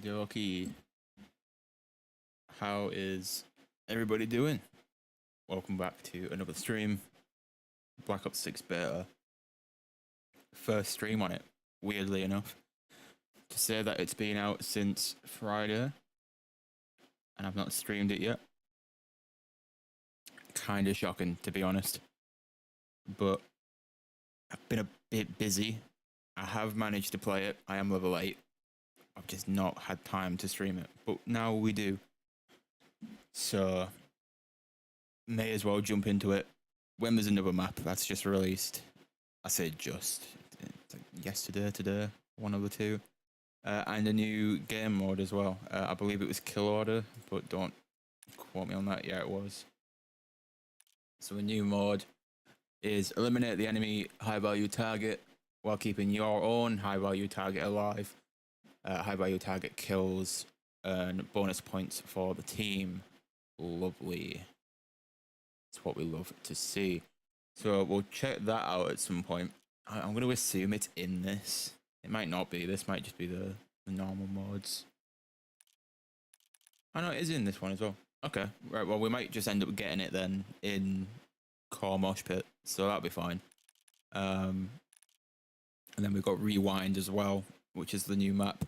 Okie dokie. How is everybody doing? Welcome back to another stream. Black Ops 6 beta. First stream on it, weirdly enough. To say that it's been out since Friday and I've not streamed it yet. Kind of shocking, to be honest. But I've been a bit busy. I have managed to play it. I am level 8. I've just not had time to stream it. But now we do. So, may as well jump into it. When there's another map that's just released, I say just, it's like yesterday, today, one of the two. And a new game mode as well. I believe it was Kill Order, but don't quote me on that. Yeah, it was. So a new mode is eliminate the enemy high value target while keeping your own high value target alive. High value target kills and bonus points for the team. Lovely. It's what we love to see. So we'll check that out at some point. I'm going to assume it's in this. It might not be. This might just be the normal modes. Oh no, it is in this one as well. Okay, right, well we might just end up getting it then in Core Mosh Pit, so that'll be fine. And then we've got Rewind as well, which is the new map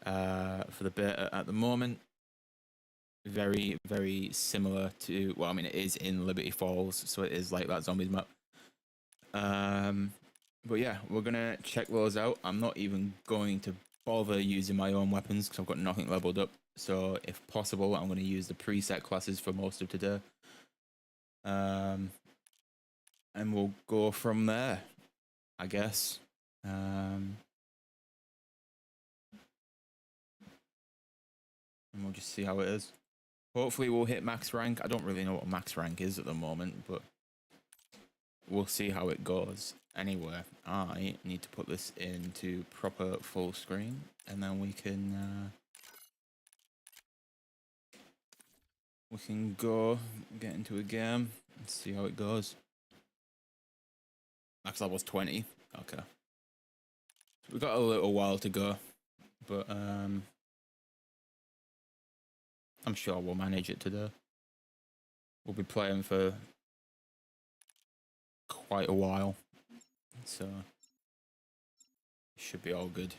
for the beta at the moment. Very, very similar to, well, I mean, it is in Liberty Falls, so it is like that zombies map. But yeah, we're gonna check those out. I'm not even going to bother using my own weapons because I've got nothing leveled up. So if possible, I'm going to use the preset classes for most of today. And we'll go from there, I guess. And we'll just see how it is. Hopefully we'll hit max rank. I don't really know what max rank is at the moment, but we'll see how it goes. Anyway, I need to put this into proper full screen, and then we can go get into a game and see how it goes. Max level's 20. Okay. So we've got a little while to go, but I'm sure we'll manage it today. We'll be playing for quite a while, so it should be all good.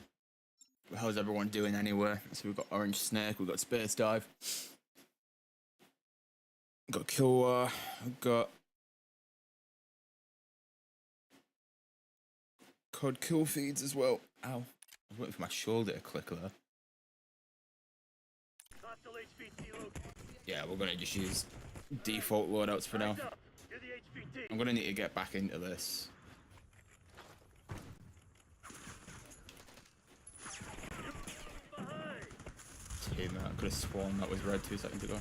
How's everyone doing anyway? So we've got Orange Snake, we've got Space Dive, we've got Kill War, we've got CoD Kill Feeds as well. Ow, I was waiting for my shoulder to click there. Yeah, we're gonna just use default loadouts for now. I'm gonna need to get back into this. Team, I could have sworn that was red 2 seconds ago.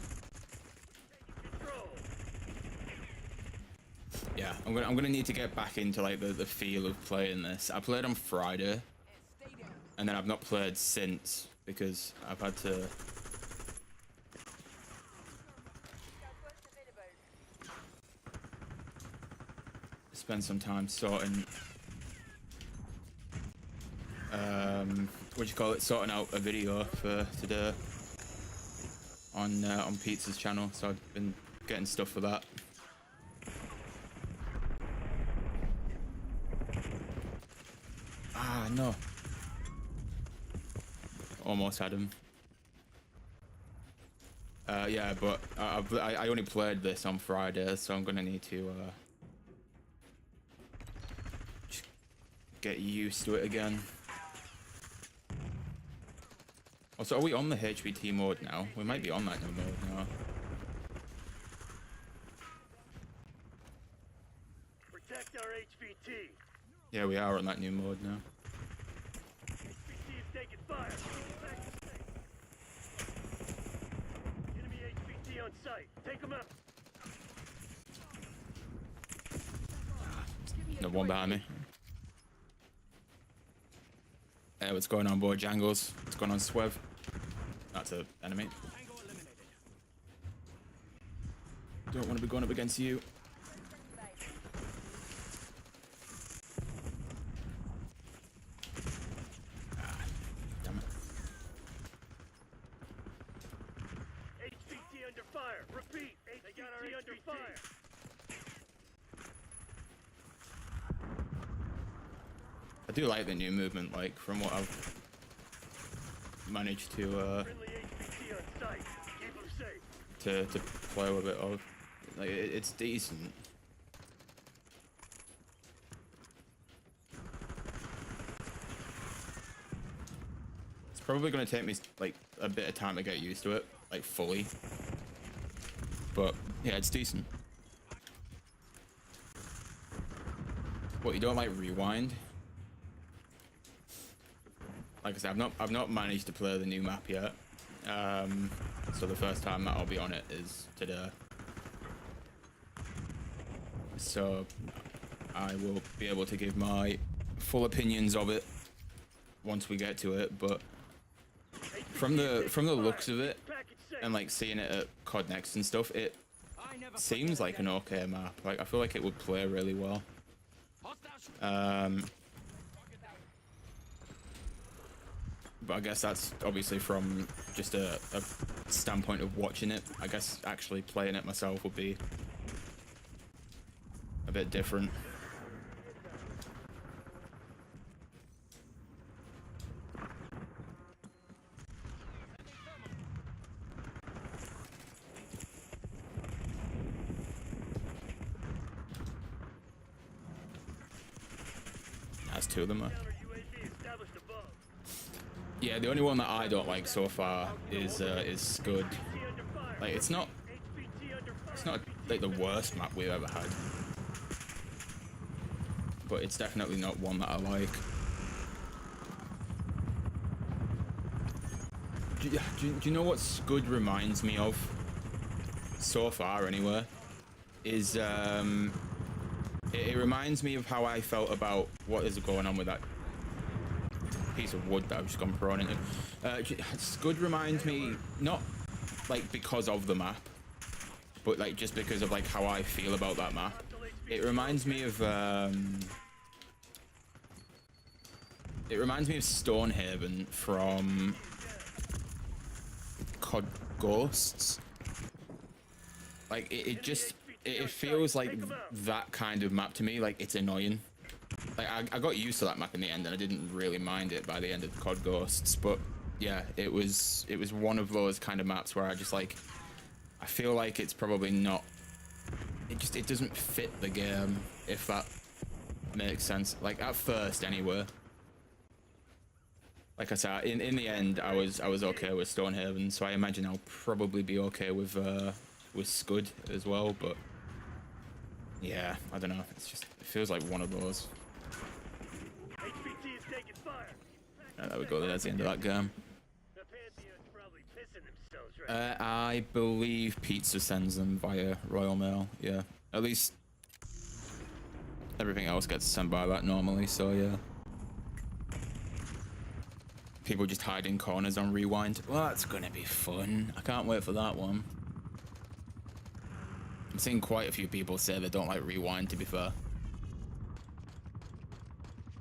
Yeah, I'm gonna need to get back into like the feel of playing this. I played on Friday, and then I've not played since because I've had to spend some time sorting sorting out a video for today on Pizza's channel, so I've been getting stuff for that. Ah no, almost had him. Yeah, but I only played this on Friday, so I'm gonna need to get used to it again. Also, are we on the HBT mode now? We might be on that new mode now. Protect our HVT. Yeah, we are on that new mode now. HVT is taking fire. Enemy HVT on site. Take them out. No one behind me. Hey, what's going on, boy? Jangles. What's going on, Swev? That's an enemy. Don't want to be going up against you. Ah, damn it. do like the new movement, like from what I've managed to Friendly HVT on site. Keep them safe. to play with it. Of like it's decent. It's probably going to take me like a bit of time to get used to it, like fully. But yeah, it's decent. What, you don't like rewind? Like I said, I've not managed to play the new map yet. So the first time that I'll be on it is today. So I will be able to give my full opinions of it once we get to it. But from the looks of it and like seeing it at CoD Next and stuff, it seems like an okay map. Like I feel like it would play really well. But I guess that's obviously from just a standpoint of watching it. I guess actually playing it myself would be a bit different. That's two of them. Counter UAV established above. Yeah, the only one that I don't like so far is Scud. HVT under fire. Like it's not HVT under fire. it's not like the worst map we've ever had, but it's definitely not one that I like. Do you know what Scud reminds me of so far anyway? Is it reminds me of how I felt about what is going on with that piece of wood that I've just gone prone into. Scud reminds me, not like because of the map, but like just because of like how I feel about that map. It reminds me of Stonehaven from CoD Ghosts. Like it feels like that kind of map to me. Like it's annoying. Like I got used to that map in the end, and I didn't really mind it by the end of CoD Ghosts. But yeah, it was one of those kind of maps where I just like, I feel like it's probably not. It doesn't fit the game, if that makes sense. Like at first, anyway. Like I said, in the end, I was okay with Stonehaven, so I imagine I'll probably be okay with Scud as well. But yeah, I don't know. It's just, it feels like one of those. HVT is taking fire. There we go. That's the end of that game. The Pantheon's probably pissing themselves right now. I believe Pizza sends them via Royal Mail. Yeah, at least everything else gets sent by that normally. So yeah. People just hide in corners on Rewind. Well, that's gonna be fun. I can't wait for that one. I'm seeing quite a few people say they don't like Rewind, to be fair.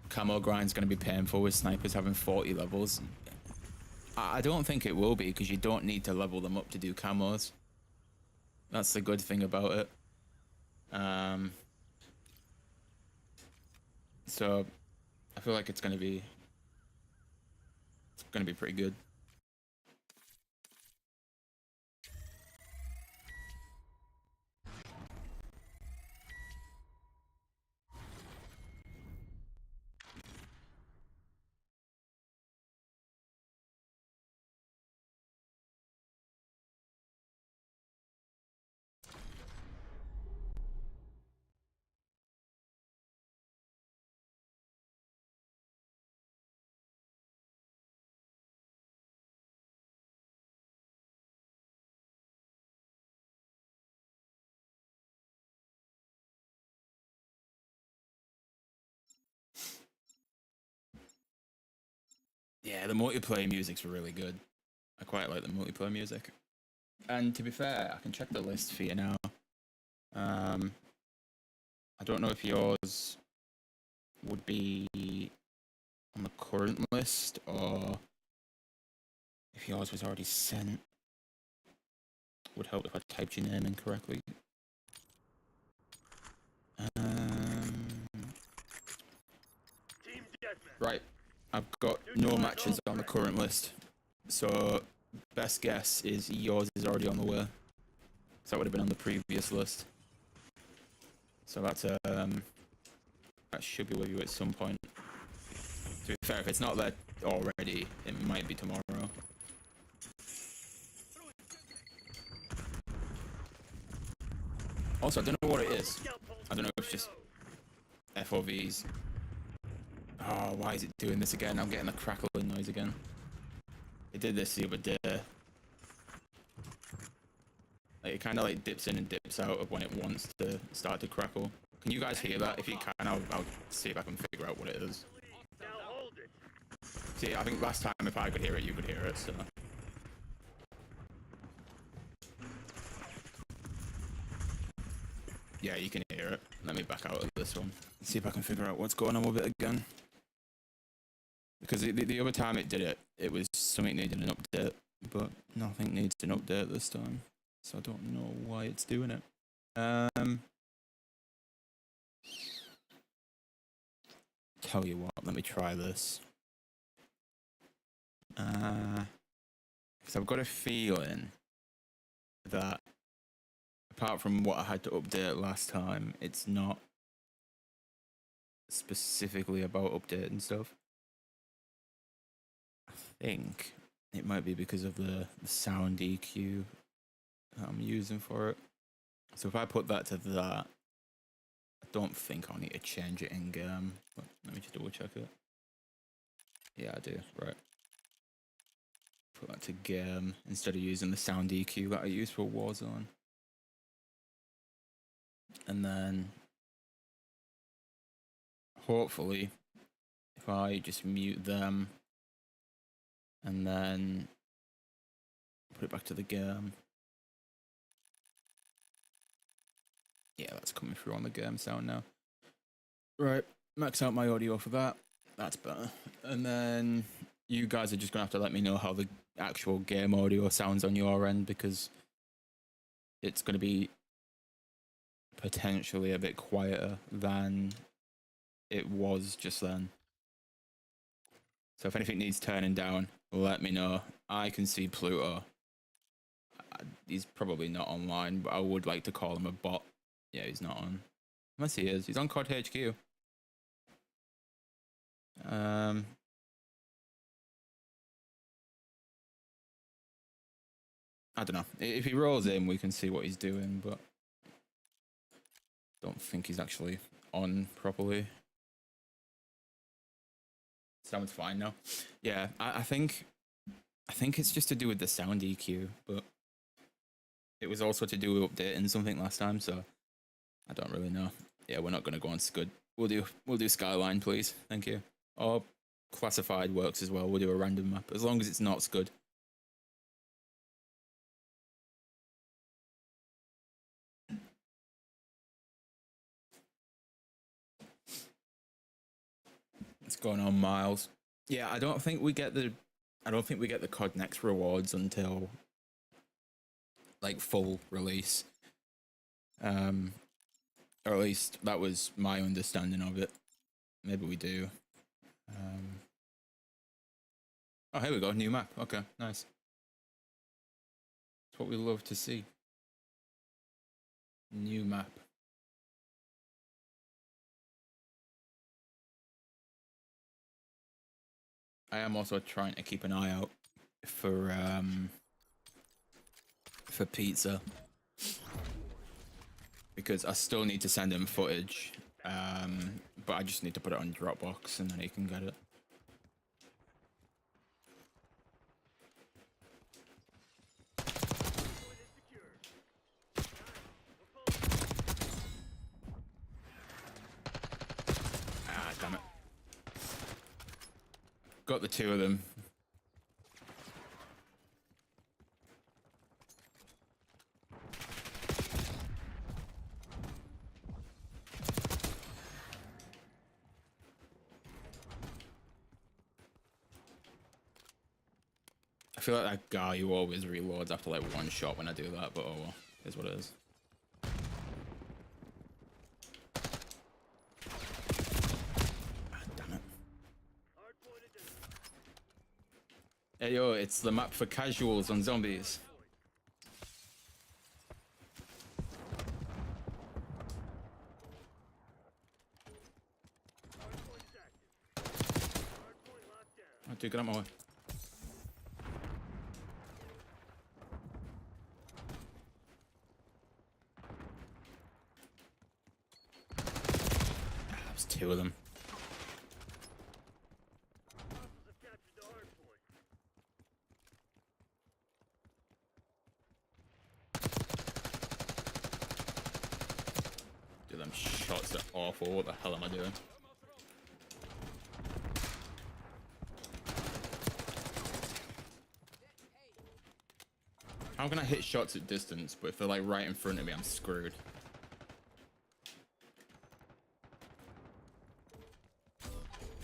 Camo grind's gonna be painful with snipers having 40 levels. I don't think it will be, because you don't need to level them up to do camos. That's the good thing about it. So I feel like it's gonna be pretty good. Yeah, the multiplayer music's really good. I quite like the multiplayer music. And to be fair, I can check the list for you now. I don't know if yours would be on the current list or if yours was already sent. Would help if I typed your name in correctly. Team deathmatch. Right. I've got no matches on the current list. So, best guess is yours is already on the way. So that would have been on the previous list. So that's that should be with you at some point. To be fair, if it's not there already, it might be tomorrow. Also, I don't know what it is. I don't know if it's just FOVs. Oh, why is it doing this again? I'm getting a crackling noise again. It did this the other day. Like, it kind of like dips in and dips out of when it wants to start to crackle. Can you guys hear that? If you can, I'll see if I can figure out what it is. Now hold it. See, I think last time if I could hear it, you could hear it, so... Yeah, you can hear it. Let me back out of this one. See if I can figure out what's going on with it again. Because the other time it did it, it was something needed an update, but nothing needs an update this time. So I don't know why it's doing it. Tell you what, let me try this. Because I've got a feeling that apart from what I had to update last time, it's not specifically about updating stuff. I think it might be because of the sound EQ that I'm using for it. So if I put that to that, I don't think I'll need to change it in game. But let me just double check it. Yeah, I do. Right. Put that to game instead of using the sound EQ that I use for Warzone. And then hopefully if I just mute them and then put it back to the game. Yeah, that's coming through on the game sound now. Right, max out my audio for that. That's better. And then you guys are just gonna have to let me know how the actual game audio sounds on your end, because it's gonna be potentially a bit quieter than it was just then. So if anything needs turning down, let me know. I can see Pluto. He's probably not online, but I would like to call him a bot. Yeah, he's not on. Unless he is. He's on CoD HQ. I don't know. If he rolls in, we can see what he's doing, but don't think he's actually on properly. Sounds fine now. Yeah, I think it's just to do with the sound EQ, but it was also to do with updating something last time, so I don't really know. Yeah, we're not gonna go on Scud. We'll do Skyline, please. Thank you. Or Classified works as well. We'll do a random map as long as it's not Scud. What's going on, Miles? Yeah, I don't think we get the CoD Next rewards until like full release. Or at least that was my understanding of it. Maybe we do. Oh, here we go, new map. Okay, nice. That's what we love to see. New map. I am also trying to keep an eye out for pizza, because I still need to send him footage, but I just need to put it on Dropbox and then he can get it. Ah, damn it. Got the two of them. I feel like that guy who always reloads after like one shot when I do that, but oh well, here's what it is. Ah, damn it. Hey yo, it's the map for casuals on zombies. Hardpoint is active. Hardpoint locked down. Oh, dude, get out my way. Ah, that was two of them. Hostiles have captured the hardpoint. Dude, them shots are awful. What the hell am I doing? How can I hit shots at distance, but if they're like right in front of me, I'm screwed?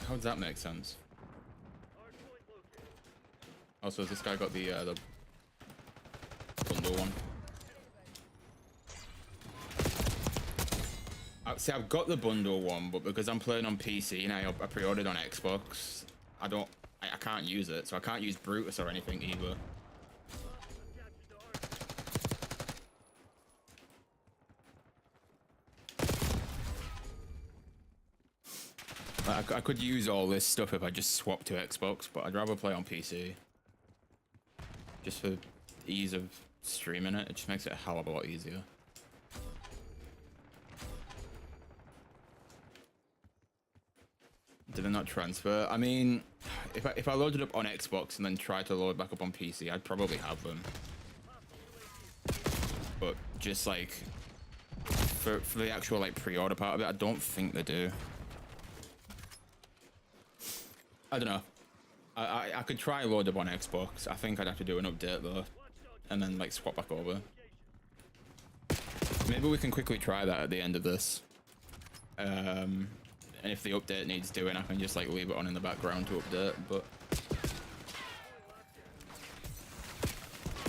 How does that make sense? Hardpoint located. Also, has this guy got the bundle one? See, I've got the bundle one, but because I'm playing on PC and I pre-ordered on Xbox, I can't use it, so I can't use Brutus or anything either. Hostiles have captured the hardpoint. I could use all this stuff if I just swapped to Xbox, but I'd rather play on PC. Just for ease of streaming it, it just makes it a hell of a lot easier. Did it not transfer? I mean, if I loaded up on Xbox and then tried to load back up on PC, I'd probably have them. But just like for the actual like pre-order part of it, I don't think they do. I don't know. I could try load up on Xbox. I think I'd have to do an update though, and then like swap back over. Maybe we can quickly try that at the end of this. And if the update needs doing, I can just like leave it on in the background to update, but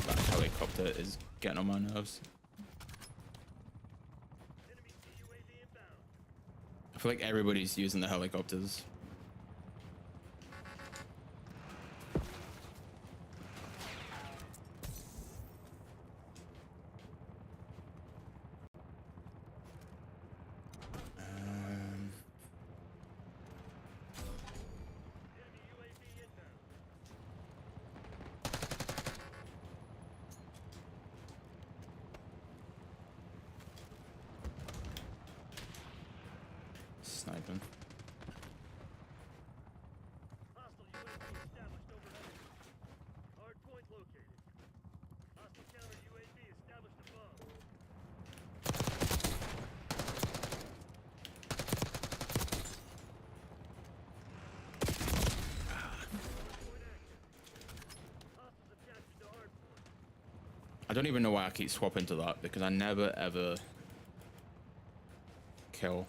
that helicopter is getting on my nerves. Enemy CUAV inbound. I feel like everybody's using the helicopters. Enemy UAV inbound. Sniping. Hostile UAV established overhead. Hardpoint located. Hostile counter UAV established above. Hardpoint active. Hostiles have captured the hardpoint. I don't even know why I keep swapping to that, because I never ever kill.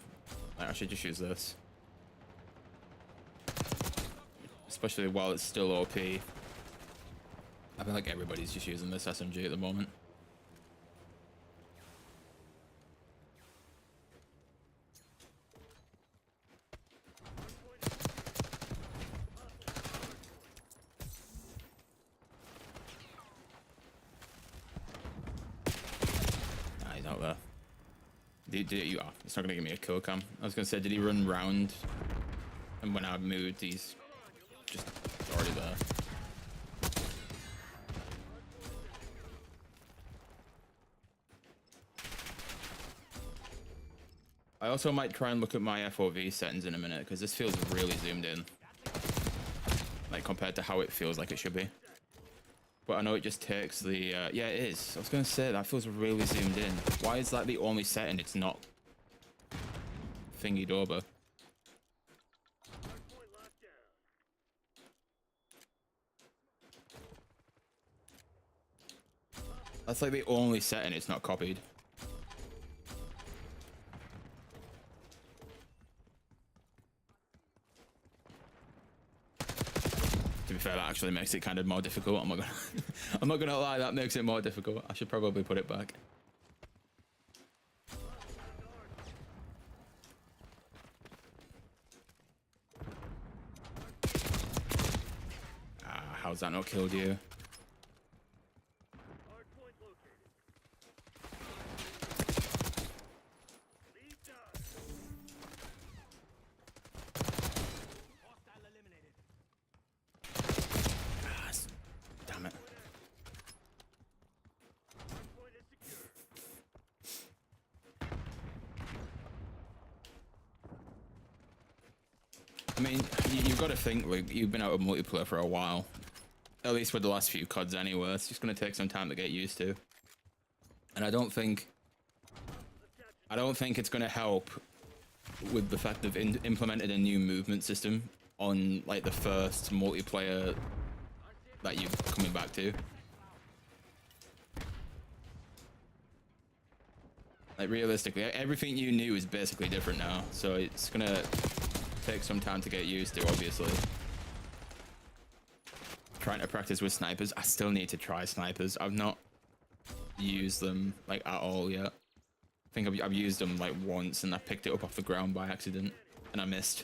Like, I should just use this. Especially while it's still OP. I feel like everybody's just using this SMG at the moment. Nah, he's out there. Did you? Oh, it's not gonna give me a kill cam. I was gonna say, did he run round? And when I moved, he's just already there. I also might try and look at my FOV settings in a minute, because this feels really zoomed in. Like, compared to how it feels like it should be. But I know it just takes the... yeah, it is. I was going to say, that feels really zoomed in. Why is that the only setting it's not thingied over? Hardpoint locked down. That's like the only setting it's not copied. To be fair, that actually makes it kind of more difficult. I'm not gonna, I'm not gonna lie, that makes it more difficult. I should probably put it back. How's that not killed you? Hardpoint located. Lead done. Hostile eliminated. Ah, damn it. Hardpoint is secure. I mean, you've got to think, like, you've been out of multiplayer for a while. At least with the last few CODs anyway. It's just going to take some time to get used to. And I don't think it's going to help with the fact they've implemented a new movement system on, like, the first multiplayer that you're coming back to. Like, realistically, everything you knew is basically different now. So it's going to take some time to get used to, obviously. Trying to practice with snipers. I still need to try snipers. I've not used them, like, at all yet. I think I've used them, like, once, and I picked it up off the ground by accident, and I missed.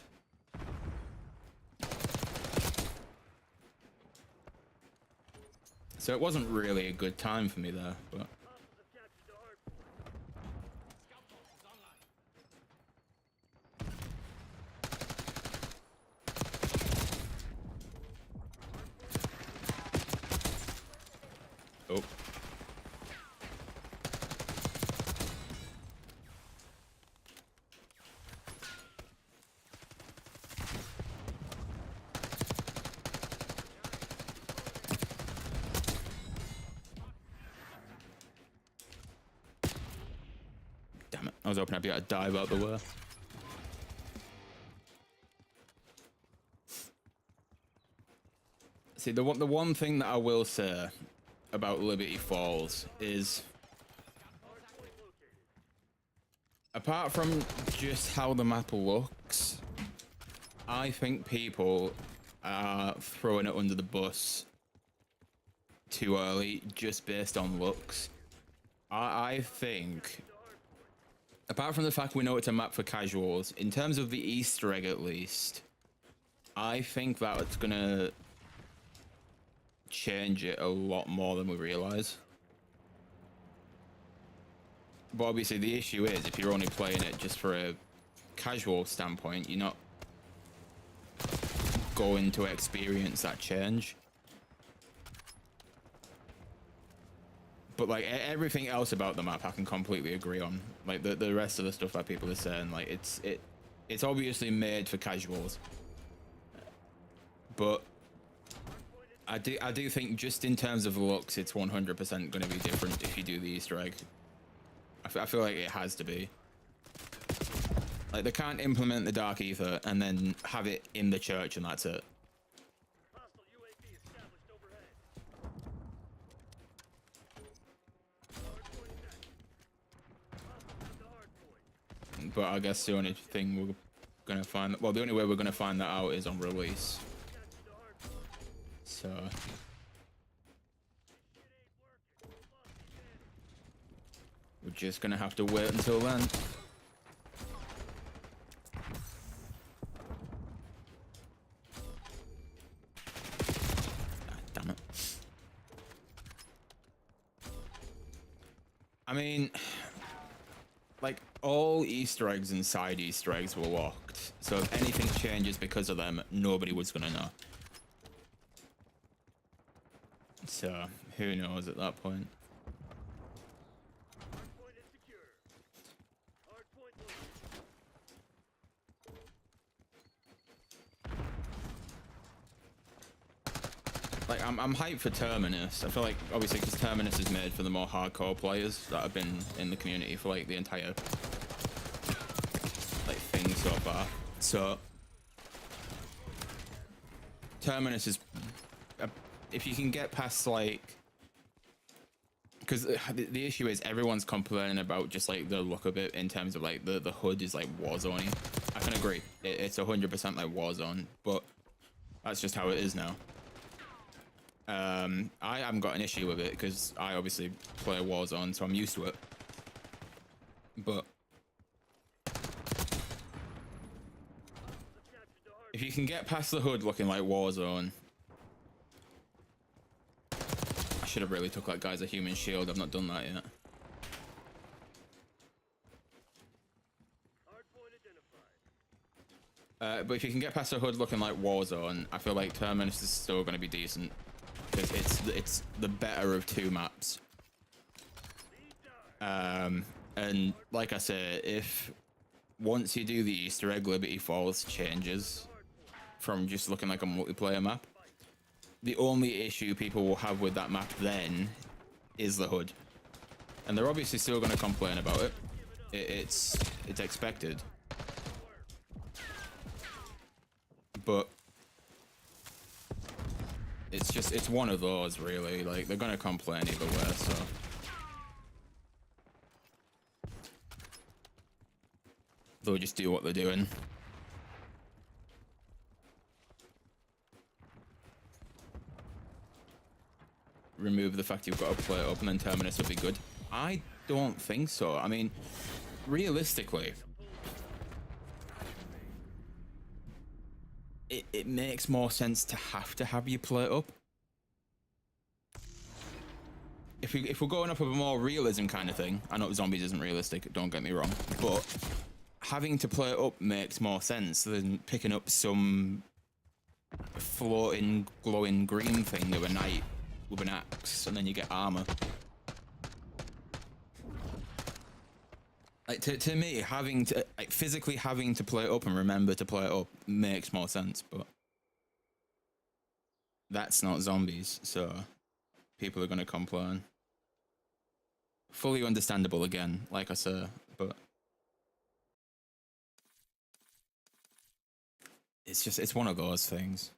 So it wasn't really a good time for me there, but... Oh. Damn it. I was hoping I'd be able to dive out the way. See, the one thing that I will say about Liberty Falls is, apart from just how the map looks, I think people are throwing it under the bus too early just based on looks. I think, apart from the fact we know it's a map for casuals, in terms of the Easter egg at least, I think that it's gonna change it a lot more than we realize. But obviously the issue is, if you're only playing it just for a casual standpoint, you're not going to experience that change. But like everything else about the map I can completely agree on. Like the rest of the stuff that people are saying, like it's obviously made for casuals. But I do think just in terms of looks, it's 100% going to be different if you do the Easter egg. I feel like it has to be. Like, they can't implement the Dark Ether and then have it in the church and that's it. Hostile UAV established overhead. Hardpoint set. Hostile have the hardpoint. But I guess the only thing we're going to find... Well, the only way we're going to find that out is on release. Capture the hardpoint. So... Shit ain't working. Lost the advantage. we're just going to have to wait until then. Damn it. I mean, like, all Easter eggs and side Easter eggs were locked. So if anything changes because of them, nobody was going to know. So, who knows at that point? Hardpoint is secure. Hardpoint located. Like, I'm hyped for Terminus. I feel like, obviously, because Terminus is made for the more hardcore players that have been in the community for, like, the entire, like, thing so far. So, Terminus is... if you can get past, like... because the issue is everyone's complaining about just, like, the look of it in terms of, like, the HUD is, like, Warzone-y. I can agree. It's 100% like Warzone, but that's just how it is now. I haven't got an issue with it because I obviously play Warzone, so I'm used to it. But if you can get past the HUD looking like Warzone, should have really took that guy's a human shield. I've not done that yet. Hardpoint identified. But if you can get past the HUD looking like Warzone, I feel like Terminus is still going to be decent. Because it's the better of two maps. And like I say, if once you do the Easter egg, Liberty Falls changes from just looking like a multiplayer map. The only issue people will have with that map then is the HUD. And they're obviously still going to complain about it. It's expected. But it's one of those, really. Like, they're going to complain either way, so. They'll just do what they're doing. Remove the fact you've got to play it up and then Terminus will be good. I don't think so. I mean, realistically, it makes more sense to have you play it up. If we're going up with a more realism kind of thing, I know zombies isn't realistic, don't get me wrong, but having to play it up makes more sense than picking up some floating, glowing green thing of a night with an axe, and then you get armor. Like to me, having to physically having to play it up and remember to play it up makes more sense, but that's not zombies, so people are going to complain. Fully understandable again, like I say, but it's one of those things.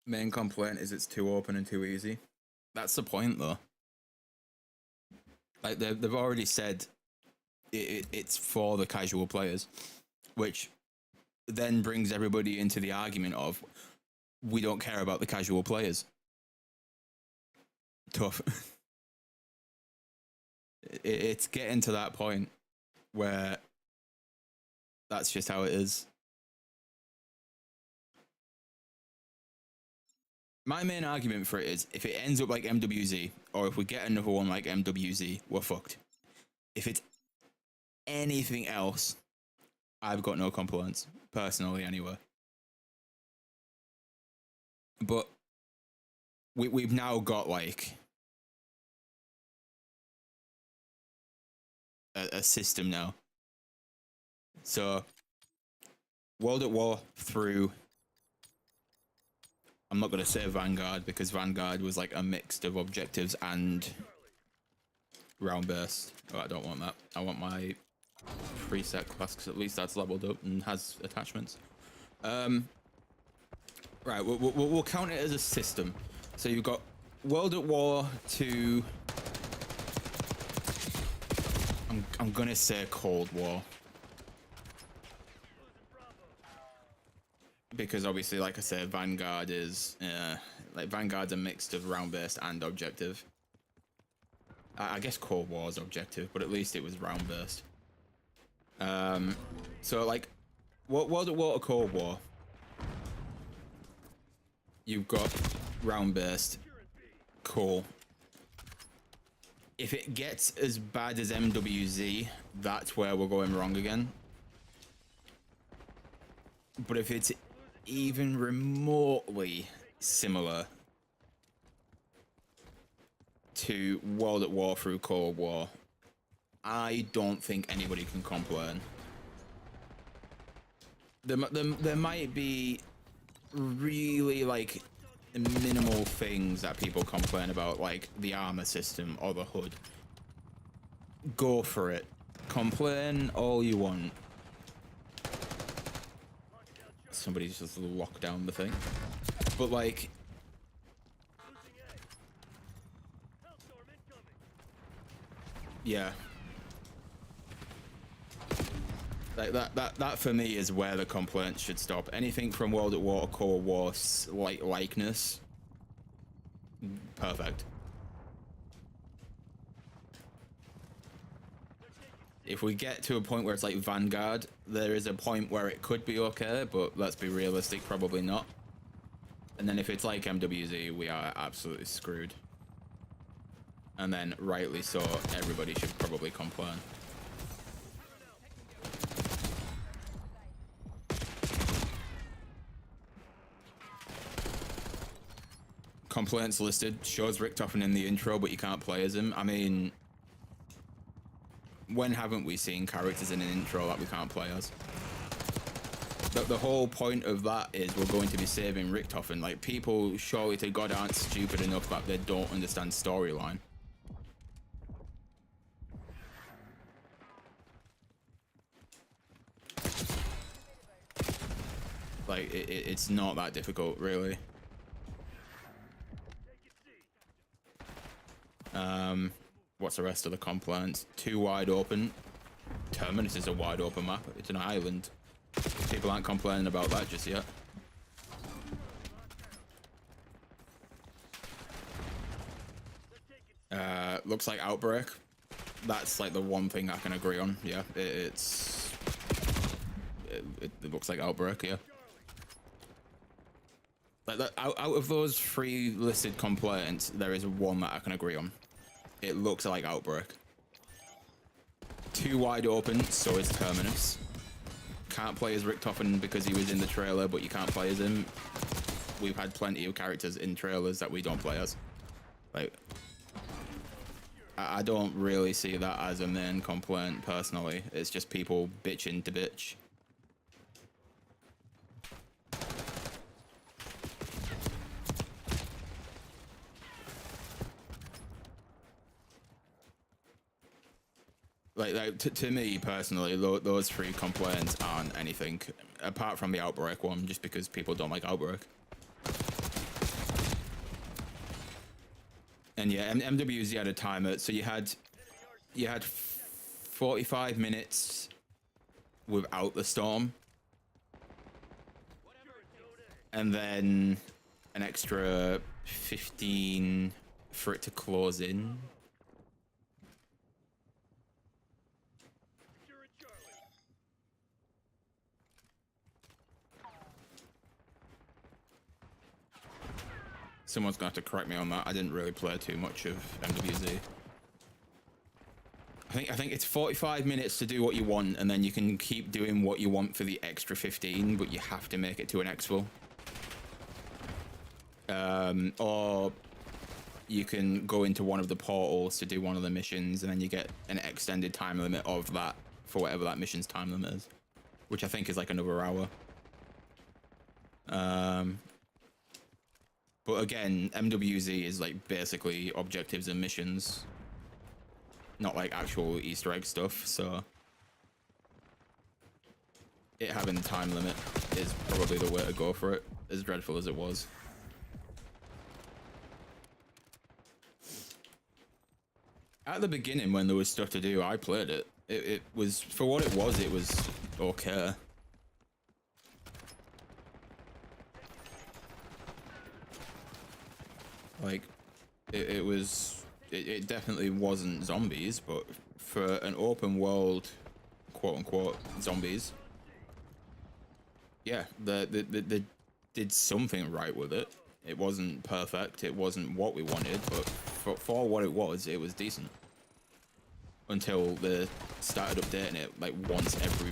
Main complaint is it's too open and too easy. That's the point, though. Like they've already said it's for the casual players, which then brings everybody into the argument of we don't care about the casual players. Tough. It's getting to that point where that's just how it is. My main argument for it is if it ends up like MWZ, or if we get another one like MWZ, we're fucked. If it's anything else, I've got no complaints, personally anyway. But we've now got like a system now. So World at War through, I'm not going to say Vanguard because Vanguard was like a mix of objectives and round burst. Oh, I don't want that. I want my preset class because at least that's leveled up and has attachments. Right, we'll count it as a system. So you've got World at War to, I'm going to say Cold War. Because obviously, like I said, Vanguard is like Vanguard's a mix of round based and objective. I guess Cold War's objective, but at least it was round based. So like, World at War to Cold War, you've got round based. Cool. If it gets as bad as MWZ, that's where we're going wrong again. But if it's even remotely similar to World at War through Cold War, I don't think anybody can complain. There might be really like minimal things that people complain about, like the armor system or the HUD. Go for it. Complain all you want. Somebody's just locked down the thing. But like, yeah, like that for me is where the complaints should stop. Anything from World at War to Cold War likeness, perfect. if we get to a point where it's like Vanguard, there is a point where it could be okay, but let's be realistic, probably not. And then if it's like MWZ, we are absolutely screwed. And then, rightly so, everybody should probably complain. Complaints listed, shows Richtofen in the intro, but you can't play as him. I mean, when haven't we seen characters in an intro that we can't play as? The whole point of that is we're going to be saving Richtofen. Like, people surely to God aren't stupid enough that they don't understand storyline. Like, it's not that difficult, really. What's the rest of the complaints? Too wide open. Terminus is a wide open map. It's an island. People aren't complaining about that just yet. Looks like Outbreak. That's like the one thing I can agree on. Yeah, it looks like Outbreak. Yeah. Like out of those 3 listed complaints, there is one that I can agree on. It looks like Outbreak. Too wide open, so is Terminus. Can't play as Richtofen because he was in the trailer, but you can't play as him. We've had plenty of characters in trailers that we don't play as. Like, I don't really see that as a main complaint, personally. It's just people bitching to bitch. Like to me personally, those 3 complaints aren't anything apart from the Outbreak one, just because people don't like Outbreak. And yeah, MWZ had a timer, so you had 45 minutes without the storm, and then an extra 15 for it to close in. Someone's gonna have to correct me on that. I didn't really play too much of MWZ. I think it's 45 minutes to do what you want, and then you can keep doing what you want for the extra 15, but you have to make it to an exfil. Or you can go into one of the portals to do one of the missions, and then you get an extended time limit of that for whatever that mission's time limit is, which I think is like another hour. But again, MWZ is like basically objectives and missions, not like actual Easter egg stuff, so it having the time limit is probably the way to go for it, as dreadful as it was. At the beginning, when there was stuff to do, I played it. It was, for what it was okay. Like, it definitely wasn't zombies, but for an open world, quote unquote, zombies, yeah, they did something right with it. It wasn't perfect, it wasn't what we wanted, but for what it was decent. Until they started updating it like once every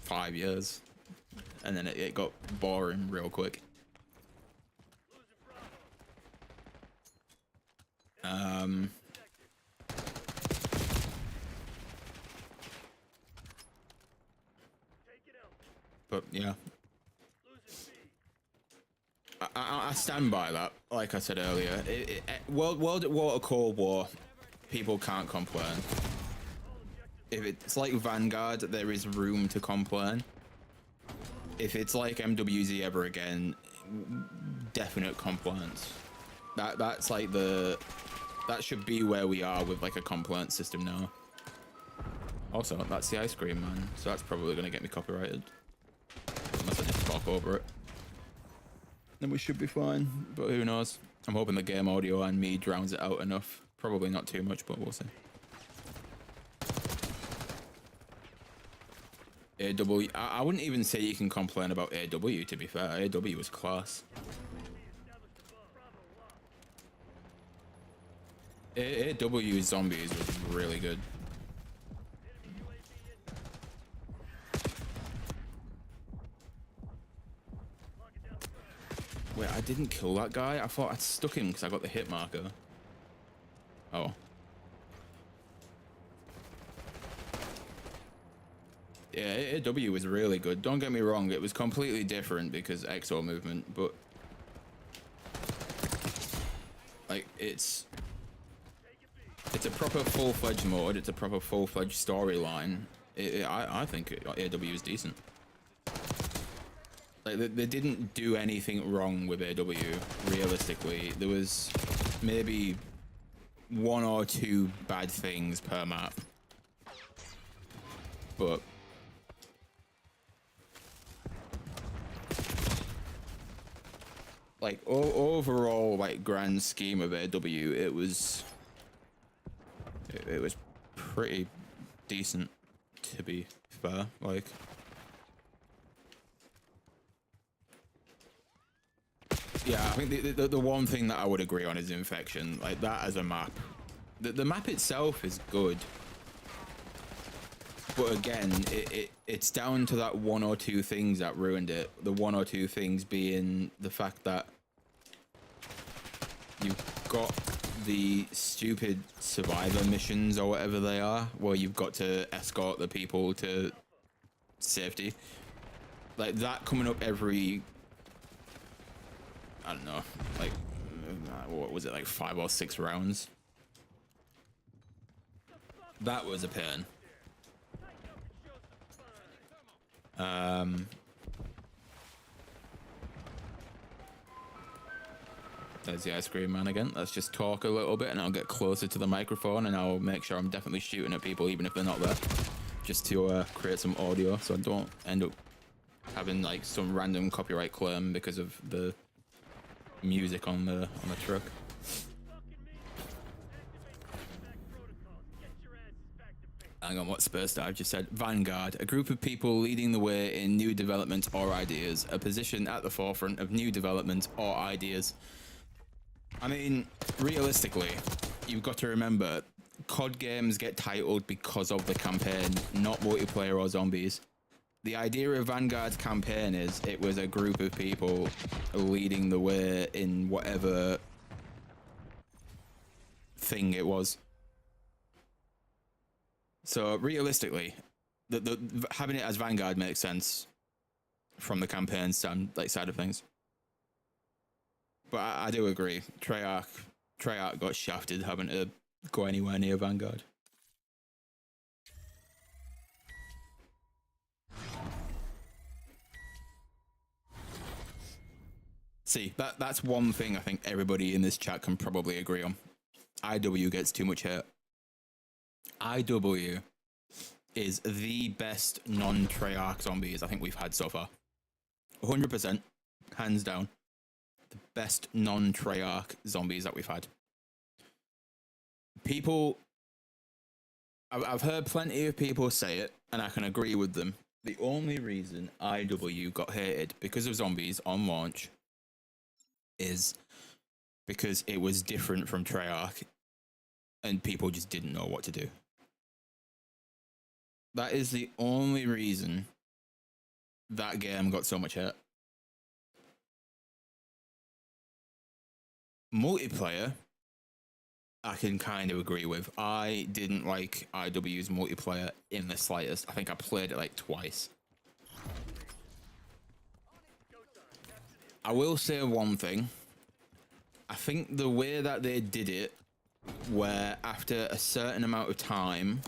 5 years, and then it got boring real quick. But yeah, I stand by that. Like I said earlier, World at War or Cold War, people can't complain. If it's like Vanguard, there is room to complain. If it's like MWZ ever again, definite complaints. That's like that should be where we are with like a complaint system now. Also, that's the ice cream man, so that's probably gonna get me copyrighted. Unless I just talk over it. Then we should be fine, but who knows? I'm hoping the game audio and me drowns it out enough. Probably not too much, but we'll see. AW, I wouldn't even say you can complain about AW, to be fair. AW was class. AW zombies was really good. Wait, I didn't kill that guy? I thought I'd stuck him because I got the hit marker. Oh. Yeah, AW was really good. Don't get me wrong, it was completely different because exo movement, but like it's a proper full-fledged mode. It's a proper full-fledged storyline. I think AW is decent. Like they didn't do anything wrong with AW. Realistically, there was maybe 1 or 2 bad things per map, but like overall, like grand scheme of AW, it was pretty decent, to be fair. Like, yeah, I think the one thing that I would agree on is Infection. Like that as a map, the map itself is good, but again, it's down to that 1 or 2 things that ruined it. The 1 or 2 things being the fact that you've got the stupid survivor missions or whatever they are, where you've got to escort the people to safety. Like that coming up every, I don't know, like what was it, like 5 or 6 rounds? That was a pain. There's the ice cream man again. Let's just talk a little bit and I'll get closer to the microphone and I'll make sure I'm definitely shooting at people even if they're not there, just to create some audio so I don't end up having like some random copyright claim because of the music on the truck. Hang on, what Spurs Dive just said. Vanguard, a group of people leading the way in new development or ideas, a position at the forefront of new development or ideas. I mean, realistically, you've got to remember, CoD games get titled because of the campaign, not multiplayer or zombies. The idea of Vanguard's campaign is it was a group of people leading the way in whatever thing it was. So realistically, the having it as Vanguard makes sense from the campaign side of things. But I do agree, Treyarch got shafted having to go anywhere near Vanguard. See, that's one thing I think everybody in this chat can probably agree on. IW gets too much hate. IW is the best non-Treyarch zombies I think we've had so far. 100%, hands down. The best non-Treyarch zombies that we've had. People, I've heard plenty of people say it, and I can agree with them. The only reason IW got hated because of zombies on launch is because it was different from Treyarch, and people just didn't know what to do. That is the only reason that game got so much hate. Multiplayer, I can kind of agree with. I didn't like IW's multiplayer in the slightest. I think I played it like twice. I will say one thing. I think the way that they did it, where after a certain amount of time,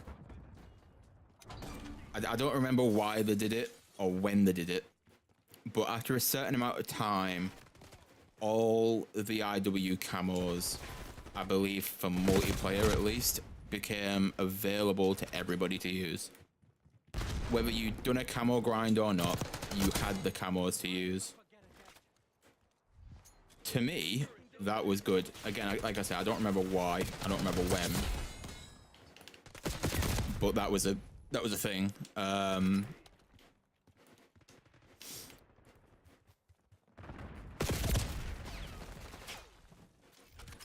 I don't remember why they did it or when they did it, but after a certain amount of time, all the IW camos, I believe for multiplayer at least, became available to everybody to use. Whether you'd done a camo grind or not, you had the camos to use. To me, that was good. Again, like I said, I don't remember why, I don't remember when, but that was a thing.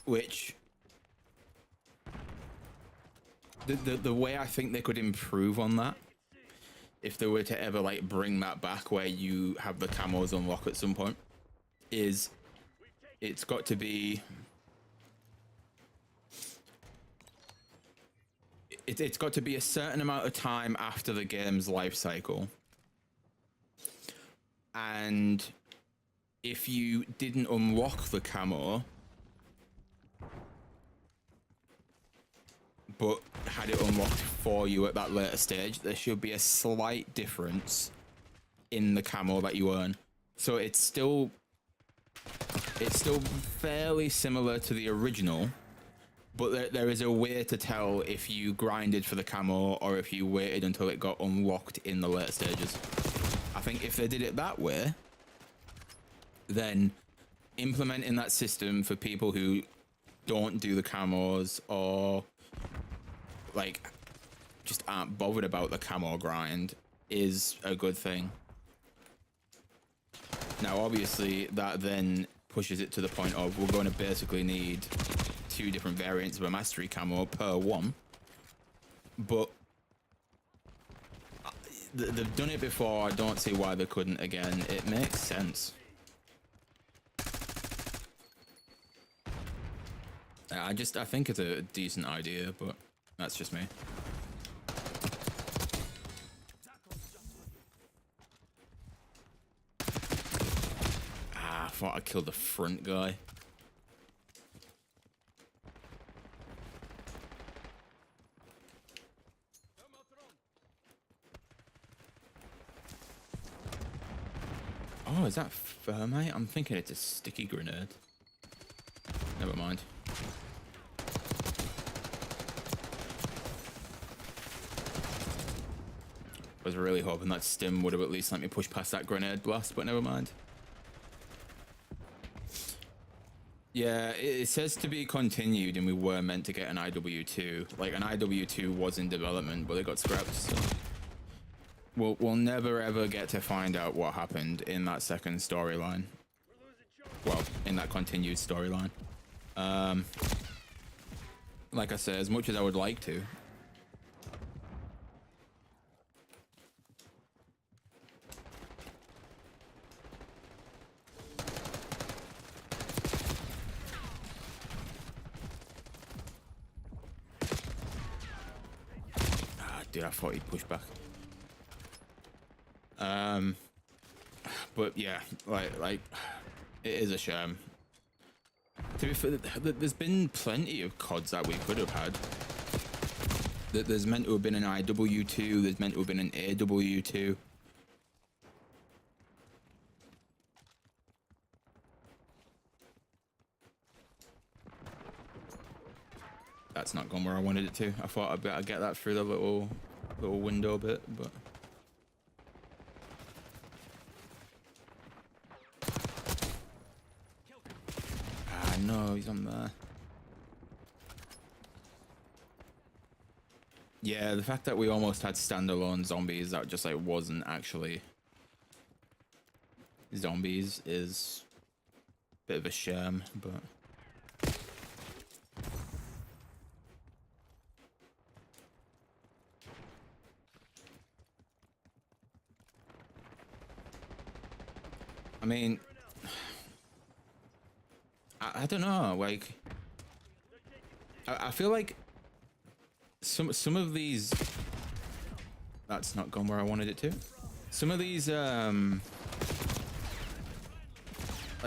which the way I think they could improve on that, if they were to ever like bring that back where you have the camos unlock at some point, is it's got to be it's got to be a certain amount of time after the game's life cycle, and if you didn't unlock the camo but had it unlocked for you at that later stage, there should be a slight difference in the camo that you earn. So it's still fairly similar to the original, but there is a way to tell if you grinded for the camo or if you waited until it got unlocked in the later stages. I think if they did it that way, then implementing that system for people who don't do the camos or like just aren't bothered about the camo grind is a good thing. Now obviously that then pushes it to the point of we're going to basically need 2 different variants of a mastery camo per one, but they've done it before. I don't see why they couldn't again. It makes sense. I think it's a decent idea, but that's just me. I thought I killed the front guy. Oh, is that thermite? I'm thinking it's a sticky grenade. Never mind. I was really hoping that stim would have at least let me push past that grenade blast, but never mind. Yeah, it says to be continued, and we were meant to get an IW2. Like, an IW2 was in development, but it got scrapped, so... We'll never ever get to find out what happened in that second storyline. Well, in that continued storyline. Like I said, as much as I would like to. Dude, I thought he'd push back. But yeah, like it is a shame. To be fair, there's been plenty of CODs that we could have had. There's meant to have been an IW2, there's meant to have been an AW2. That's not gone where I wanted it to. I thought I'd better get that through the little window bit, but... No, he's on there. Yeah, the fact that we almost had standalone zombies that just like wasn't actually zombies is a bit of a shame, but I mean, I don't know, like I feel like some of these, that's not gone where I wanted it to. Some of these like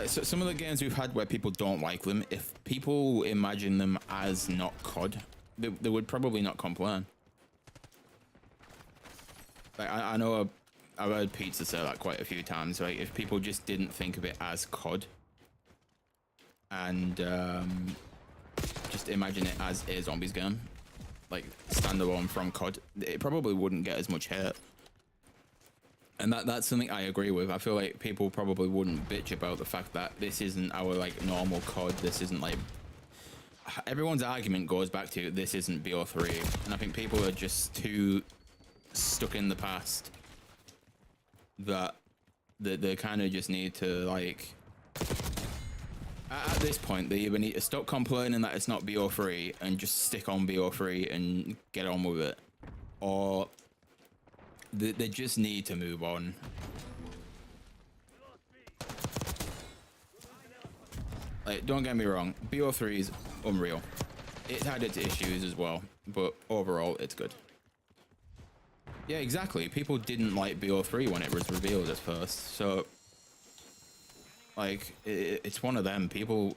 some of the games we've had where people don't like them, if people imagine them as not COD, they would probably not complain. Like I know I've heard Pizza say that quite a few times. Like if people just didn't think of it as COD and just imagine it as a zombies game, like standalone from COD, it probably wouldn't get as much hate. And that's something I agree with. I feel like people probably wouldn't bitch about the fact that this isn't our like normal COD. This isn't like, everyone's argument goes back to this isn't BO3, and I think people are just too stuck in the past that they kind of just need to like At this point, they either need to stop complaining that it's not BO3 and just stick on BO3 and get on with it, or they just need to move on. Like, don't get me wrong, BO3 is unreal. It had its issues as well, but overall, it's good. Yeah, exactly. People didn't like BO3 when it was revealed at first, so like it's one of them. People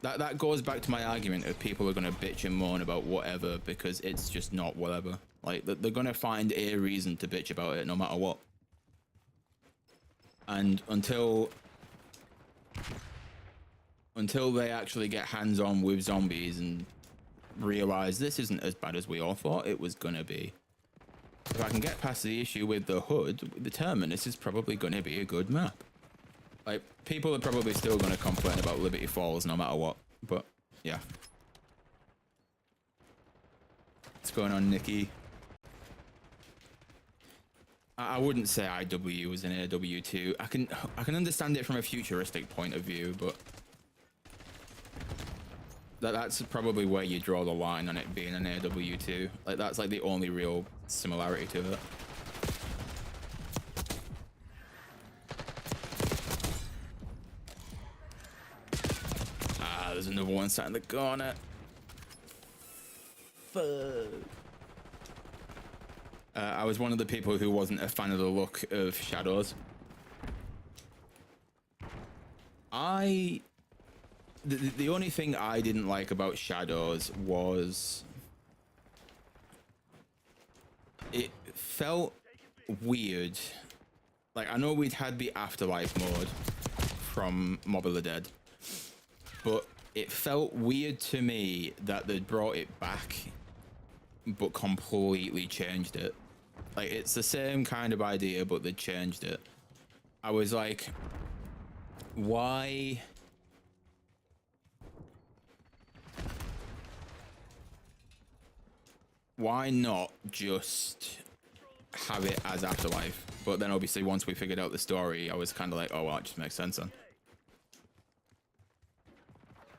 that goes back to my argument of people are going to bitch and moan about whatever because it's just not whatever. Like they're going to find a reason to bitch about it no matter what. And until they actually get hands-on with zombies and realize this isn't as bad as we all thought it was going to be. If I can get past the issue with the hood, the Terminus is probably going to be a good map. Like, people are probably still going to complain about Liberty Falls no matter what, but yeah. What's going on, Nikki? I wouldn't say IW was an AW2. I can understand it from a futuristic point of view, but that's probably where you draw the line on it being an AW2. Like, that's like the only real similarity to it. There's another one sat in the corner. Fuck. I was one of the people who wasn't a fan of the look of shadows. The only thing I didn't like about shadows was it felt weird. Like, I know we'd had the afterlife mode from Mob of the Dead, but it felt weird to me that they'd brought it back but completely changed it. Like, it's the same kind of idea, but they changed it. I was like, why not just have it as Afterlife? But then obviously once we figured out the story, I was kind of like, oh well, it just makes sense then.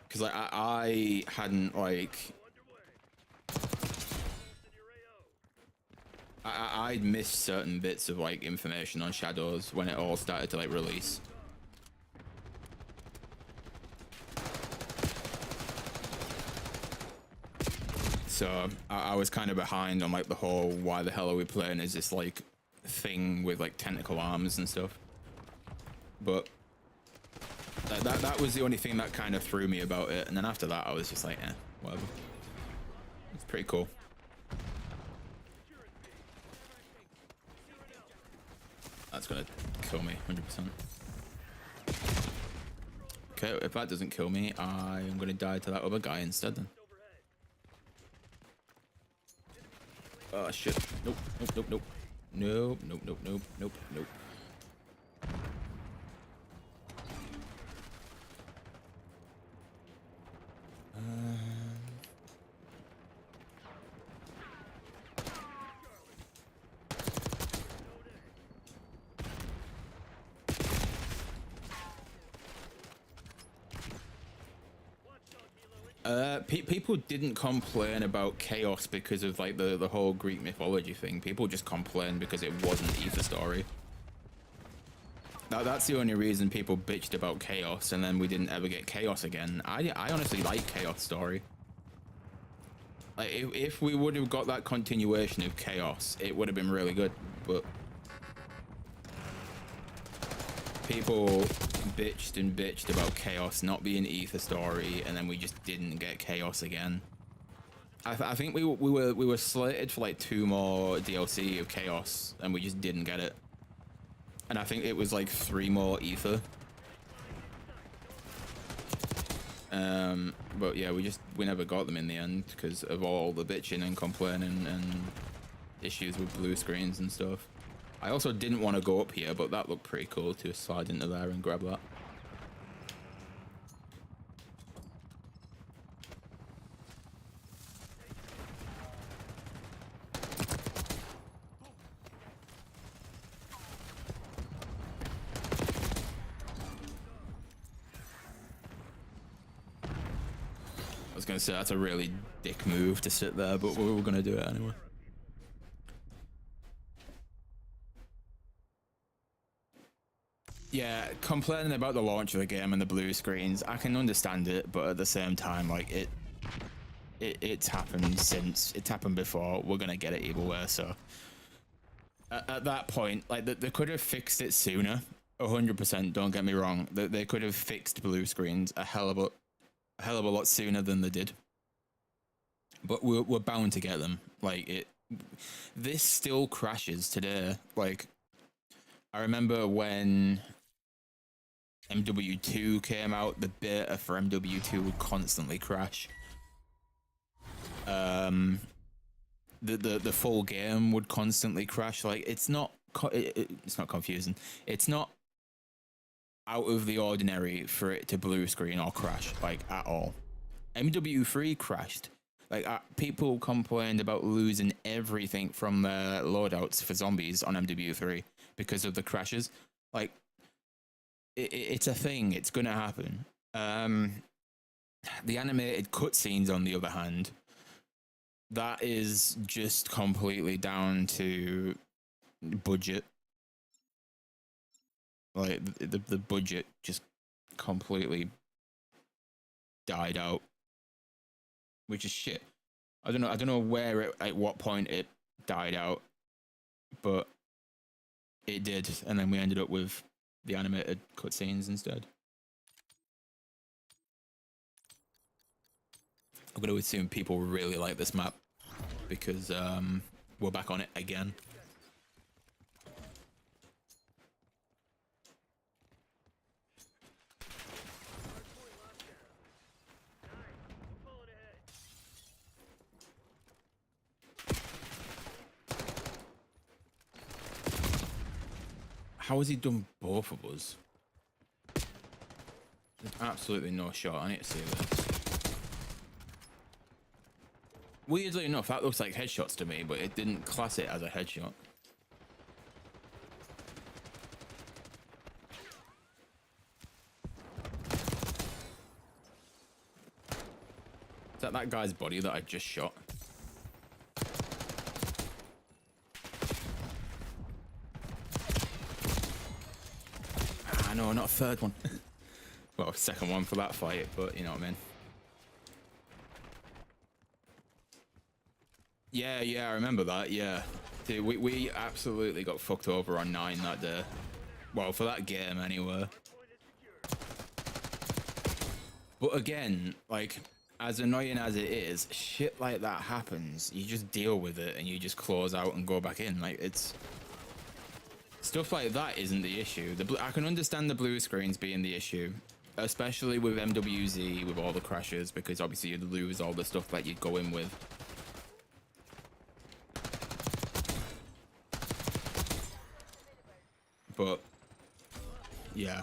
Because like I hadn't like I'd missed certain bits of like information on shadows when it all started to like release. So I was kind of behind on like the whole why the hell are we playing as this like thing with like tentacle arms and stuff. But that was the only thing that kind of threw me about it, and then after that I was just like, whatever. It's pretty cool. That's gonna kill me 100%. Okay, if that doesn't kill me, I am gonna die to that other guy instead then. Oh shit. Nope, nope, nope, nope. Nope, nope, nope, nope, nope, nope. People didn't complain about chaos because of like the whole Greek mythology thing. People just complained because it wasn't Ether Story. That's the only reason people bitched about chaos, and then we didn't ever get chaos again. I honestly like Chaos Story. Like if we would have got that continuation of chaos, it would have been really good, but people bitched and bitched about chaos not being Ether Story, and then we just didn't get chaos again. I think we were slated for like 2 more DLC of chaos, and we just didn't get it. And I think it was like 3 more Ether. But yeah, we never got them in the end because of all the bitching and complaining and issues with blue screens and stuff. I also didn't want to go up here, but that looked pretty cool to slide into there and grab that. was gonna say that's a really dick move to sit there, but we were gonna do it anyway. Yeah, complaining about the launch of the game and the blue screens, I can understand it, but at the same time, like it's happened since, it's happened before. We're gonna get it either way. So at that point, like they could have fixed it sooner. 100%. Don't get me wrong. They could have fixed blue screens a hell of a lot sooner than they did. But we're bound to get them. Like this still crashes today. Like I remember when MW2 came out, the beta for MW2 would constantly crash. The full game would constantly crash. Like it's not confusing. It's not out of the ordinary for it to blue screen or crash, like at all. MW3 crashed. Like people complained about losing everything from their loadouts for zombies on MW3 because of the crashes. Like it's a thing. It's gonna happen. The animated cutscenes, on the other hand, that is just completely down to budget. Like the budget just completely died out, which is shit. I don't know where at what point it died out, but it did, and then we ended up with the animated cutscenes instead. I'm going to assume people really like this map because we're back on it again. How has he done both of us? There's absolutely no shot. I need to see this. Weirdly enough, that looks like headshots to me, but it didn't class it as a headshot. Is that guy's body that I just shot? No, not a third one. Well, second one for that fight, but you know what I mean. Yeah, I remember that, yeah. Dude, we absolutely got fucked over on 9 that day. Well, for that game anyway. But again, like, as annoying as it is, shit like that happens. You just deal with it and you just close out and go back in. Like, it's... Stuff like that isn't the issue. I can understand the blue screens being the issue, especially with MWZ, with all the crashes, because obviously you'd lose all the stuff that you'd go in with. But, yeah.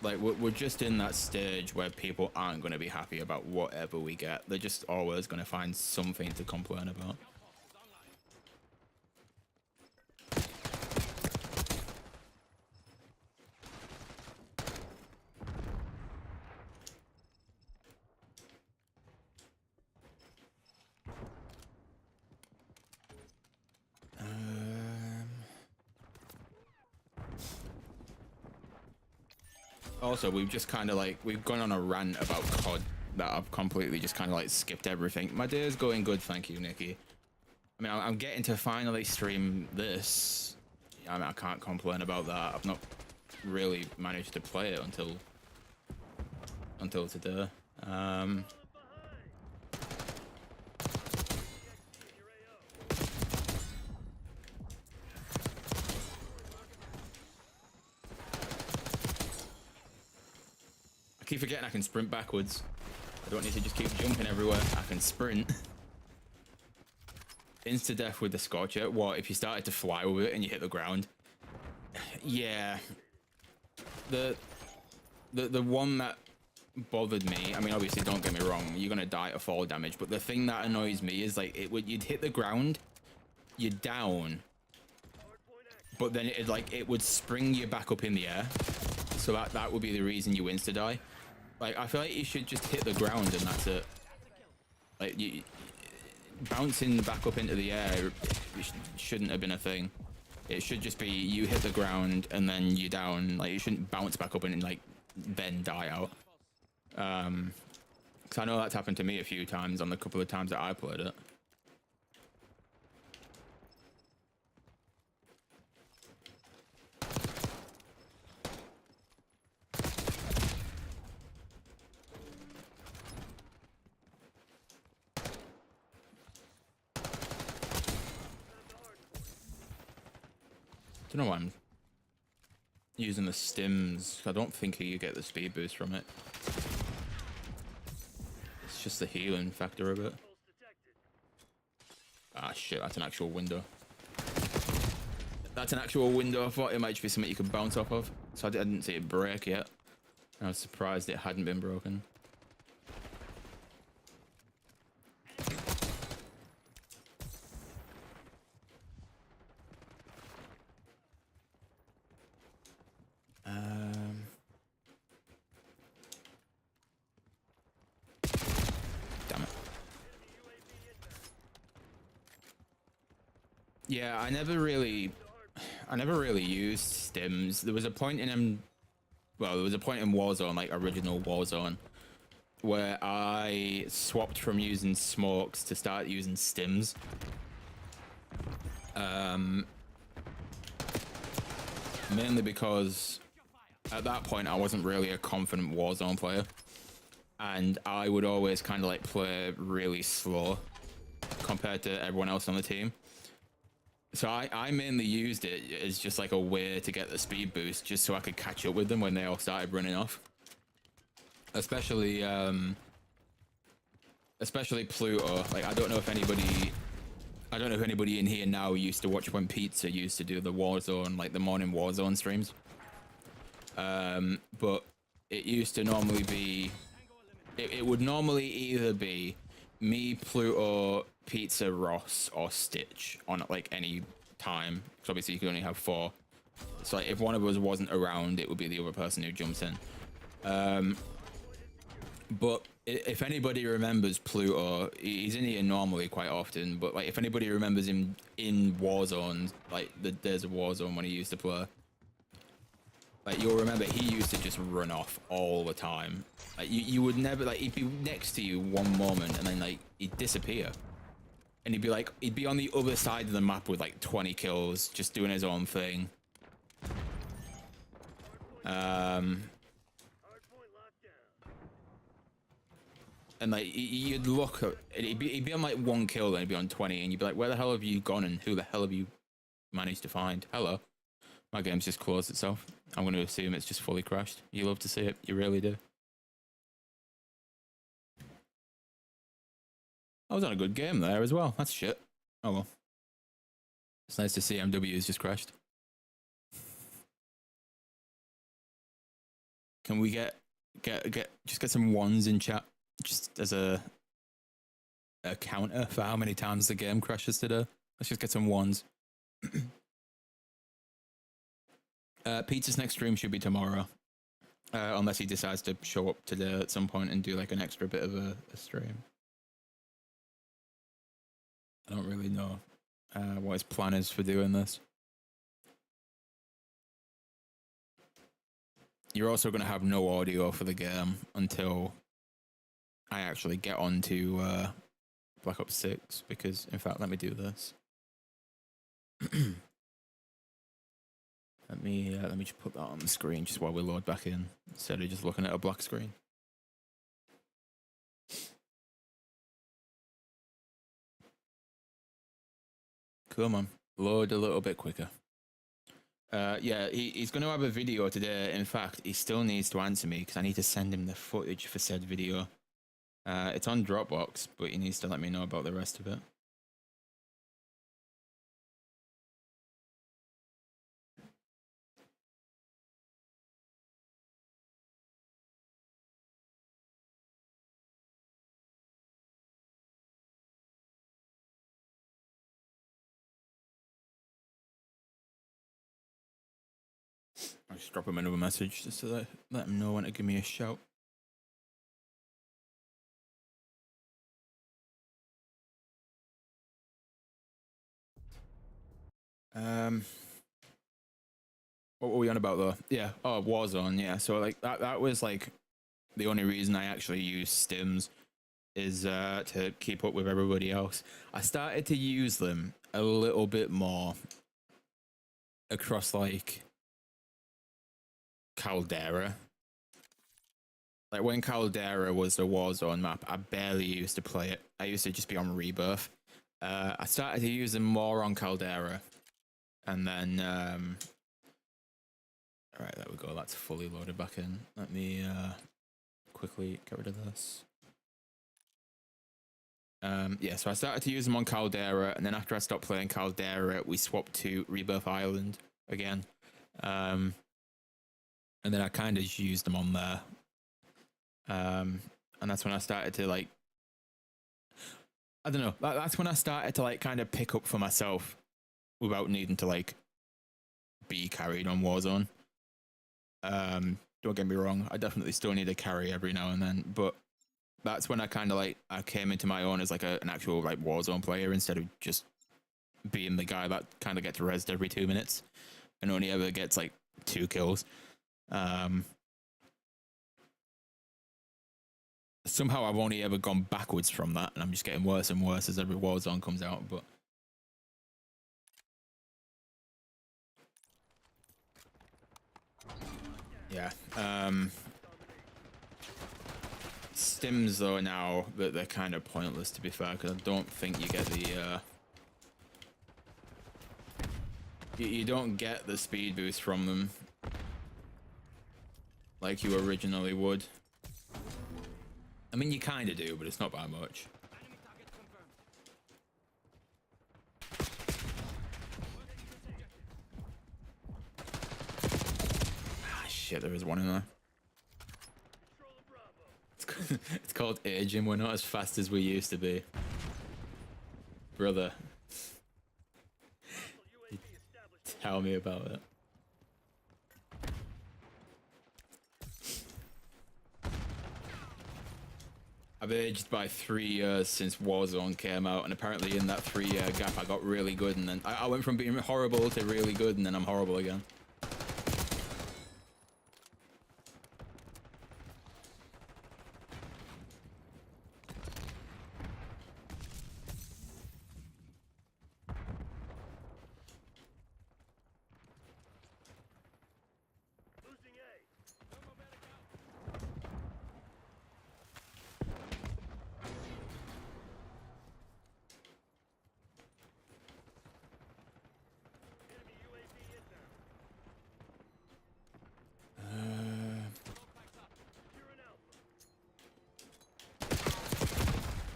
Like, we're just in that stage where people aren't going to be happy about whatever we get. They're just always going to find something to complain about. Also, we've just kind of like, we've gone on a rant about CoD that I've completely just kind of like skipped everything. My day is going good, thank you, Nikki. I mean, I'm getting to finally stream this. I mean, I can't complain about that. I've not really managed to play it until today. I keep forgetting I can sprint backwards. I don't need to just keep jumping everywhere. I can sprint. Insta-death with the Scorcher. What, if you started to fly with it and you hit the ground? Yeah. The one that bothered me, I mean, obviously, don't get me wrong, you're gonna die to fall damage, but the thing that annoys me is, like, you'd hit the ground, you're down, but then it would spring you back up in the air. So that would be the reason you insta die. Like, I feel like you should just hit the ground and that's it. Like, you bouncing back up into the air shouldn't have been a thing. It should just be you hit the ground and then you're down. Like, you shouldn't bounce back up and like then die out. Because I know that's happened to me a few times on the couple of times that I played it. Don't know why I'm using the stims. I don't think you get the speed boost from it. It's just the healing factor of it. Ah shit, that's an actual window. That's an actual window. I thought it might just be something you could bounce off of. So I didn't see it break yet. I was surprised it hadn't been broken. Damn it. Yeah, I never really used stims. There was a point in Warzone, like original Warzone, where I swapped from using smokes to start using stims. Mainly because at that point I wasn't really a confident Warzone player, and I would always kind of like play really slow compared to everyone else on the team. So I mainly used it as just like a way to get the speed boost, just so I could catch up with them when they all started running off. Especially Pluto. Like, I don't know if anybody in here now used to watch when Pizza used to do the Warzone, like the morning Warzone streams. But it used to normally be, it would normally either be me, Pluto, Pizza, Ross, or Stitch on like any time. Because obviously you can only have 4. So like, if one of us wasn't around, it would be the other person who jumps in. But if anybody remembers Pluto, he's in here normally quite often, but like if anybody remembers him in Warzone, like there's a Warzone when he used to play, like you'll remember he used to just run off all the time. Like you would never, like, he'd be next to you one moment and then like he'd disappear. And he'd be on the other side of the map with like 20 kills, just doing his own thing. And like you'd look at, he'd be on like 1 kill, then he'd be on 20, and you'd be like, where the hell have you gone and who the hell have you managed to find? Hello. My game's just closed itself. I'm going to assume it's just fully crashed. You love to see it. You really do. I was on a good game there as well. That's shit. Oh well. It's nice to see MW's just crashed. Can we get some ones in chat? Just as a counter for how many times the game crashes today. Let's just get some ones. Pizza's next stream should be tomorrow. Unless he decides to show up today at some point and do like an extra bit of a stream. I don't really know what his plan is for doing this. You're also going to have no audio for the game until I actually get on to Black Ops 6, because in fact, let me do this. let me just put that on the screen just while we load back in, instead of just looking at a black screen. Come on, load a little bit quicker. Yeah, he's going to have a video today. In fact, he still needs to answer me because I need to send him the footage for said video. It's on Dropbox, but he needs to let me know about the rest of it. I'll just drop him another message just to let him know when to give me a shout. What were we on about though? Yeah, oh, Warzone, yeah. So like that was like the only reason I actually use stims is to keep up with everybody else. I started to use them a little bit more across like Caldera. Like when Caldera was the Warzone map, I barely used to play it. I used to just be on Rebirth. I started to use them more on Caldera, and then all right, there we go. That's fully loaded back in. Let me quickly get rid of this. Yeah, so I started to use them on Caldera, and then after I stopped playing Caldera, we swapped to Rebirth Island again. And then I kind of just used them on there. And that's when I started to like, I don't know, that's when I started to like kind of pick up for myself without needing to like be carried on Warzone. Don't get me wrong, I definitely still need a carry every now and then, but that's when I kind of like, I came into my own as like an actual like Warzone player instead of just being the guy that kind of gets rezzed every 2 minutes and only ever gets like 2 kills. Somehow I've only ever gone backwards from that, and I'm just getting worse and worse as every Warzone comes out, but yeah. Stims though now that they're kind of pointless, to be fair, because I don't think you get the you don't get the speed boost from them like you originally would. I mean, you kind of do, but it's not by much. Ah, shit, there is one in there. It's called aging. We're not as fast as we used to be. Brother. Tell me about it. I've aged by 3 years since Warzone came out, and apparently in that 3-year gap I got really good, and then I went from being horrible to really good, and then I'm horrible again.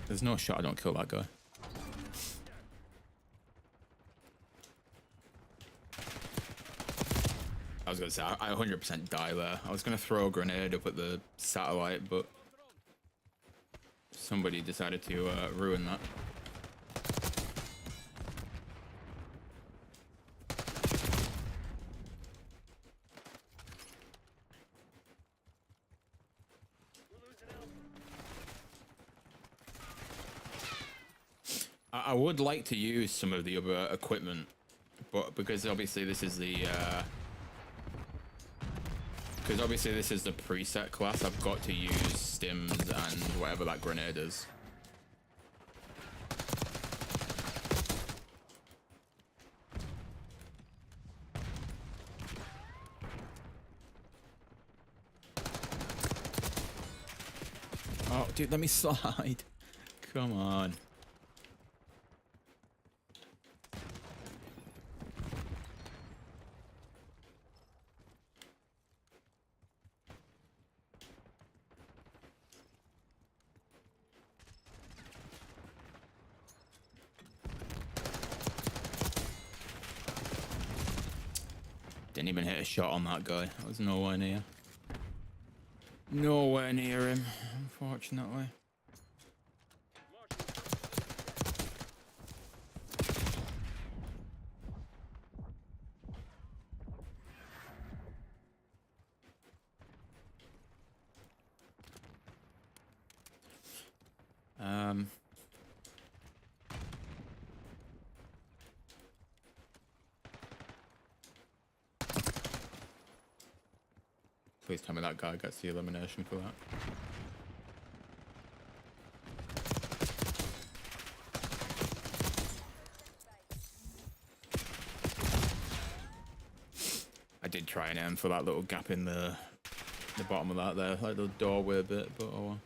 There's no shot I don't kill that guy. I was gonna say, I 100% die there. I was gonna throw a grenade up at the satellite, but somebody decided to ruin that. I would like to use some of the other equipment, but because obviously this is the preset class, I've got to use stims and whatever that grenade is. Oh, dude, let me slide. Come on. Didn't even hit a shot on that guy. I was nowhere near. Nowhere near him, unfortunately. Please tell me that guy gets the elimination for that. I did try and aim for that little gap in the bottom of that there, like the doorway a bit, but oh well.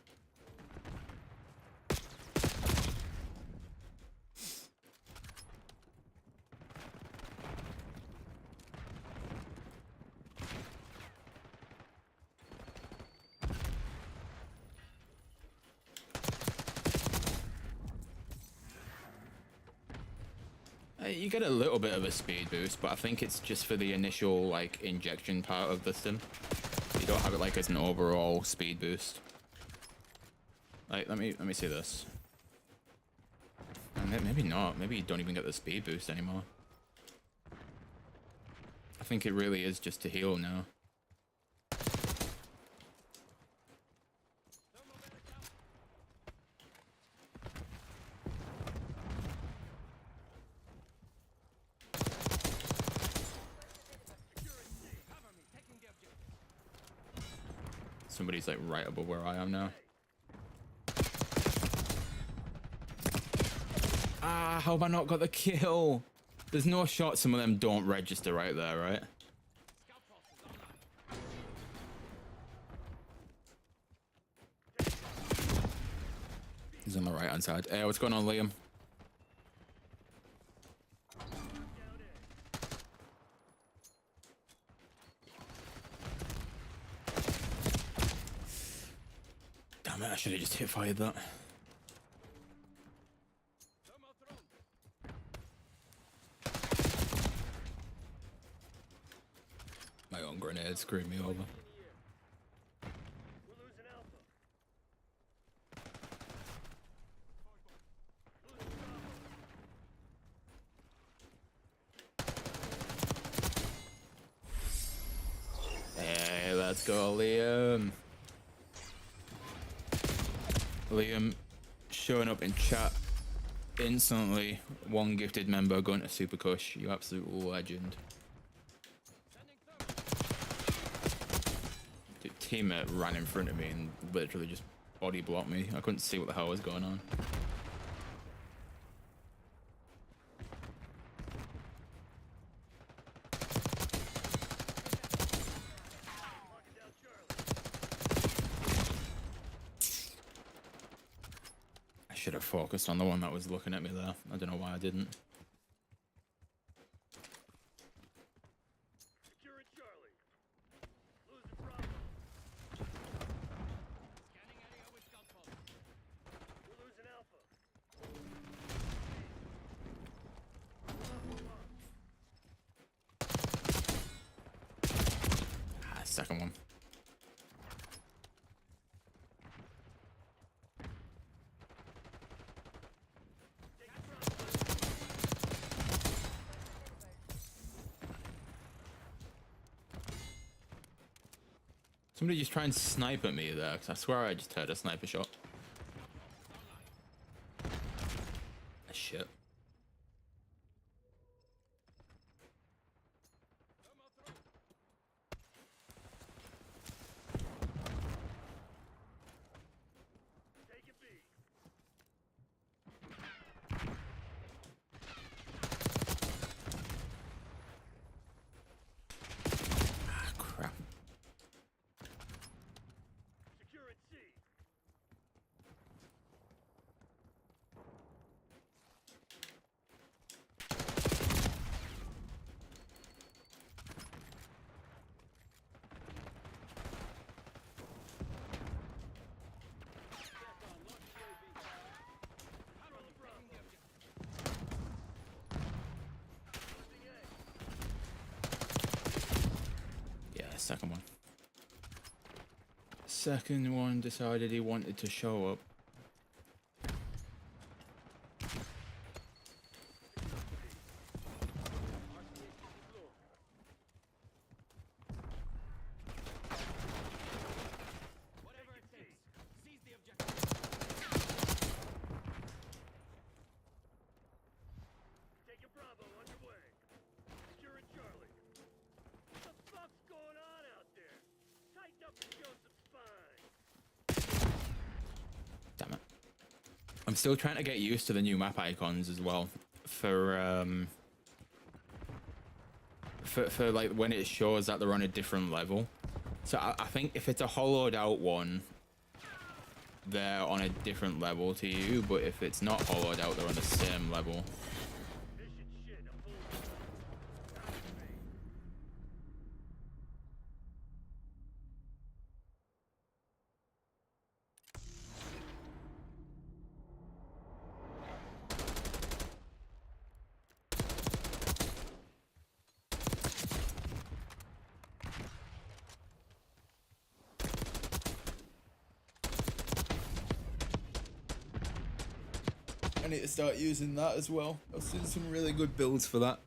You get a little bit of a speed boost, but I think it's just for the initial like injection part of the sim. You don't have it like as an overall speed boost. Like, let me see this. Maybe not. Maybe you don't even get the speed boost anymore. I think it really is just to heal now. Somebody's like right above where I am now. Ah, how have I not got the kill? There's no shot some of them don't register right there, right? He's on the right hand side. Hey, what's going on, Liam? Damn it, I should have just hit fired that. My own grenade screwed me over. We're losing Alpha. Hey, let's go, Liam. Liam showing up in chat instantly. One gifted member going to Super Kush. You absolute legend. Dude, teammate ran in front of me and literally just body blocked me. I couldn't see what the hell was going on. Locking down Charlie. I should have focused on the one that was looking at me there. I don't know why I didn't. Securing Charlie. Losing Bravo. Scanning area with scout pulse. We're losing Alpha. Ah, second one. Somebody just try and snipe at me there, because I swear I just heard a sniper shot. Ah, shit. Taking B. Ah, crap. Securing C. Yeah, second one. Second one decided he wanted to show up. Whatever it takes. Seize the objective. I'm still trying to get used to the new map icons as well. For like when it shows that they're on a different level. So I think if it's a hollowed out one, they're on a different level to you, but if it's not hollowed out, they're on the same level. I need to start using that as well. I've seen some really good builds for that.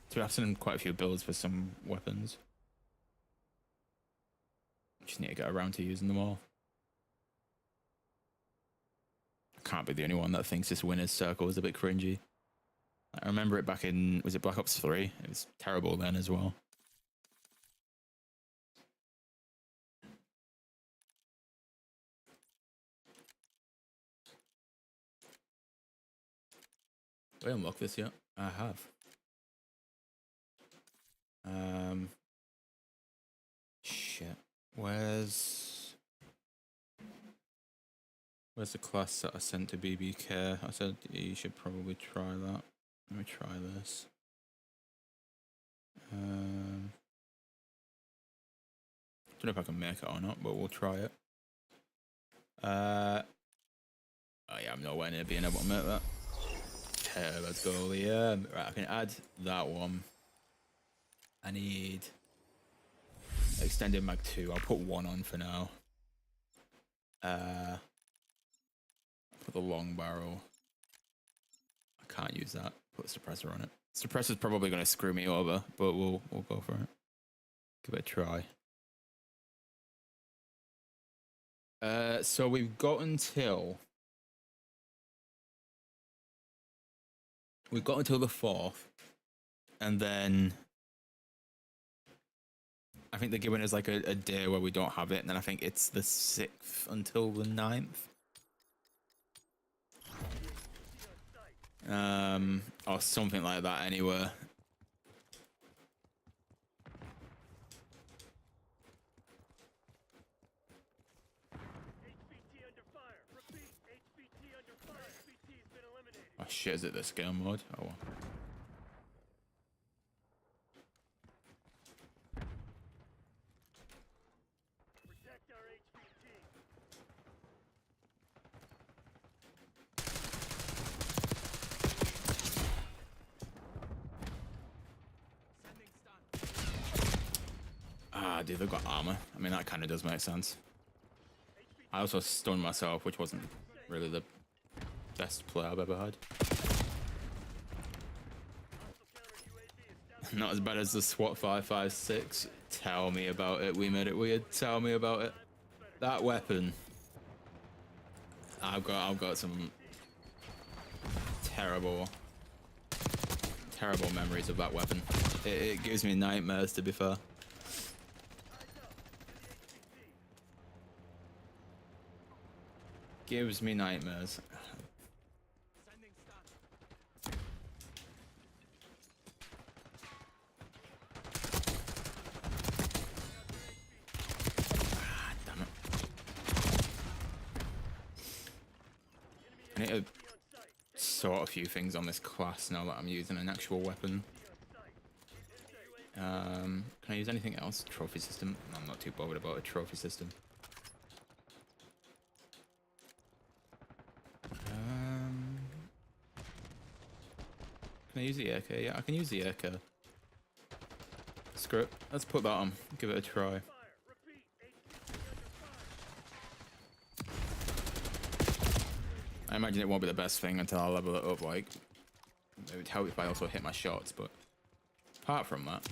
So I've seen quite a few builds for some weapons. Just need to get around to using them all. I can't be the only one that thinks this winner's circle is a bit cringy. I remember it back in, was it Black Ops 3? It was terrible then as well. Did I unlock this yet? I have. Shit. Where's the class that I sent to BBK? I said you should probably try that. Let me try this. Don't know if I can make it or not, but we'll try it. Oh yeah, I'm nowhere near being able to make that. Okay, let's go. Yeah, right, I can add that one. I need extended mag 2. I'll put 1 on for now. Put the long barrel. I can't use that. Put a suppressor on it. Suppressor's probably going to screw me over, but we'll go for it. Give it a try. So we've got until the 4th, and then I think they're giving us like a day where we don't have it, and then I think it's the 6th until the 9th. Or something like that anyway. Oh shit, is it the scale mode? Oh well. Ah, dude, they've got armor. I mean, that kind of does make sense. I also stunned myself, which wasn't really the best play I've ever had. Not as bad as the SWAT 556. Tell me about it. We made it weird. Tell me about it. That weapon. I've got some terrible memories of that weapon. It gives me nightmares, to be fair. Gives me nightmares. Damn it. I need to sort a few things on this class now that I'm using an actual weapon. Can I use anything else? Trophy system? I'm not too bothered about a trophy system. Can I use the AK? Yeah, I can use the AK. Screw it. Let's put that on. Give it a try. I imagine it won't be the best thing until I level it up, like. It would help if I also hit my shots, but apart from that.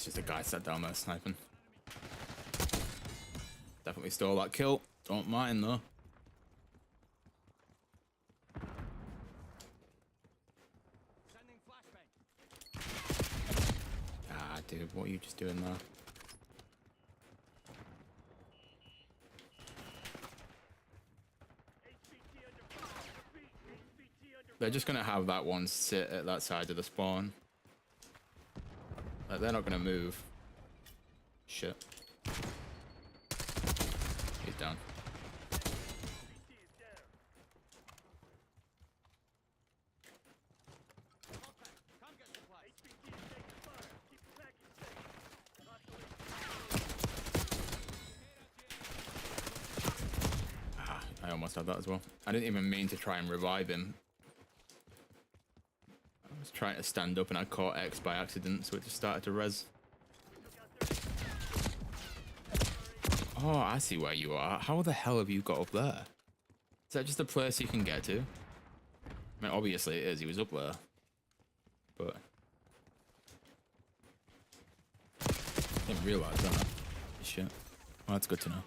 It's just a guy sat down there sniping. Definitely stole that kill. Don't mind though. Ah, dude, what are you just doing there? They're just gonna have that one sit at that side of the spawn. Like, they're not gonna move. Shit. He's down. Ah, I almost had that as well. I didn't even mean to try and revive him. I was trying to stand up and I caught X by accident, so it just started to res. Oh, I see where you are. How the hell have you got up there? Is that just a place you can get to? I mean, obviously it is. He was up there. But I didn't realise that. Shit. Well, that's good to know.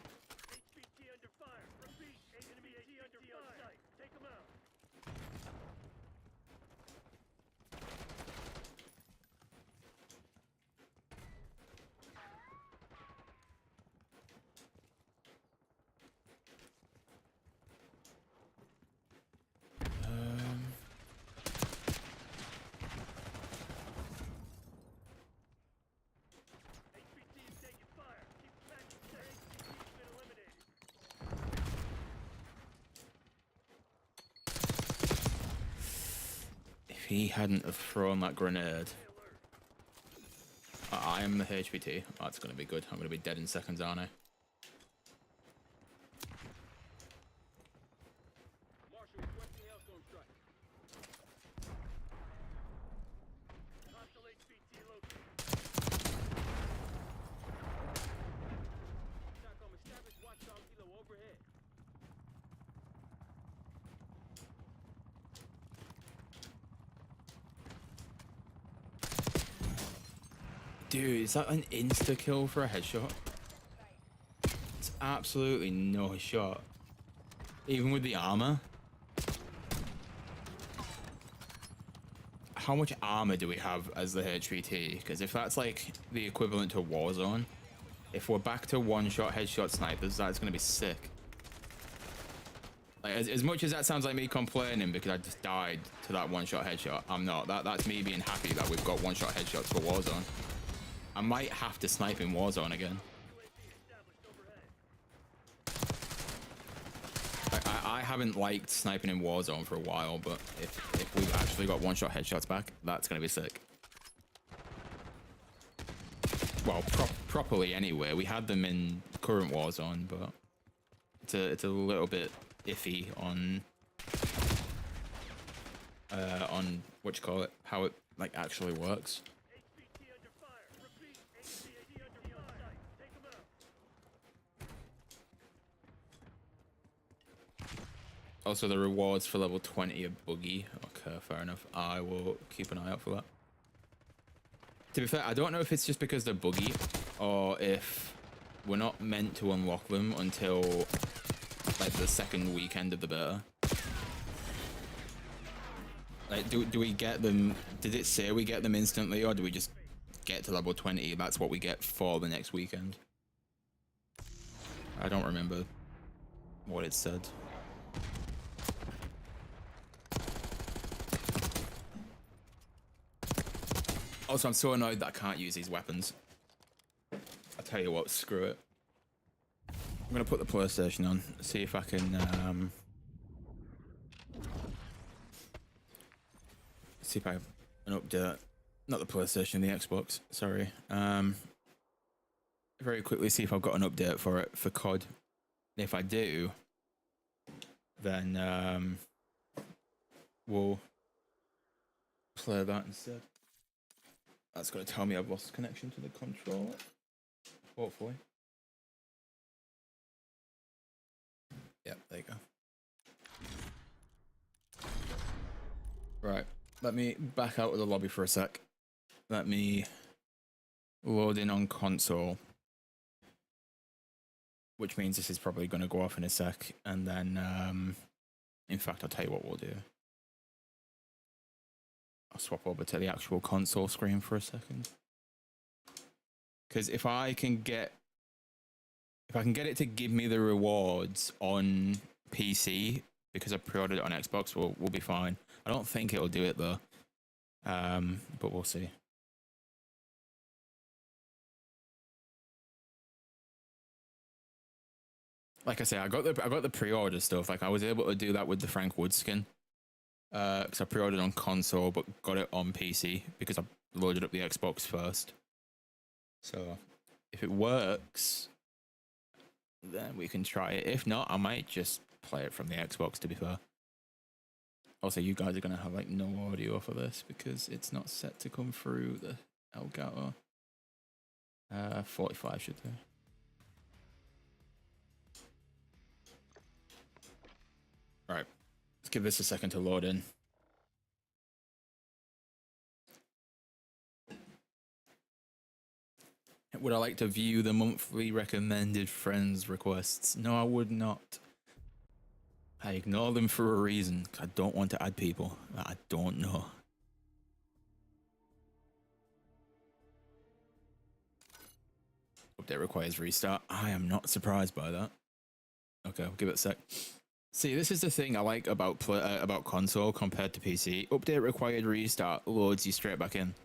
If he hadn't have thrown that grenade, I am the HPT. Oh, that's going to be good. I'm going to be dead in seconds, aren't I? Dude, is that an insta-kill for a headshot? It's absolutely no shot. Even with the armor. How much armor do we have as the HVT? Because if that's like the equivalent to Warzone, if we're back to one-shot headshot snipers, that's going to be sick. Like, as much as that sounds like me complaining because I just died to that one-shot headshot, I'm not. That's me being happy that we've got one-shot headshots for Warzone. I might have to snipe in Warzone again. I haven't liked sniping in Warzone for a while, but if we've actually got one-shot headshots back, that's going to be sick. Well, properly anyway. We had them in current Warzone, but it's a little bit iffy on what you call it, how it like actually works. Also, the rewards for level 20 are buggy. Okay, fair enough. I will keep an eye out for that. To be fair, I don't know if it's just because they're buggy or if we're not meant to unlock them until like the second weekend of the beta. Like, do we get them? Did it say we get them instantly, or do we just get to level 20? That's what we get for the next weekend. I don't remember what it said. Also, I'm so annoyed that I can't use these weapons. I'll tell you what, screw it. I'm gonna put the PlayStation on, see if I can see if I have an update. Not the PlayStation, the Xbox, sorry. Very quickly see if I've got an update for it for CoD. If I do, then we'll play that instead. That's going to tell me I've lost connection to the controller. Hopefully. Yep, there you go. Right, let me back out of the lobby for a sec. Let me Loading on console. Which means this is probably going to go off in a sec. And then, in fact, I'll tell you what we'll do. I'll swap over to the actual console screen for a second. Because if I can get it to give me the rewards on PC, because I pre-ordered it on Xbox, we'll be fine. I don't think it'll do it though. But we'll see. Like I say, I got the pre-order stuff. Like I was able to do that with the Frank Wood skin. Because I pre-ordered on console, but got it on PC because I loaded up the Xbox first. So if it works, then we can try it. If not, I might just play it from the Xbox, to be fair. Also, you guys are going to have like no audio for this because it's not set to come through the Elgato. 45 should do. Right, let's give this a second to load in. Would I like to view the monthly recommended friends requests? No, I would not. I ignore them for a reason. I don't want to add people that I don't know. Update requires restart. I am not surprised by that. Okay, I'll give it a sec. See, this is the thing I like about console compared to PC. Update required restart loads you straight back in.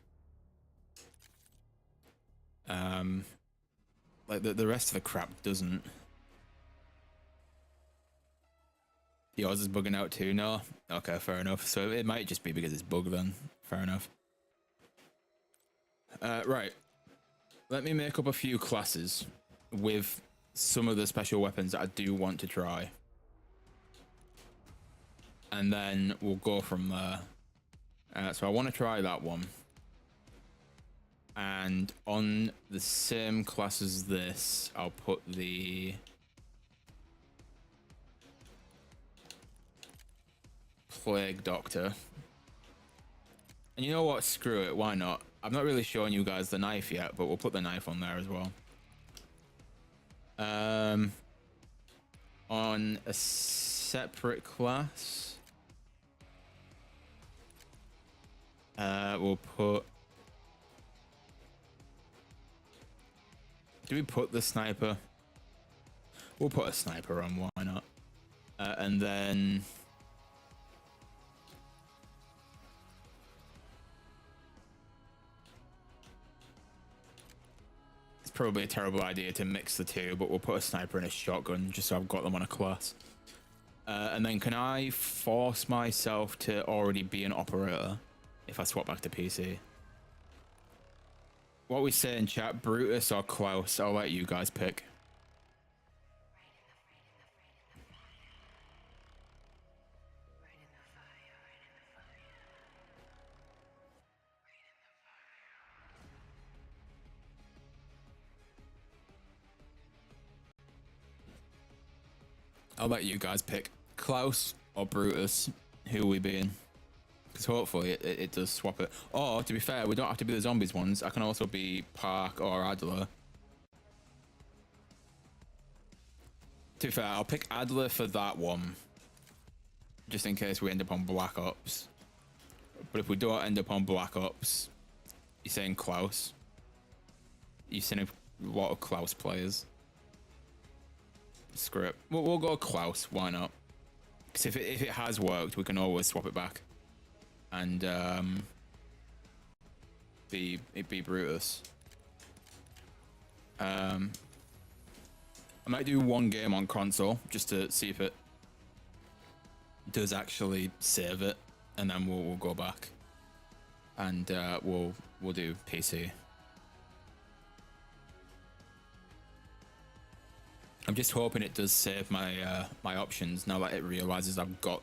Like the rest of the crap doesn't. Yours is bugging out too? No? Okay, fair enough. So it might just be because it's bugged then. Fair enough. Right. Let me make up a few classes with some of the special weapons that I do want to try. And then we'll go from there. So I want to try that one. And on the same class as this, I'll put the Plague Doctor. And you know what? Screw it. Why not? I'm not really showing you guys the knife yet, but we'll put the knife on there as well. On a separate class, we'll put... Do we put the sniper? We'll put a sniper on, why not? And then... It's probably a terrible idea to mix the two, but we'll put a sniper and a shotgun just so I've got them on a class. And then can I force myself to already be an operator if I swap back to PC? What we say in chat, Brutus or Klaus? I'll let you guys pick. I'll let you guys pick. Klaus or Brutus, who we being? Because hopefully it does swap it. Or, to be fair, we don't have to be the zombies ones. I can also be Park or Adler. To be fair, I'll pick Adler for that one. Just in case we end up on Black Ops. But if we don't end up on Black Ops, you're saying Klaus. You've seen a lot of Klaus players. Screw it. We'll go Klaus. Why not? Because if it has worked, we can always swap it back. And be Brutus. I might do one game on console just to see if it does actually save it, and then we'll go back and we'll do PC. I'm just hoping it does save my my options now that it realizes I've got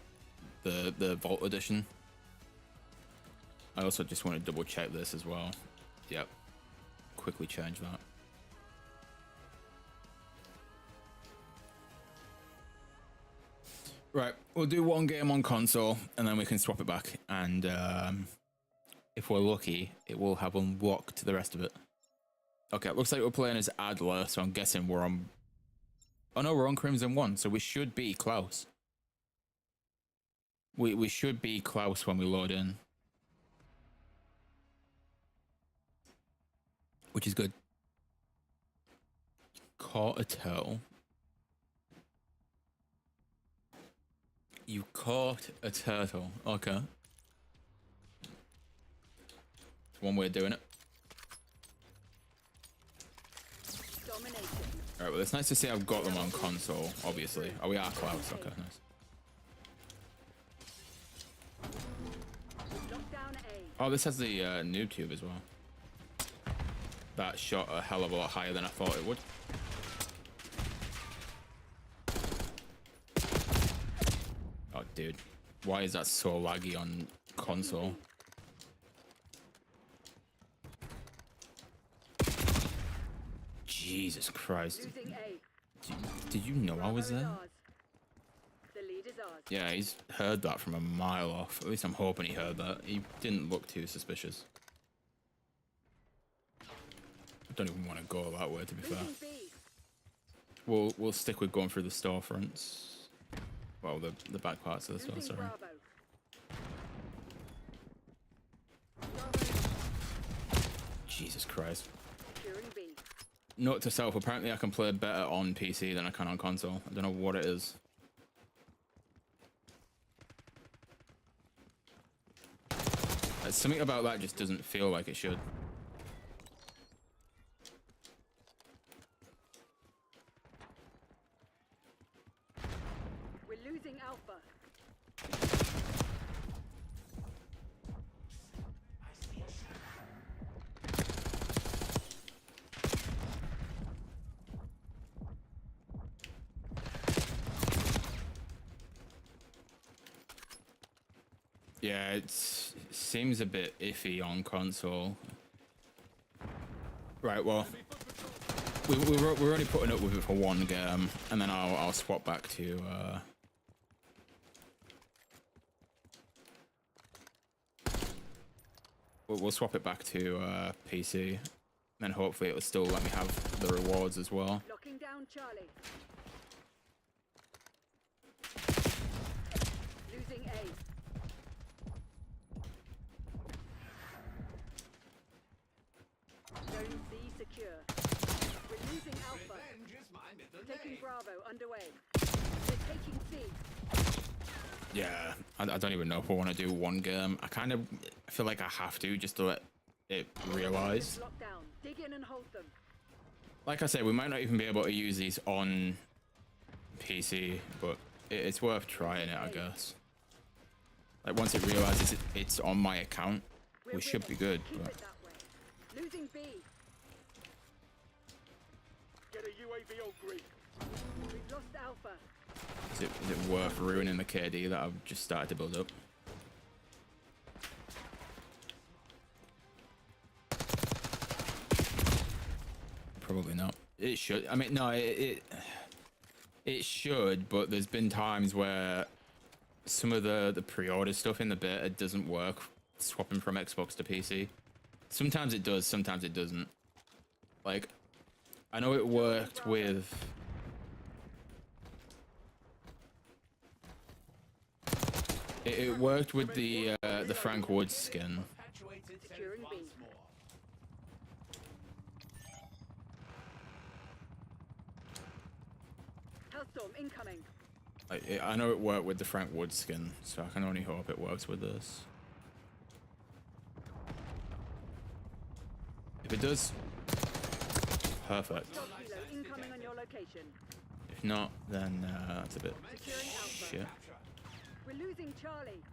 the Vault Edition. I also just want to double check this as well. Yep. Quickly change that. Right, we'll do one game on console and then we can swap it back. And if we're lucky, it will have unlocked the rest of it. Okay, it looks like we're playing as Adler, so I'm guessing we're on... Oh no, we're on Crimson 1, so we should be close. We should be close when we load in. Which is good. Caught a turtle. You caught a turtle. Okay. It's one way of doing it. Alright, well, it's nice to see I've got them on console, obviously. Oh, we are close. Okay, nice. Oh, this has the noob tube as well. That shot a hell of a lot higher than I thought it would. Oh, dude. Why is that so laggy on console? Jesus Christ. Did you know I was there? Yeah, he's heard that from a mile off. At least I'm hoping he heard that. He didn't look too suspicious. I don't even want to go that way, to be fair. We'll stick with going through the storefronts. Well, the back parts of the store, sorry. Jesus Christ. Note to self, apparently I can play better on PC than I can on console. I don't know what it is. Something about that just doesn't feel like it should. We're losing Alpha. Yeah, it seems a bit iffy on console. Right, well, we're only putting up with it for one game, and then I'll swap back to we'll swap it back to PC, and then hopefully it'll still let me have the rewards as well. Locking down Charlie. Losing A. Zone C secure. We're losing Alpha. Taking Bravo underway. They're taking C. Yeah, I don't even know if I want to do one game. I feel like I have to just to let it realize. Lockdown. Dig in and hold them. Like I said, we might not even be able to use these on PC, but it's worth trying it, I guess. Like once it realizes it's on my account, we should be good. But... Losing B. Get a UAV on grid. We've lost Alpha. Is it worth ruining the KD that I've just started to build up? Probably not. It should. I mean, no, it should, but there's been times where some of the pre-order stuff in the beta doesn't work, swapping from Xbox to PC. Sometimes it does, sometimes it doesn't. Like, I know it worked with... It worked with the Frank Woods skin. Securing B. Hellstorm incoming. I know it worked with the Frank Woods skin, so I can only hope it works with this. If it does, perfect. Incoming on your location. If not, then that's a bit shit. We're losing Charlie.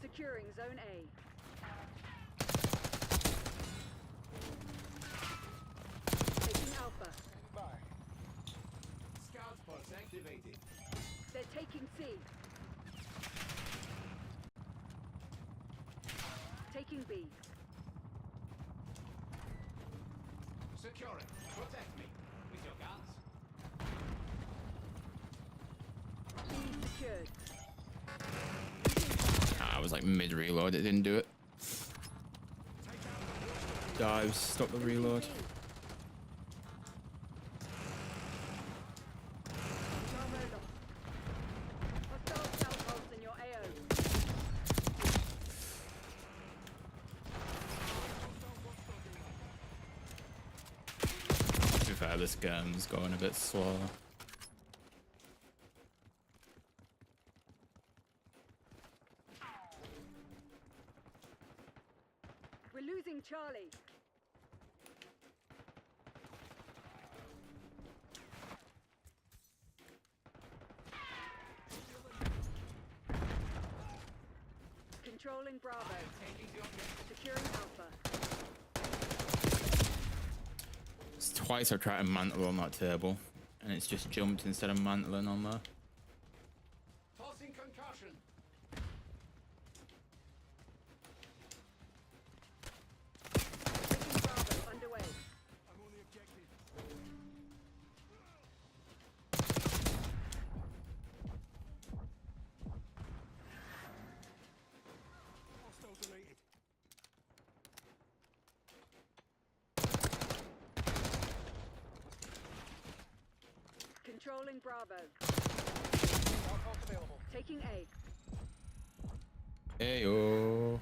Securing Zone A. Taking Alpha. Scout pods activated. They're taking C. Taking B. Securing. Protect me with your guns. B secured. was like mid reload. It didn't do it. Dives. Stop the reload. To be fair, this game's going a bit slow. We're losing Charlie. Controlling Bravo. Securing Alpha. It's twice I've tried to mantle on that table, and it's just jumped instead of mantling on there. Tossing concussion. Taking Bravo underway. I'm on the objective. Hostile deleted. Controlling Bravo. Hostile available. Taking A. Heyo.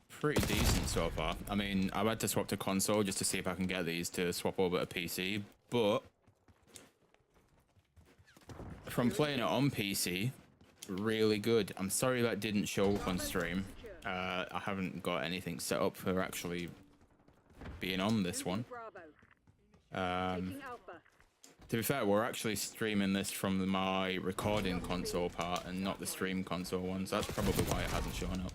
Pretty decent so far. I mean, I've had to swap to console just to see if I can get these to swap over to PC, but from playing it on PC, really good. I'm sorry that didn't show up on stream. I haven't got anything set up for actually being on this one. Bravo. Um, Taking Alpha. To be fair, we're actually streaming this from my recording console part and not the stream console one, so that's probably why it hasn't shown up.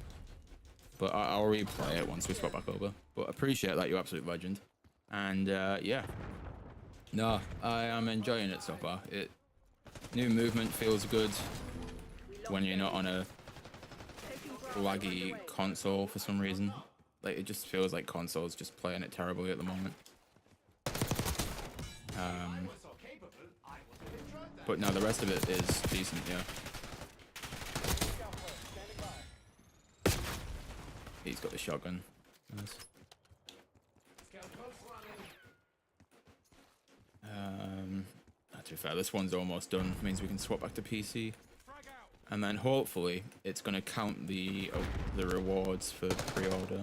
But I'll replay it once we swap back over. But appreciate that, you absolute legend. And yeah, no, I am enjoying it so far. New movement feels good when you're not on a laggy console for some reason. Like, it just feels like console's just playing it terribly at the moment. But no, the rest of it is decent, yeah. He's got the shotgun. Nice. To be fair, this one's almost done. Means we can swap back to PC. And then hopefully it's going to count the rewards for pre-order.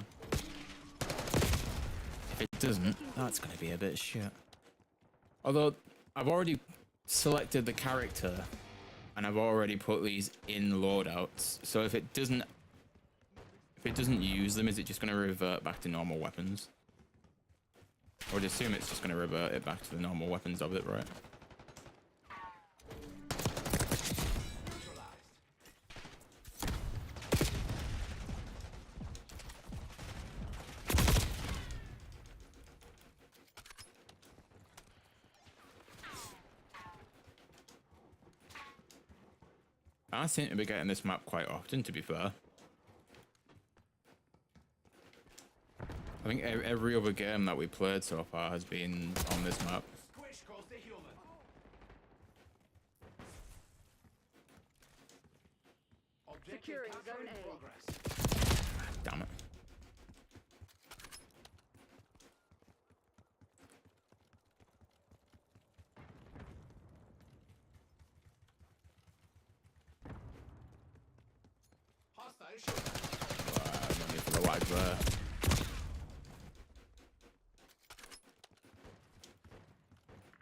If it doesn't, that's going to be a bit shit. Although I've already selected the character and I've already put these in loadouts, so if it doesn't use them, is it just going to revert back to normal weapons? I would assume it's just going to revert it back to the normal weapons of it, right? I seem to be getting this map quite often, to be fair. I think every other game that we played so far has been on this map. Squish calls the human. Objective Securing capture zone in A. progress. Damn it. Hostile shooter. No need for the lag there.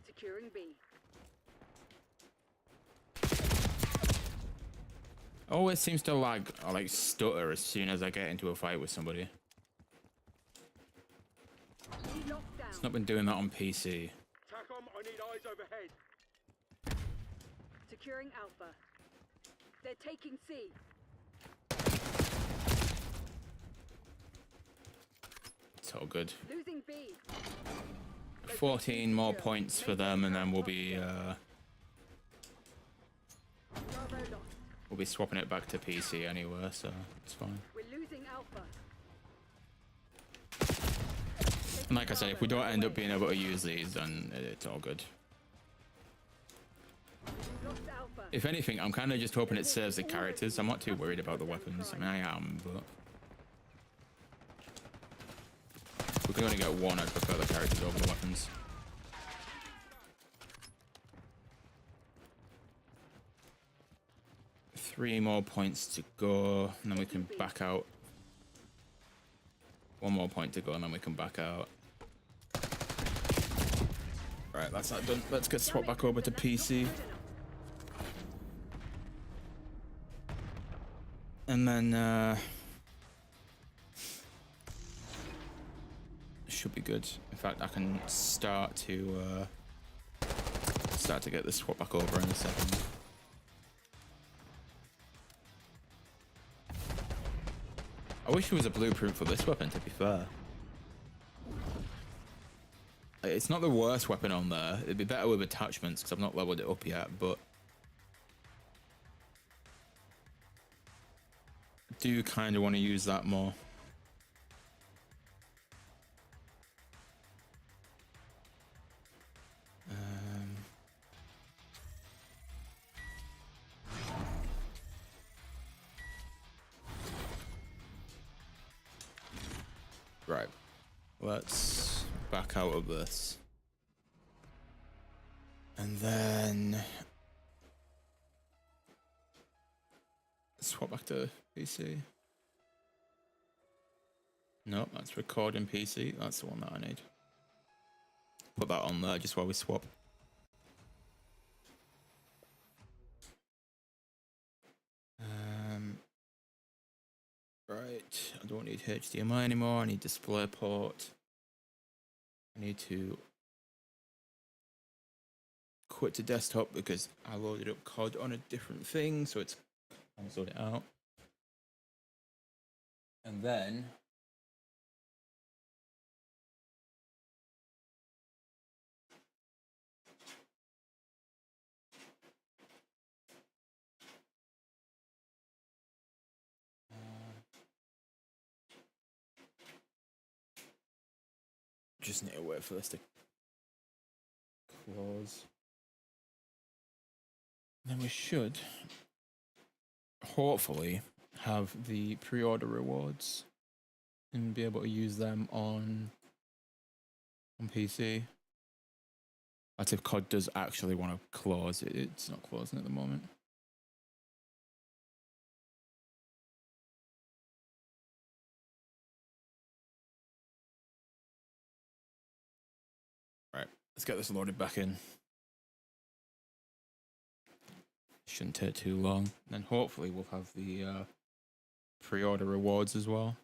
Securing B. Always seems to lag or like stutter as soon as I get into a fight with somebody. Locked down. It's not been doing that on PC. TACOM, I need eyes overhead. Securing Alpha. They're taking C. It's all good. Losing B. 14 more points for them, and then we'll be swapping it back to PC anyway, so it's fine. We're losing Alpha. And like I said, if we don't end up being able to use these, then it's all good. Lost Alpha. If anything, I'm kind of just hoping it serves the characters. I'm not too worried about the weapons. I mean, I am, but if we can only get one, I'd prefer the characters over the weapons. Three more points to go, and then we can back out. One more point to go, and then we can back out. Right, that's not done. Let's get swapped back over to PC. And then should be good. In fact, I can start to get this swap back over in a second. I wish there was a blueprint for this weapon, to be fair. It's not the worst weapon on there. It'd be better with attachments because I've not leveled it up yet, but I do kind of want to use that more. Right, let's back out of this. And then swap back to PC. No, that's recording PC. That's the one that I need. Put that on there just while we swap. Right, I don't need HDMI anymore. I need DisplayPort. I need to quit to desktop because I loaded up CoD on a different thing, so it's cancelled it out. And then just need to wait for this to close. Then we should hopefully have the pre-order rewards and be able to use them on PC. That's if COD does actually want to close. It's not closing at the moment. Right, let's get this loaded back in. Shouldn't take too long. Then hopefully we'll have the pre-order rewards as well.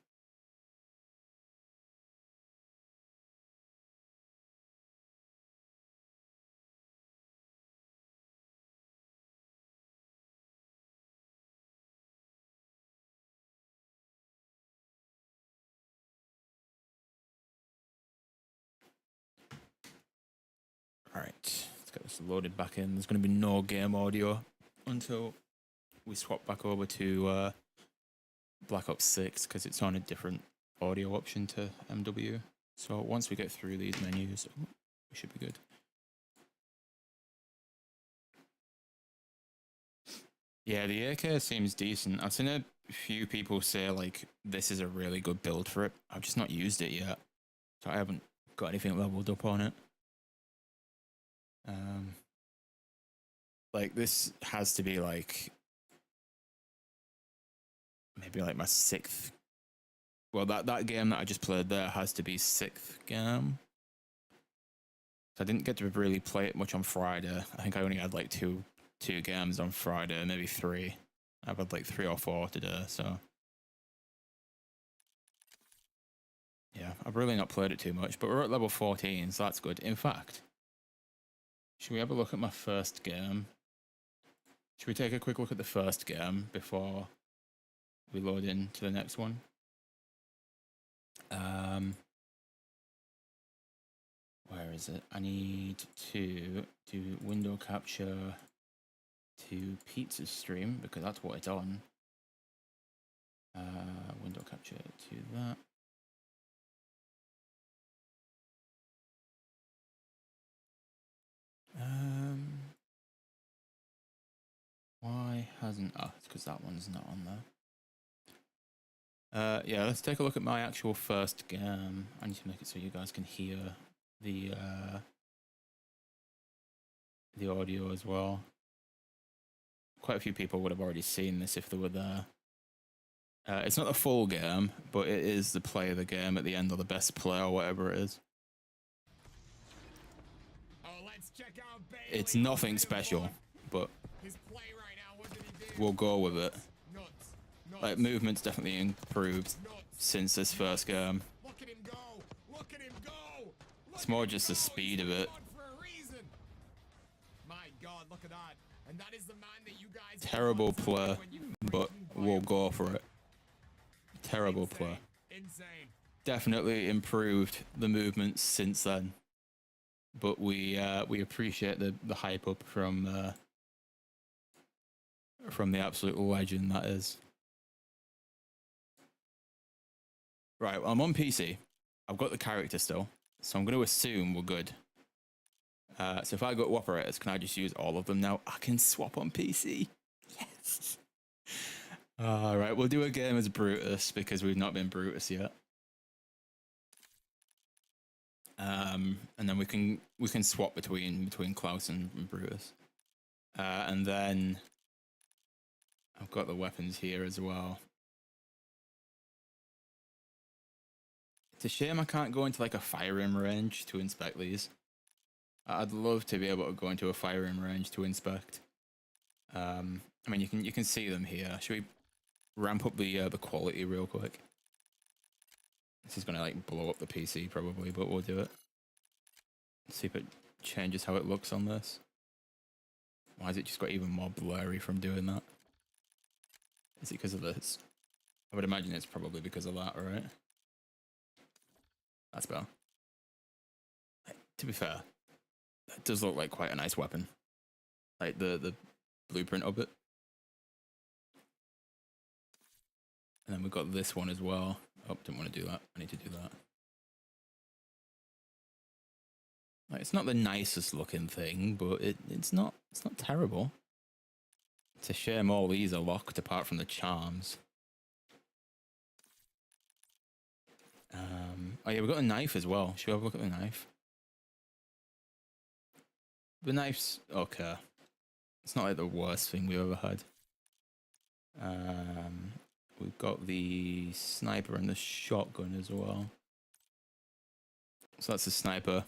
Alright, let's get this loaded back in. There's going to be no game audio until we swap back over to Black Ops 6 because it's on a different audio option to MW. So once we get through these menus, we should be good. Yeah, the AK seems decent. I've seen a few people say like this is a really good build for it. I've just not used it yet, so I haven't got anything leveled up on it. Like this has to be like maybe like my 6th. Well, that game that I just played there has to be 6th game. So I didn't get to really play it much on Friday. I think I only had like two games on Friday, maybe 3. I've had like 3 or 4 today, so yeah, I've really not played it too much, but we're at level 14, so that's good. In fact, should we have a look at my first game? Should we take a quick look at the first game before we load into the next one? Where is it? I need to do window capture to pizza stream because that's what it's on. Window capture to that. hasn't? Oh, it's because that one's not on there. Yeah, let's take a look at my actual first game. I need to make it so you guys can hear the audio as well. Quite a few people would have already seen this if they were there. It's not the full game, but it is the play of the game at the end, or the best play, or whatever it is. It's nothing special, but we'll go with it. Like, movement's definitely improved since this first game. It's more just the speed of it. Terrible play, but we'll go for it. Terrible play. Definitely improved the movements since then, but we appreciate the hype up from the absolute legend that is. Right, well, I'm on PC. I've got the character still, so I'm going to assume we're good. So if I go to operators, can I just use all of them now? I can swap on PC. Yes. All right, we'll do a game as Brutus because we've not been Brutus yet. And then we can swap between Klaus and Brutus. And then I've got the weapons here as well. It's a shame I can't go into like a firing range to inspect these. I'd love to be able to go into a firing range to inspect. I mean, you can see them here. Should we ramp up the quality real quick? This is gonna like blow up the PC probably, but we'll do it. Let's see if it changes how it looks on this. Why has it just got even more blurry from doing that? Is it because of this? I would imagine it's probably because of that, right? That's better. To be fair, that does look like quite a nice weapon. Like the blueprint of it. And then we've got this one as well. Oh, didn't want to do that. I need to do that. Like, it's not the nicest looking thing, but it's not terrible. It's a shame all these are locked apart from the charms. Oh yeah, we've got a knife as well. Should we have a look at the knife? The knife's okay. It's not like the worst thing we've ever had. We've got the sniper and the shotgun as well. So that's the sniper.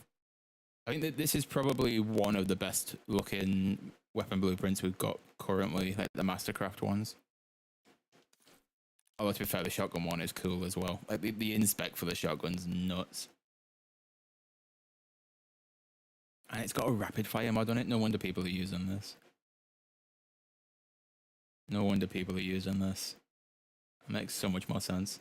I think that this is probably one of the best looking weapon blueprints we've got currently, like the Mastercraft ones. Although to be fair, the shotgun one is cool as well. Like the inspec for the shotgun's nuts. And it's got a rapid fire mod on it. No wonder people are using this. No wonder people are using this. It makes so much more sense.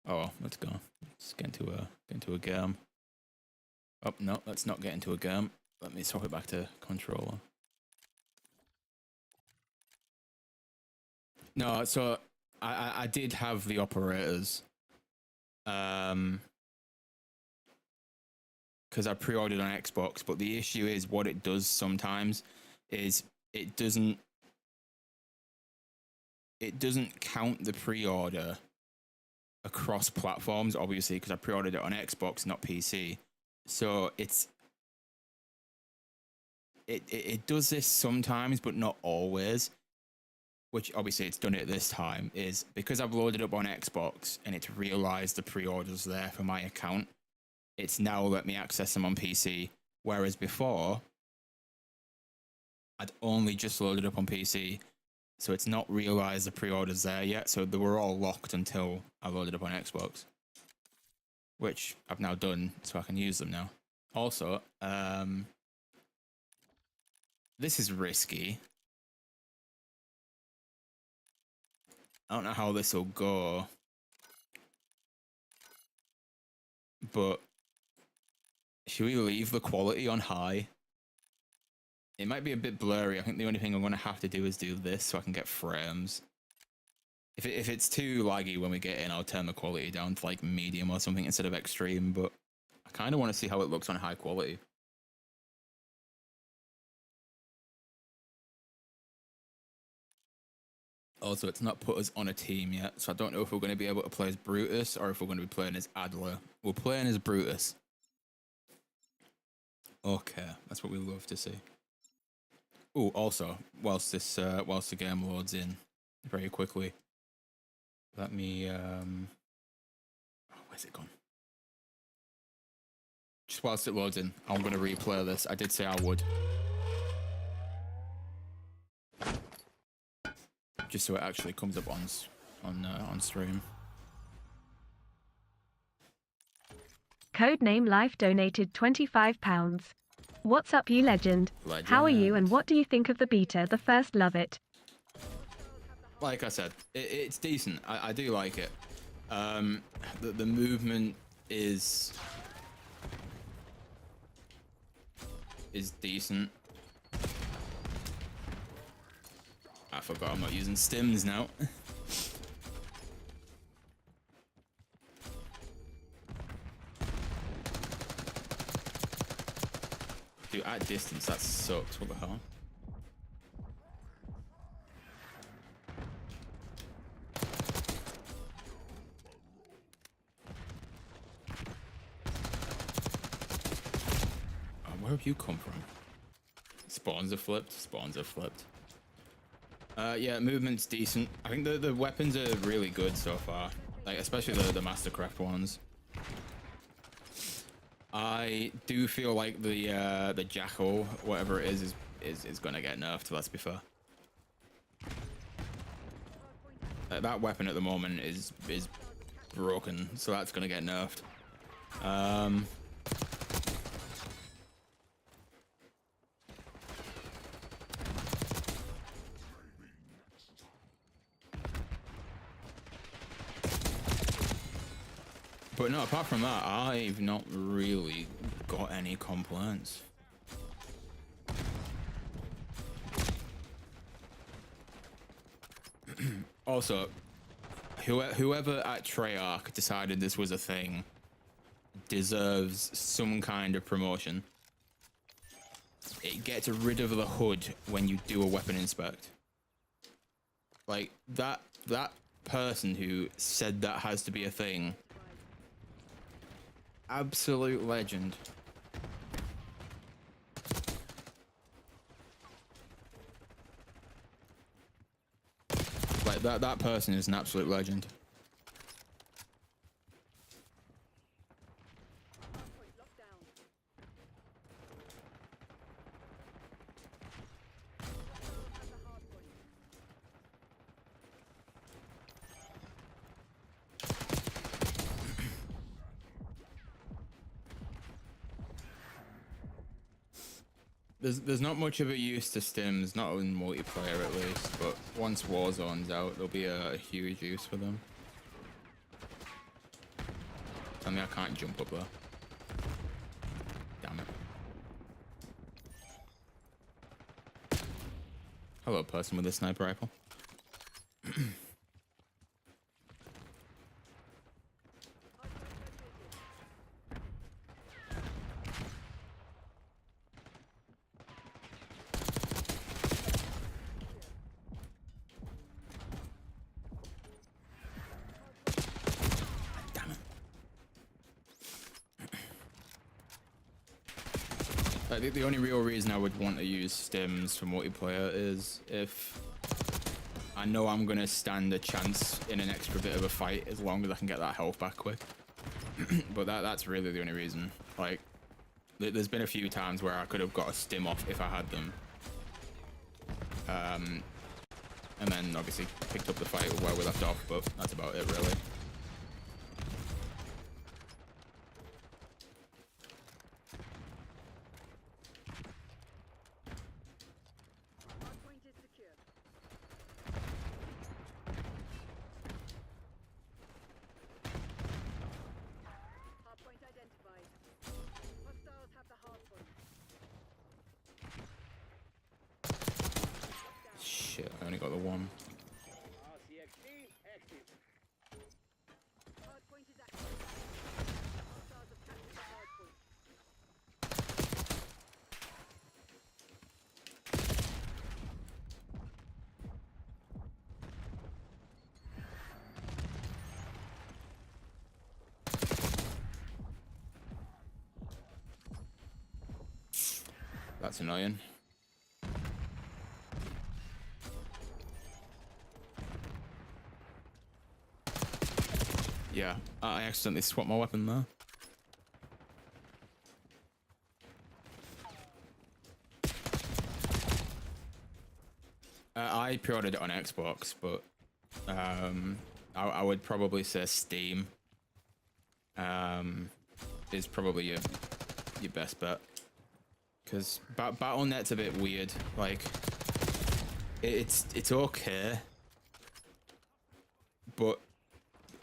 Oh, let's go. Let's get into a game. Oh no, let's not get into a game. Let me swap it back to controller. No, so I did have the operators. Because I pre-ordered on Xbox, but the issue is what it does sometimes is it doesn't count the pre-order across platforms, obviously, because I pre-ordered it on Xbox, not PC. So it does this sometimes, but not always. Which obviously it's done it this time, is because I've loaded up on Xbox and it's realized the pre-orders there for my account. It's now let me access them on PC, whereas before, I'd only just loaded up on PC, so it's not realized the pre-orders there yet, so they were all locked until I loaded up on Xbox, which I've now done, so I can use them now. Also, this is risky. I don't know how this will go, but should we leave the quality on high? It might be a bit blurry. I think the only thing I'm going to have to do is do this so I can get frames. If it's too laggy when we get in, I'll turn the quality down to like medium or something instead of extreme, but I kind of want to see how it looks on high quality. Also, it's not put us on a team yet, so I don't know if we're going to be able to play as Brutus or if we're going to be playing as Adler. We're playing as Brutus. Okay, that's what we love to see. Oh, also, whilst the game loads in very quickly, let me oh, where's it gone? Just whilst it loads in, I'm going to replay this. I did say I would. Just so it actually comes up on stream. Codename Life donated £25. What's up, you legend? How are you and what do you think of the beta, the first love it? Like I said, it's decent. I do like it. The movement is decent. I forgot I'm not using stims now. Dude, at distance, that sucks. What the hell? Oh, where have you come from? Spawns are flipped. Spawns are flipped. Yeah, movement's decent. I think the weapons are really good so far, like especially the Mastercraft ones. I do feel like the Jackal, whatever it is gonna get nerfed. Let's be fair. That weapon at the moment is broken, so that's gonna get nerfed. But no, apart from that, I've not really got any complaints. Also, whoever at Treyarch decided this was a thing deserves some kind of promotion. It gets rid of the HUD when you do a weapon inspect. Like, that person who said that has to be a thing, absolute legend. Like, that person is an absolute legend. There's not much of a use to stims, not in multiplayer at least, but once Warzone's out, there'll be a huge use for them. Tell me I can't jump up there. Damn it. Hello, person with a sniper rifle. The only real reason I would want to use stims for multiplayer is if I know I'm going to stand a chance in an extra bit of a fight as long as I can get that health back quick. But that's really the only reason. Like, there's been a few times where I could have got a stim off if I had them. And then obviously picked up the fight where we left off, but that's about it really. Shit, I only got the one. That's annoying. Yeah, I accidentally swapped my weapon there. I pre-ordered it on Xbox, but I would probably say Steam is probably your best bet, because Battle.net's a bit weird. Like, it's okay, but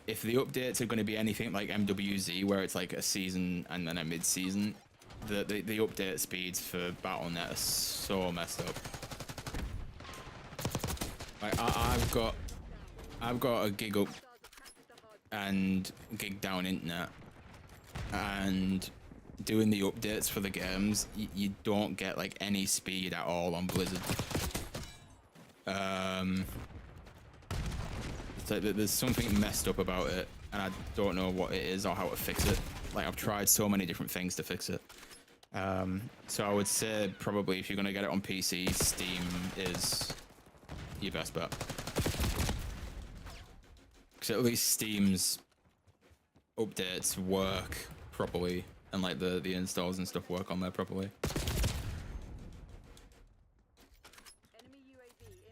if the updates are going to be anything like MWZ, where it's like a season and then a mid-season, the update speeds for Battle.net are so messed up. Like I've got a gig up and gig down internet, and doing the updates for the games, you don't get like any speed at all on Blizzard. It's like there's something messed up about it, and I don't know what it is or how to fix it. Like, I've tried so many different things to fix it. So I would say probably if you're gonna get it on PC, Steam is your best bet. Because at least Steam's updates work properly, and like the installs and stuff work on there properly.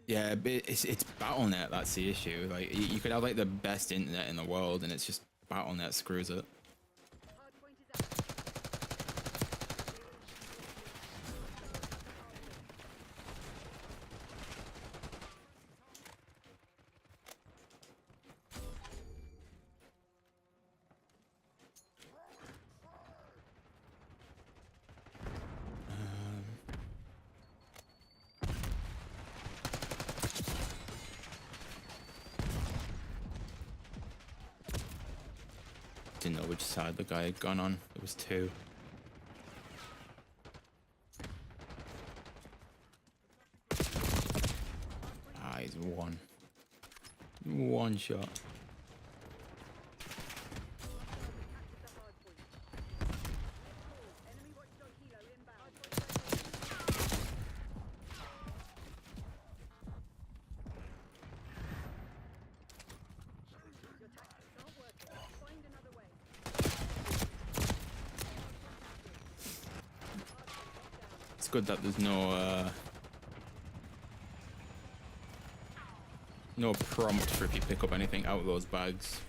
Yeah, but it's Battle.net that's the issue. Like, you could have like the best internet in the world, and it's just Battle.net screws it. Didn't know which side the guy had gone on. It was two. Ah, he's one. One shot. It's good that there's no prompt for if you pick up anything out of those bags.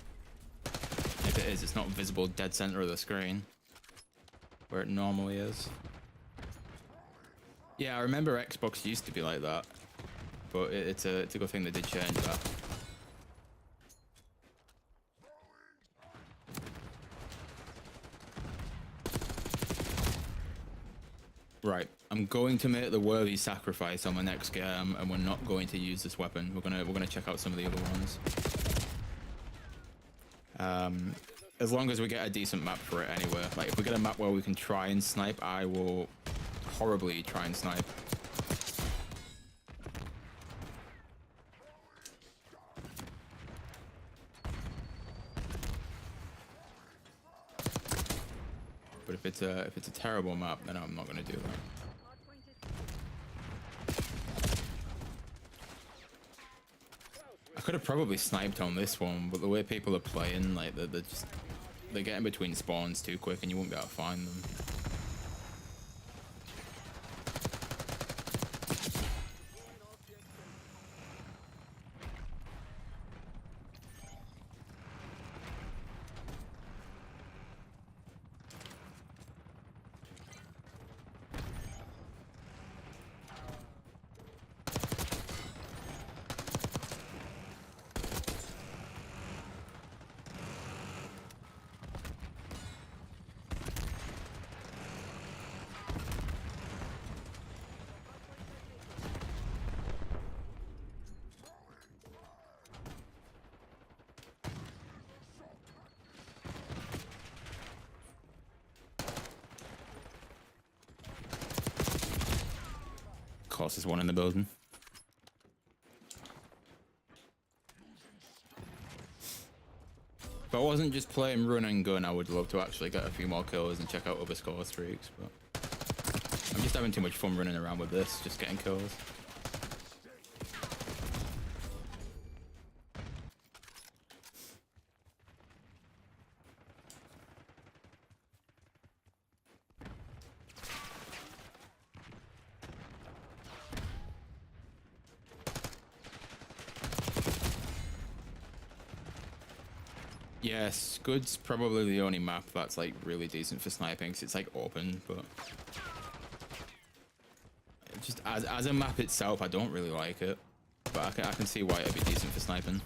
If it is, it's not visible dead center of the screen, where it normally is. Yeah, I remember Xbox used to be like that, but it's a good thing they did change that. Right, I'm going to make the worthy sacrifice on my next game, and we're not going to use this weapon. We're gonna check out some of the other ones. As long as we get a decent map for it anyway. Like, if we get a map where we can try and snipe, I will horribly try and snipe. But if it's a terrible map, then I'm not gonna do that. I could have probably sniped on this one, but the way people are playing, like they're getting between spawns too quick, and you won't be able to find them. Of course, there's one in the building. If I wasn't just playing run and gun, I would love to actually get a few more kills and check out other score streaks, but I'm just having too much fun running around with this, just getting kills. Yes, Good's probably the only map that's like really decent for sniping, because it's like open, but just as a map itself, I don't really like it, but I can see why it'd be decent for sniping.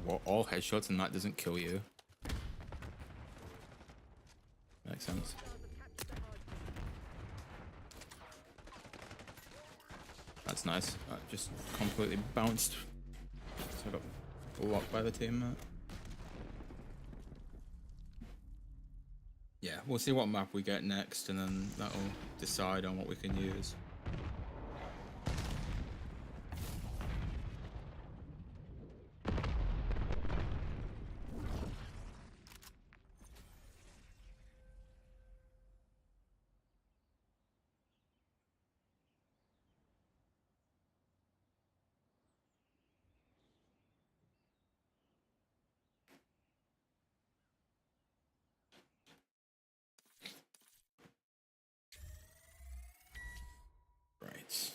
What, all headshots and that doesn't kill you? Makes sense. That's nice. That just completely bounced. So I got blocked by the team. Yeah, we'll see what map we get next, and then that'll decide on what we can use. Right.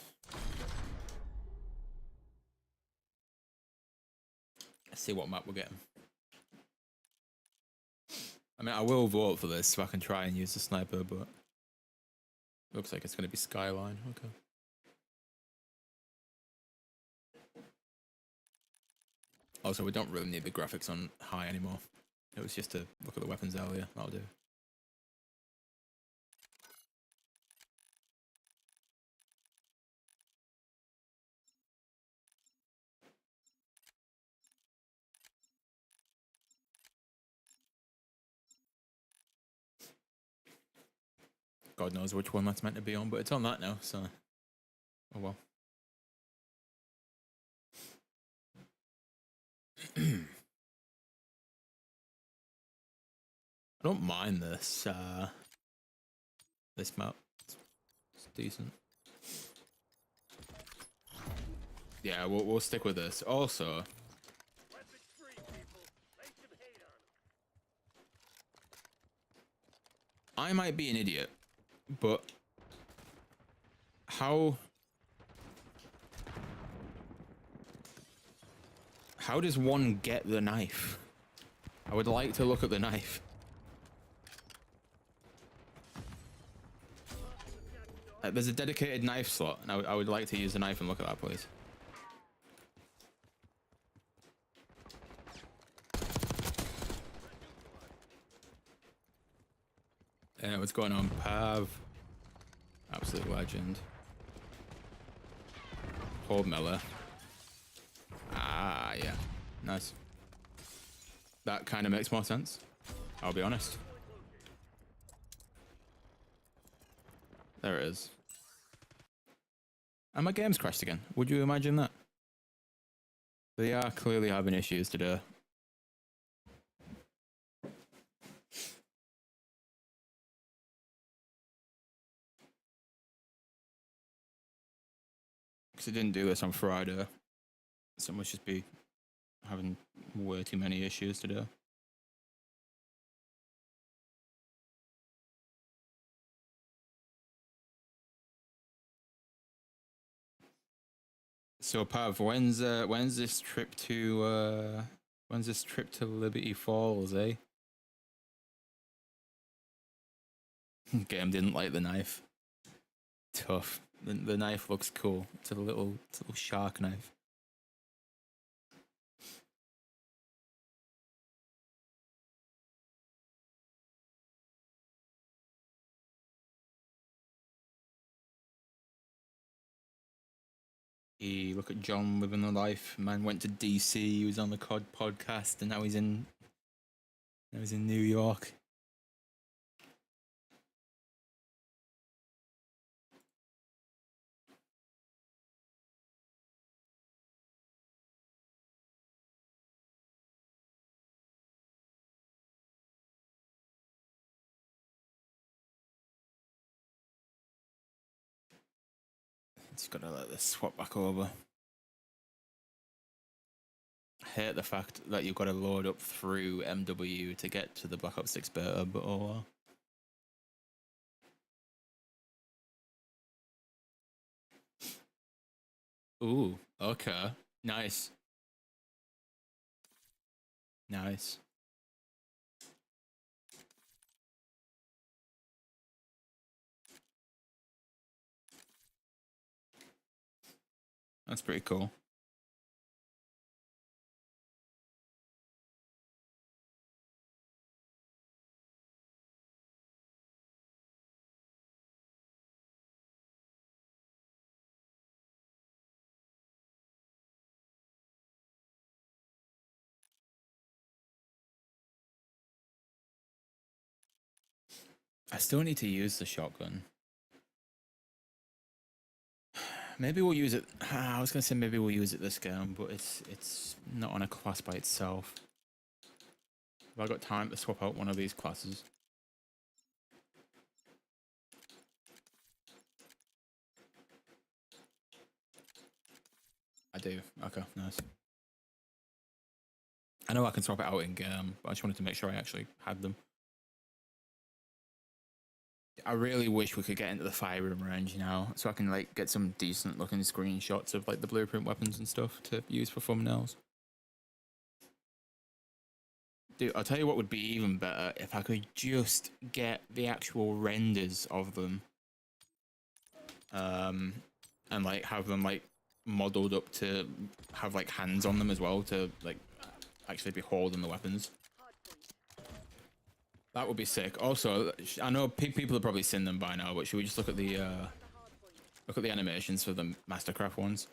Let's see what map we're getting. I mean, I will vote for this so I can try and use the sniper, but looks like it's going to be Skyline. Okay. Also, we don't really need the graphics on high anymore. It was just to look at the weapons earlier. That'll do. God knows which one that's meant to be on, but it's on that now, so oh well. I don't mind this this map. It's decent. Yeah, we'll stick with this. Also, I might be an idiot, but how does one get the knife? I would like to look at the knife. There's a dedicated knife slot, and I would like to use the knife and look at that, please. What's going on, Pav? Absolute legend. Hold Miller. Ah, yeah. Nice. That kind of makes more sense. I'll be honest. There it is. And my game's crashed again. Would you imagine that? They are clearly having issues today. Because I didn't do this on Friday. So it must just be having way too many issues today. So Pav, when's this trip to Liberty Falls, eh? Game didn't like the knife. Tough. The knife looks cool. It's a little shark knife. Look at John living the life. Man went to DC. He was on the CoD podcast, and now he's in New York. Just gotta let this swap back over. I hate the fact that you've got to load up through MW to get to the Black Ops 6 beta, but oh well. Ooh, okay. Nice. Nice. That's pretty cool. I still need to use the shotgun. Maybe we'll use it. I was gonna say maybe we'll use it this game, but it's not on a class by itself. Have I got time to swap out one of these classes? I do. Okay, nice. I know I can swap it out in game, but I just wanted to make sure I actually had them. I really wish we could get into the firing range now, so I can like get some decent looking screenshots of like the blueprint weapons and stuff to use for thumbnails. Dude, I'll tell you what would be even better if I could just get the actual renders of them, and like have them like modeled up to have like hands on them as well to like actually be holding the weapons. That would be sick. Also, I know people have probably seen them by now, but should we just look at the animations for the Mastercraft ones?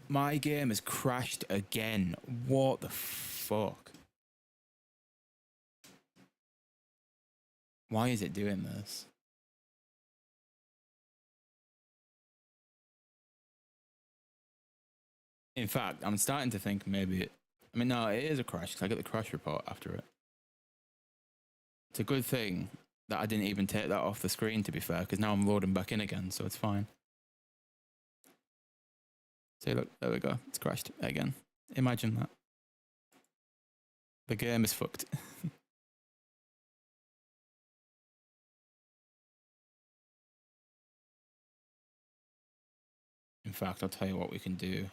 My game has crashed again. What the fuck? Why is it doing this? In fact, I'm starting to think maybe I mean, no, it is a crash because I get the crash report after it. It's a good thing that I didn't even take that off the screen, to be fair, because now I'm loading back in again, so it's fine. See, look, there we go. It's crashed again. Imagine that. The game is fucked. In fact, I'll tell you what we can do.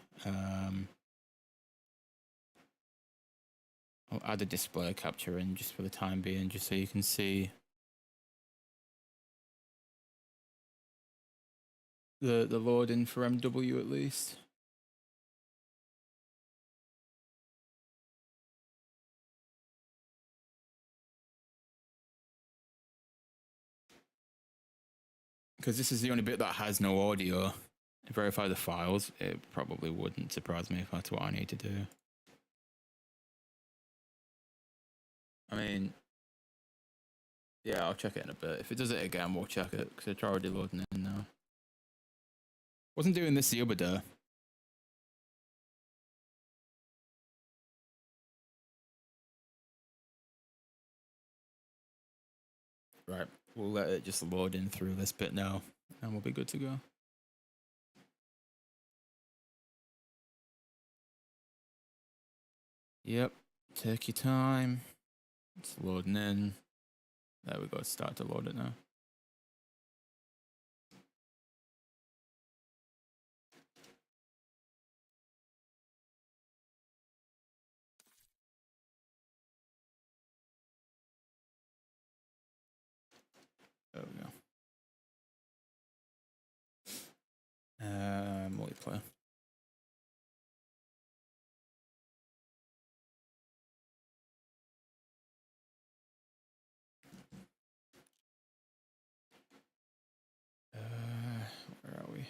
I'll add a display capture in just for the time being, just so you can see the loading for MW at least. Because this is the only bit that has no audio. Verify the files. It probably wouldn't surprise me if that's what I need to do. I mean, yeah, I'll check it in a bit. If it does it again, we'll check it, because it's already loading in now. Wasn't doing this the other day. Right, we'll let it just load in through this bit now, and we'll be good to go. Yep, take your time. It's loading in. There we go, start to load it now. There we go. Multiplayer. Where are we?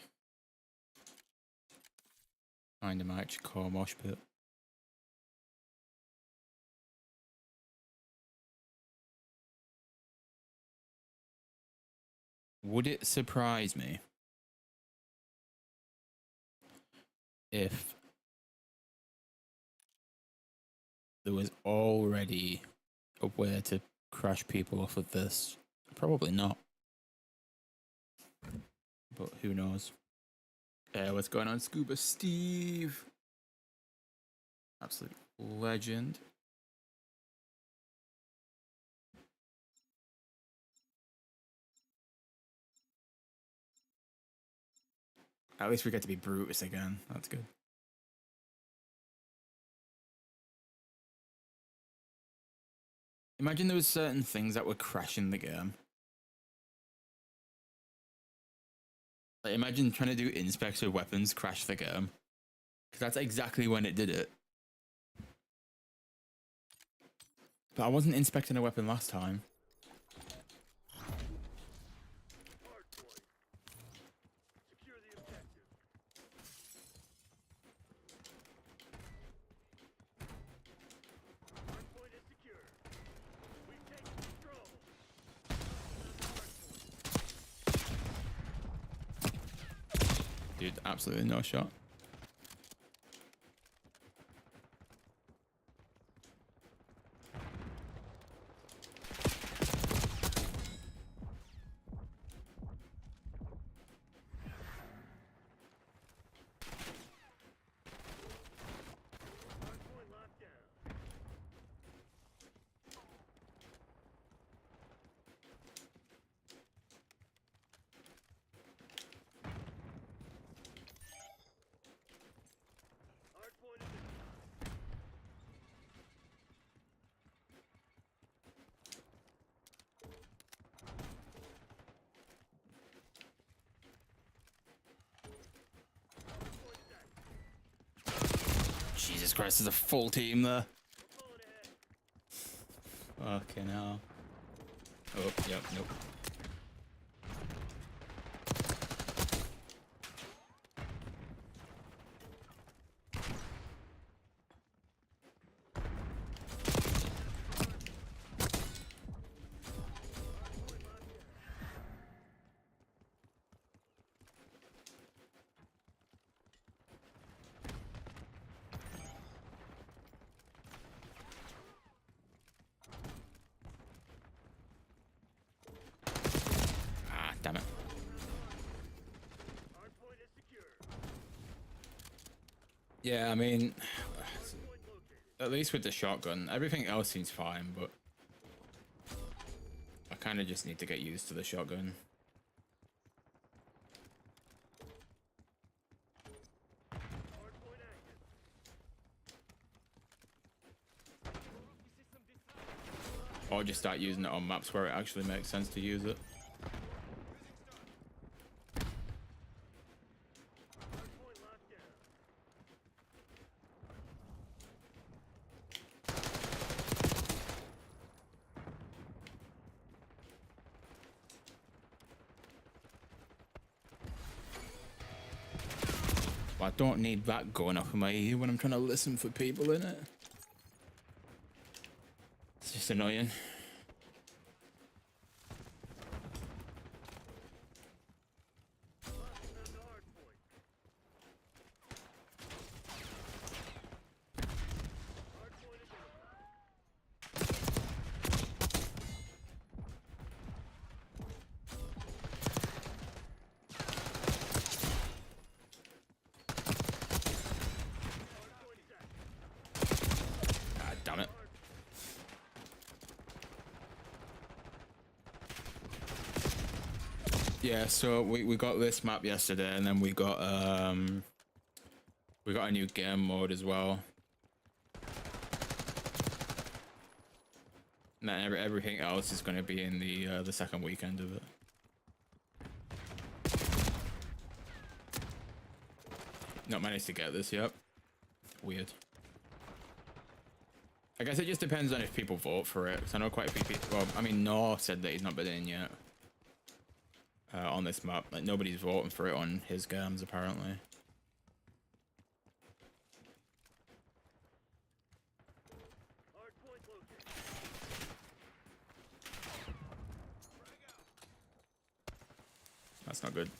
Find a match, core mosh pit. Would it surprise me if there was already a way to crash people off of this? Probably not. but who knows? What's going on, Scuba Steve? Absolute legend. At least we get to be Brutus again. That's good. Imagine there was certain things that were crashing the game. Like, imagine trying to do inspects with weapons crash the game. Because that's exactly when it did it. But I wasn't inspecting a weapon last time. Dude, absolutely no shot. Jesus Christ, there's a full team there. Okay, now. Oh, yep, nope. Damn it. Yeah, I mean, at least with the shotgun, everything else seems fine, but I kind of just need to get used to the shotgun. Or just start using it on maps where it actually makes sense to use it. I don't need that going off in my ear when I'm trying to listen for people in it. It's just annoying. Yeah, so we got this map yesterday, and then we got a new game mode as well. And then everything else is going to be in the second weekend of it. Not managed to get this yet. Weird. I guess it just depends on if people vote for it. Because I know quite a few people. Well, I mean, Noah said that he's not been in yet. On this map, like nobody's voting for it on his games apparently. That's not good.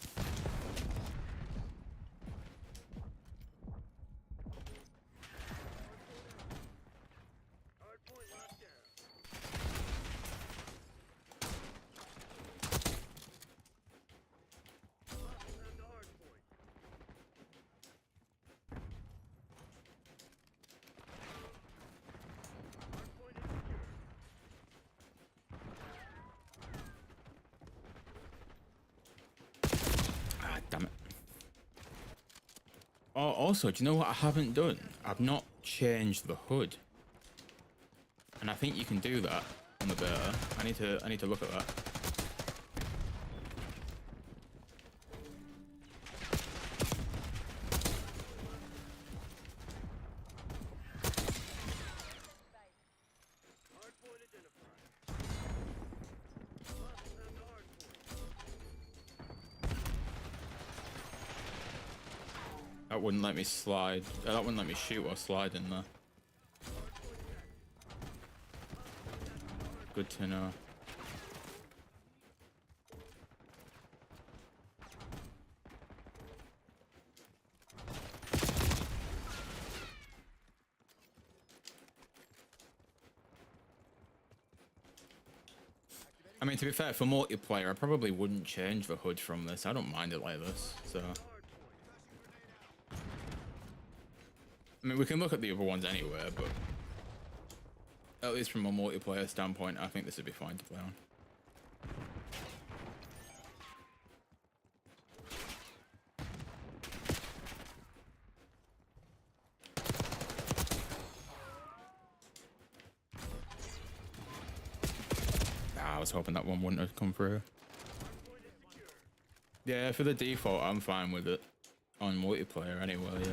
Oh, also, do you know what I haven't done? I've not changed the hood. And I think you can do that on the beta. I need to look at that. That wouldn't let me slide. That wouldn't let me shoot or slide in there. Good to know. I mean, to be fair, for multiplayer, I probably wouldn't change the hood from this. I don't mind it like this, so... I mean, we can look at the other ones anyway, but... At least from a multiplayer standpoint, I think this would be fine to play on. I was hoping that one wouldn't have come through. Yeah, for the default, I'm fine with it. On multiplayer anyway, yeah.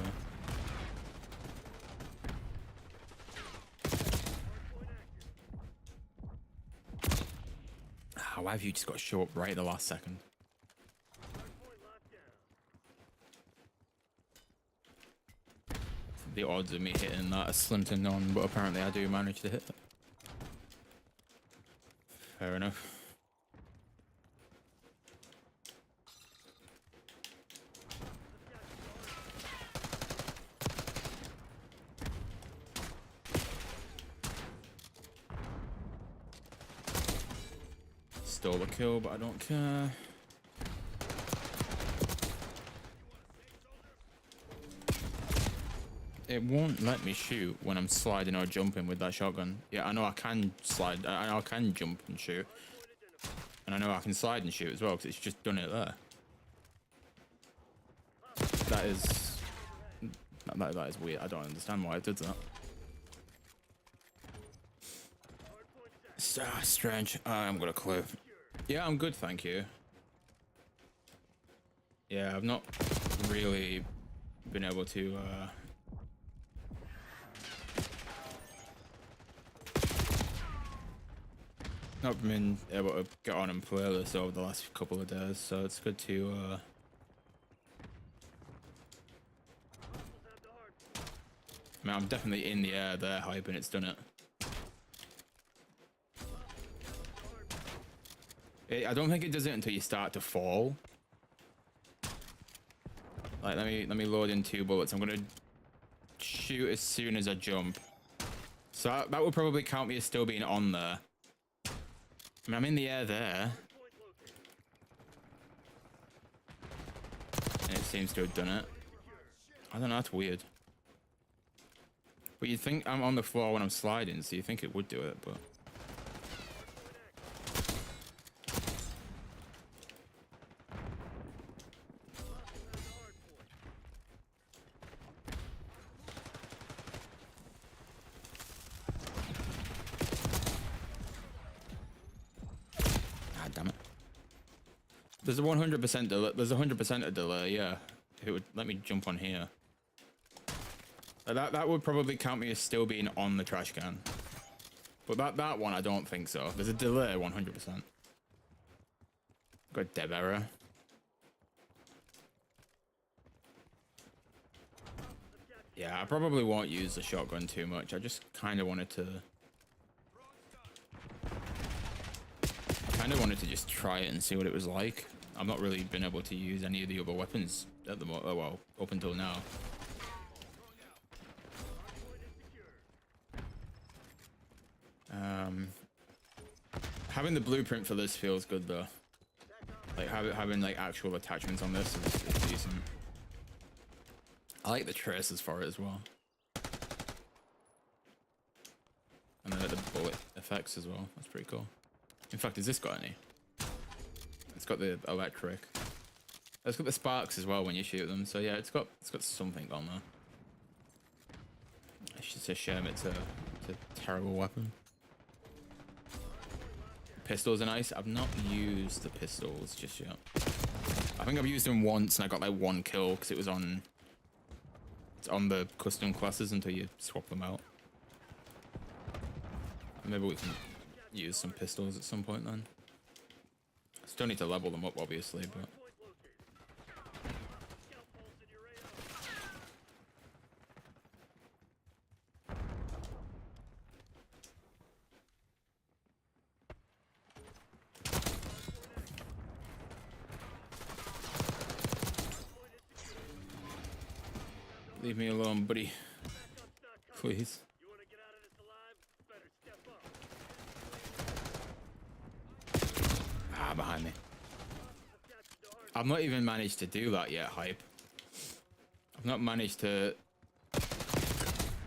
Why have you just got to show up right at the last second? The odds of me hitting that are slim to none, but apparently I do manage to hit it. Fair enough. Stole the kill, but I don't care. It won't let me shoot when I'm sliding or jumping with that shotgun. Yeah, I know I can slide. I know I can jump and shoot. And I know I can slide and shoot as well, because it's just done it there. That is weird. I don't understand why it did that. So strange. I haven't got a clue. Yeah, I'm good, thank you. Yeah, I've not really been able to not been able to get on and play this over the last couple of days, so it's good to I mean, I'm definitely in the air there hyping it's done it. I don't think it does it until you start to fall. Like, let me load in 2 bullets. I'm gonna shoot as soon as I jump. So that would probably count me as still being on there. I mean, I'm in the air there. And it seems to have done it. I don't know, that's weird. But you'd think I'm on the floor when I'm sliding, so you think it would do it, but... Damn it. There's a 100% delay. There's a 100% delay, yeah. It would let me jump on here. That would probably count me as still being on the trash can. But that one, I don't think so. There's a delay, 100%. Got a dev error. Yeah, I probably won't use the shotgun too much. I just kind of wanted to... just try it and see what it was like. I've not really been able to use any of the other weapons at the moment, well, up until now. Having the blueprint for this feels good though. Like having like actual attachments on this is decent. I like the traces for it as well. And then the bullet effects as well. That's pretty cool. In fact, has this got any? It's got the electric. It's got the sparks as well when you shoot them, so yeah, it's got something on there. It's just a shame it's a terrible weapon. Pistols are nice. I've not used the pistols just yet. I think I've used them once and I got like 1 kill because it's on the custom classes until you swap them out. Maybe we can use some pistols at some point then. Still need to level them up obviously, but leave me alone, buddy. Please. Ah, behind me. I've not even managed to do that yet, Hype. I've not managed to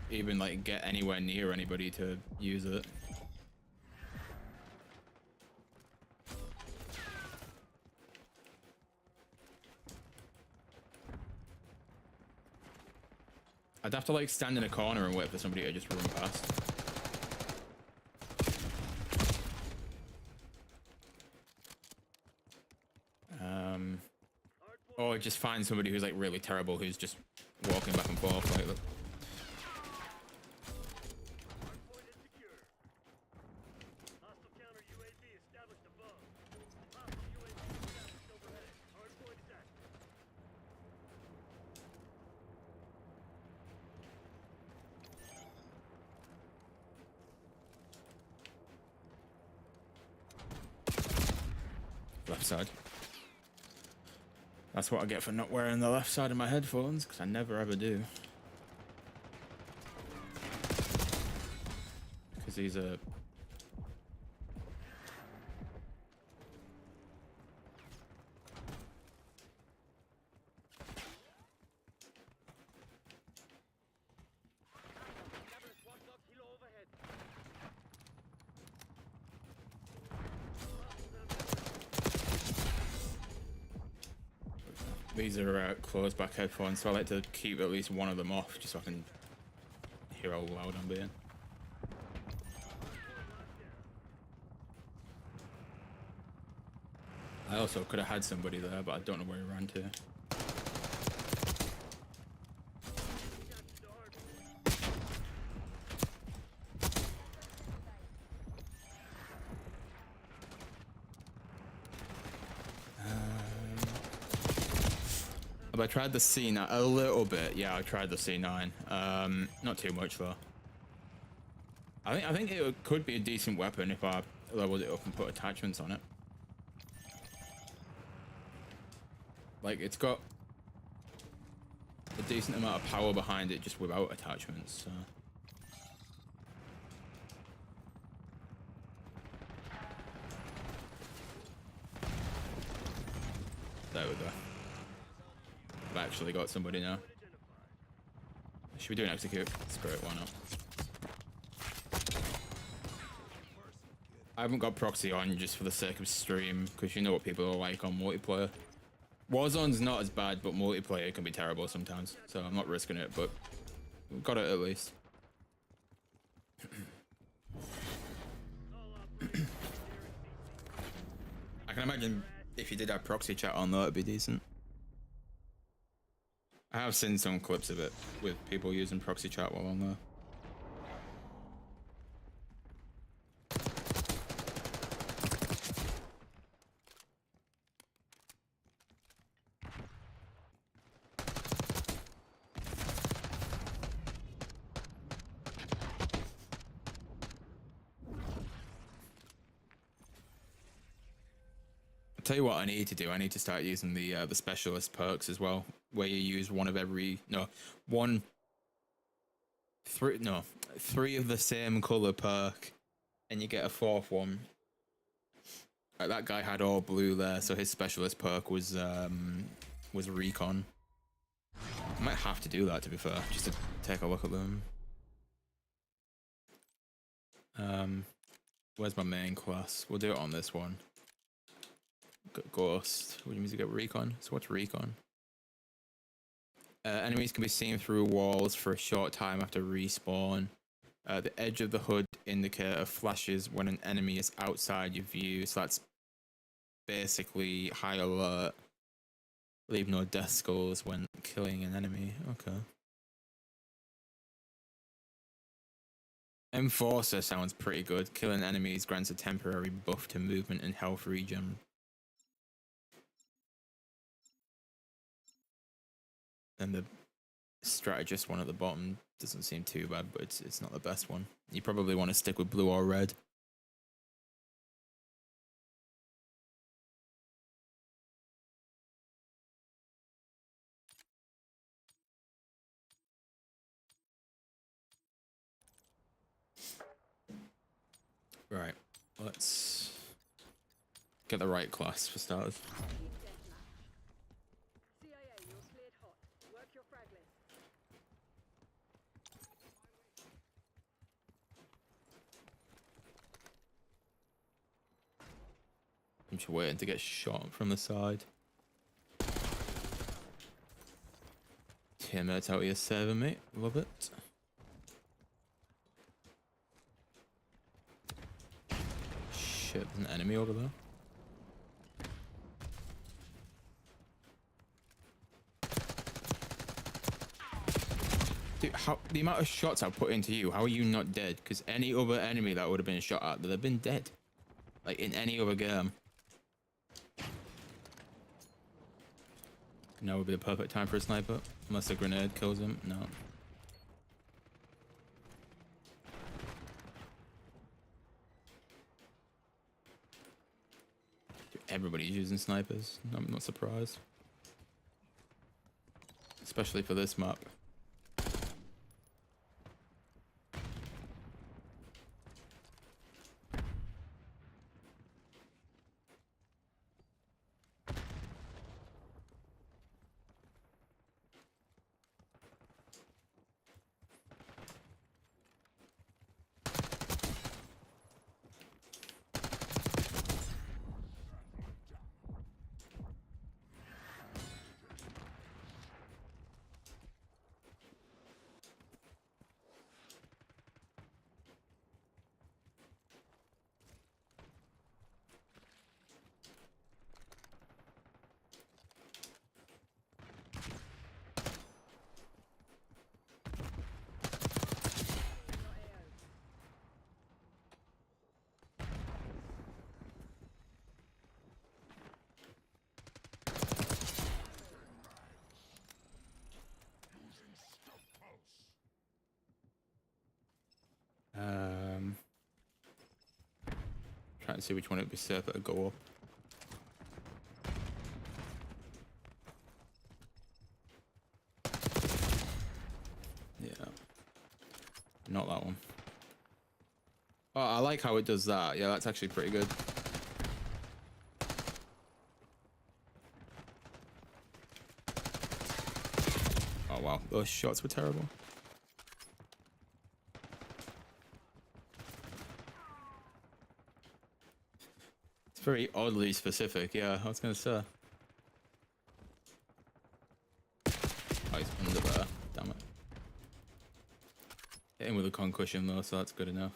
even like get anywhere near anybody to use it. I'd have to like stand in a corner and wait for somebody to just run past. Or just find somebody who's like really terrible, who's just walking back and forth like that. Left side. That's what I get for not wearing the left side of my headphones, because I never ever do. Because these are... These are closed back headphones, so I like to keep at least one of them off, just so I can hear how loud I'm being. I also could have had somebody there, but I don't know where he ran to. I tried the C9 a little bit. Yeah, I tried the C9. Not too much though. I think it could be a decent weapon if I leveled it up and put attachments on it. Like, it's got a decent amount of power behind it just without attachments. So. There we go. I've actually got somebody now. Should we do an execute? Screw it, why not? I haven't got proxy on just for the sake of stream, because you know what people are like on multiplayer. Warzone's not as bad, but multiplayer can be terrible sometimes, so I'm not risking it, but we've got it at least. I can imagine if you did have proxy chat on though, it'd be decent. I have seen some clips of it with people using proxy chat while on there. Tell you what I need to do. I need to start using the specialist perks as well, where you use one of every three of the same color perk, and you get a fourth one. Like that guy had all blue there, so his specialist perk was recon. I might have to do that, to be fair, just to take a look at them. Where's my main class? We'll do it on this one. at Ghost. What do you mean to get recon? So what's recon? Enemies can be seen through walls for a short time after respawn. The edge of the HUD indicator flashes when an enemy is outside your view. So that's basically high alert. Leave no death scores when killing an enemy. Okay. Enforcer sounds pretty good. Killing enemies grants a temporary buff to movement and health regen. And the strategist one at the bottom doesn't seem too bad, but it's not the best one. You probably want to stick with blue or red. Right, let's get the right class for starters. Team deathmatch. CIA, you're cleared hot. Work your frag list. I'm just waiting to get shot from the side. Terminus out here 7, mate. Love it. Shit, there's an enemy over there. Dude, how the amount of shots I've put into you, how are you not dead? Because any other enemy that would have been shot at, they'd have been dead. Like in any other game. Now would be the perfect time for a sniper. Unless a grenade kills him. No. Dude, everybody's using snipers. I'm not surprised. Especially for this map. Trying to see which one it would be safer to go up. Yeah. Not that one. Oh, I like how it does that. Yeah, that's actually pretty good. Oh wow, those shots were terrible. It's very oddly specific, yeah, I was gonna say. Oh, he's under there, damn it. Hit him with a concussion though, so that's good enough.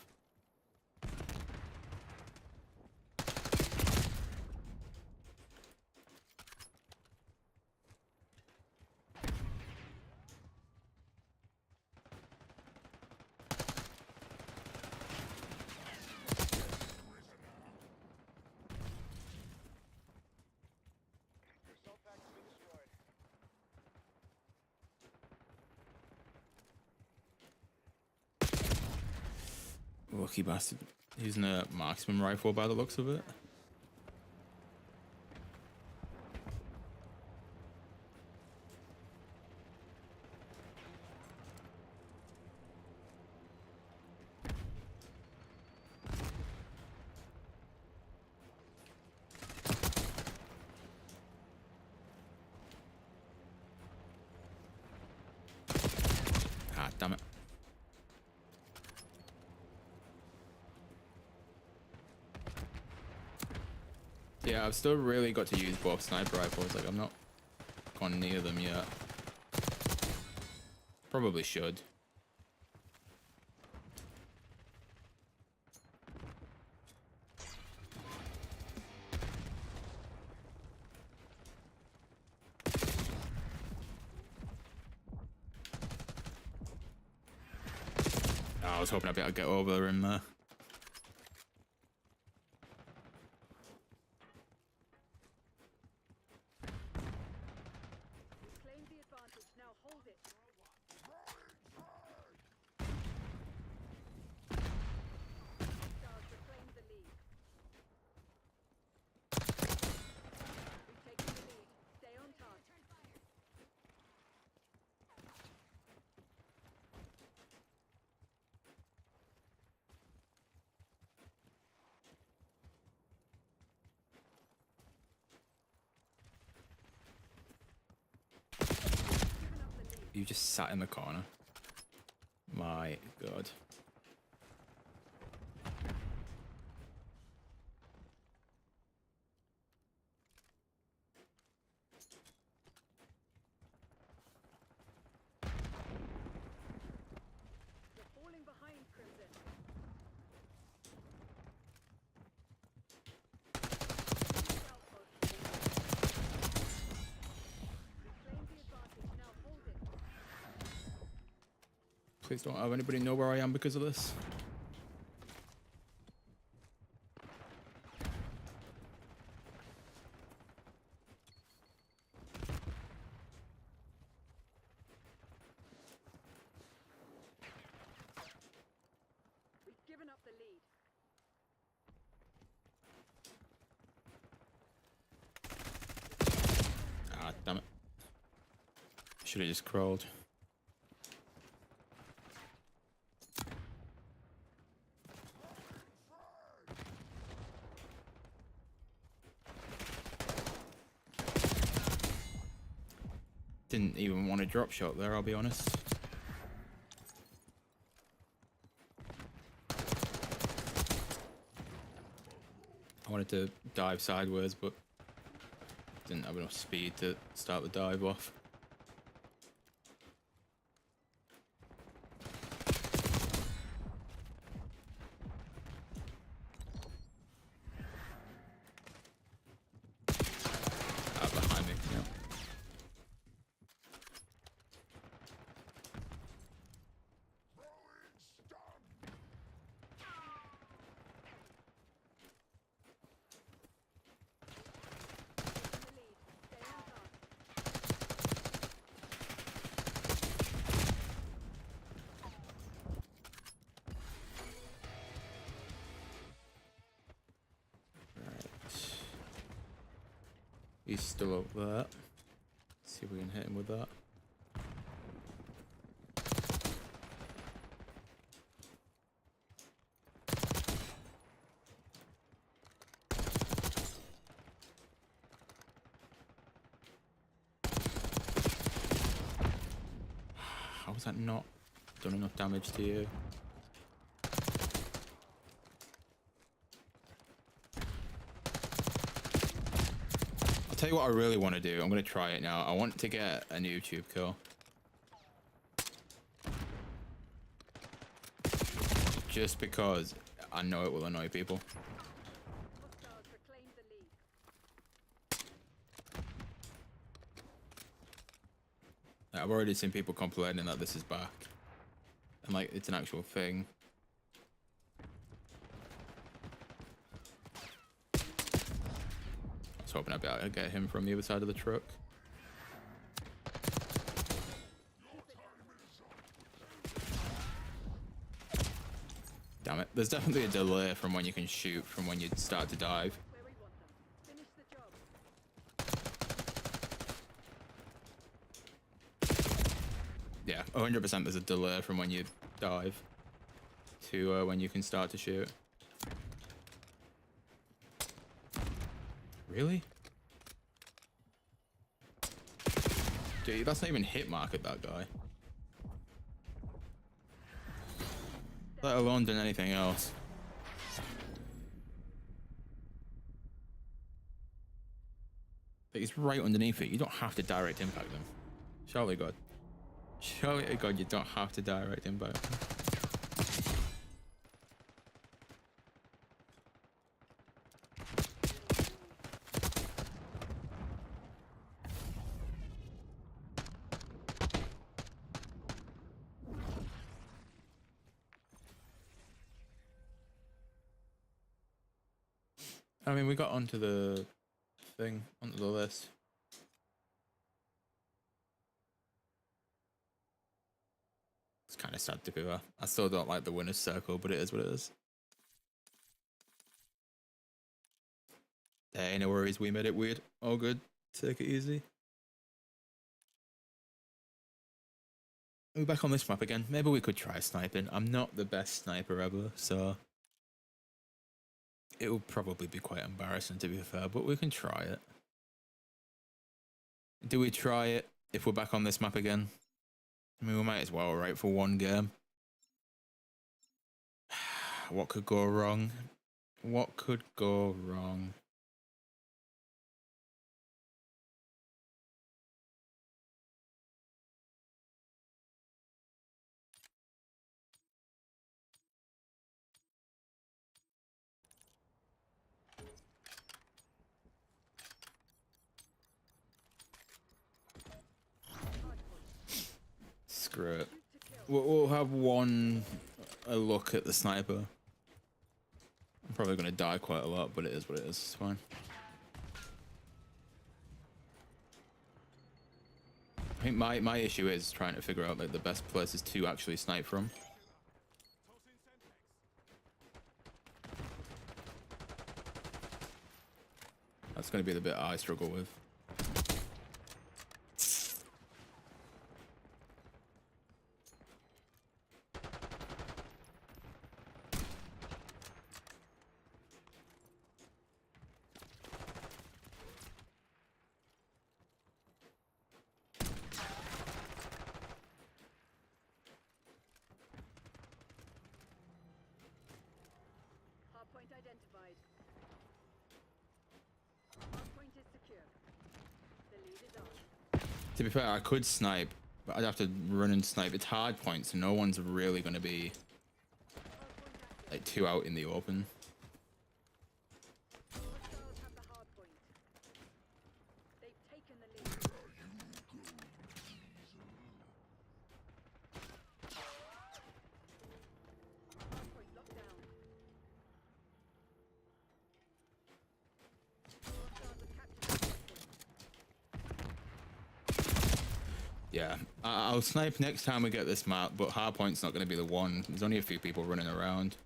Lucky bastard. Using a marksman rifle by the looks of it. Ah, damn it. Yeah, I've still really got to use both sniper rifles. Like, I'm not gone near them yet. Probably should. Oh, I was hoping I'd be able to get over him there. Claim the advantage. Now hold it. Stars reclaim the lead. We've taken the lead. Stay on task. You just sat in the corner. My God. You're falling behind, Crimson. Reclaim the advantage. Now hold it. Please don't have anybody know where I am because of this. We've given up the lead. Ah, damn it. Should have just crawled. Didn't even want a drop shot there, I'll be honest. I wanted to dive sideways, but didn't have enough speed to start the dive off. Behind me, yeah. In the lead. Stay on task. He's still up there. Let's see if we can hit him with that. How was that not done enough damage to you? I'll tell you what I really want to do. I'm going to try it now. I want to get a YouTube kill. Just because I know it will annoy people. Hostiles reclaim the lead. I've already seen people complaining that this is back. And like, it's an actual thing. I was hoping I'd be able to get him from the other side of the truck. Damn it. There's definitely a delay from when you can shoot from when you start to dive. Where we want them. Finish the job. Yeah, 100% there's a delay from when you dive to when you can start to shoot. Really? Dude, that's not even hit mark at that guy. Let alone done anything else. But he's right underneath it. You don't have to direct impact them. Surely God. Surely to God you don't have to direct impact them. I mean, we got onto the thing, onto the list. It's kind of sad to be there. I still don't like the winner's circle, but it is what it is. Hey, no worries, we made it weird. All good. Take it easy. We're back on this map again. Maybe we could try sniping. I'm not the best sniper ever, so it will probably be quite embarrassing to be fair, but we can try it. Do we try it if we're back on this map again? I mean, we might as well, right, for one game. What could go wrong? What could go wrong? Screw it. We'll have a look at the sniper. I'm probably going to die quite a lot, but it is what it is. It's fine. I think my issue is trying to figure out like the best places to actually snipe from. That's going to be the bit I struggle with. Hardpoint identified. Hardpoint is secure. The lead is on. To be fair, I could snipe, but I'd have to run and snipe. It's hard point, so no one's really going to be like too out in the open. Hostiles have the hardpoint. They've taken the lead. Hardpoint locked down. Hostiles have captured the hardpoint. Yeah, I'll snipe next time we get this map, but hardpoint's not going to be the one. There's only a few people running around.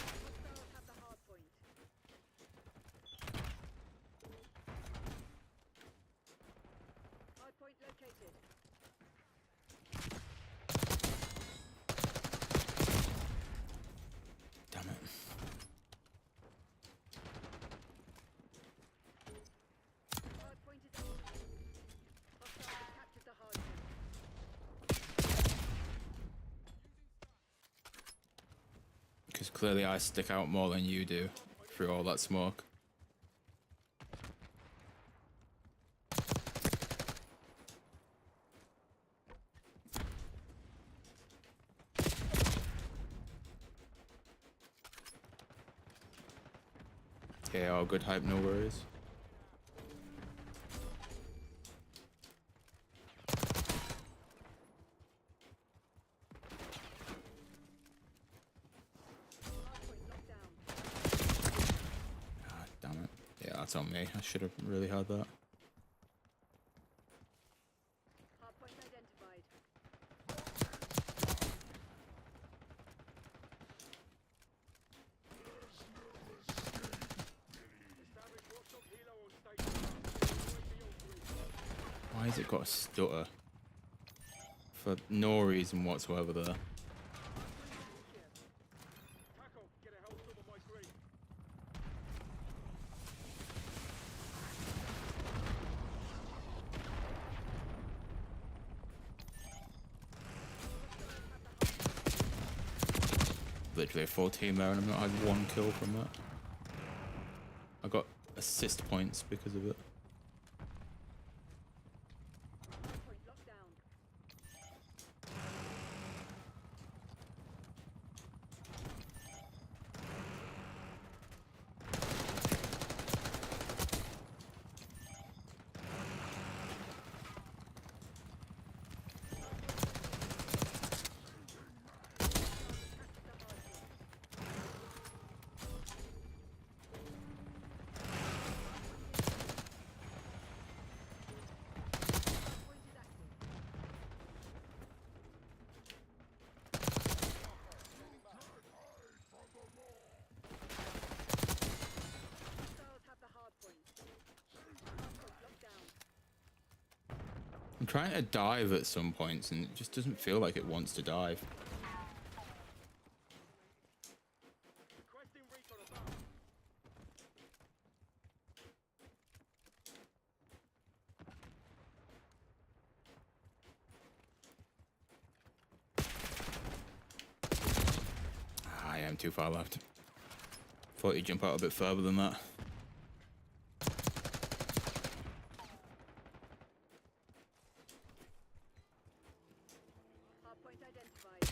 Hostiles have the hardpoint. Hardpoint located. Damn it. Hardpoint is active. Hostiles have captured the hardpoint. Because clearly I stick out more than you do through all that smoke. Yeah, all good hype, no worries. Hardpoint locked down. God damn it. Yeah, that's on me. I should have really had that. Hardpoint identified. Why has it got a stutter? For no reason whatsoever there. literally a full team there, and I've not had one kill from that. I got assist points because of it. Hardpoint locked down. I'm trying to dive at some points and it just doesn't feel like it wants to dive. I am too far left. Thought you'd jump out a bit further than that. Hardpoint identified.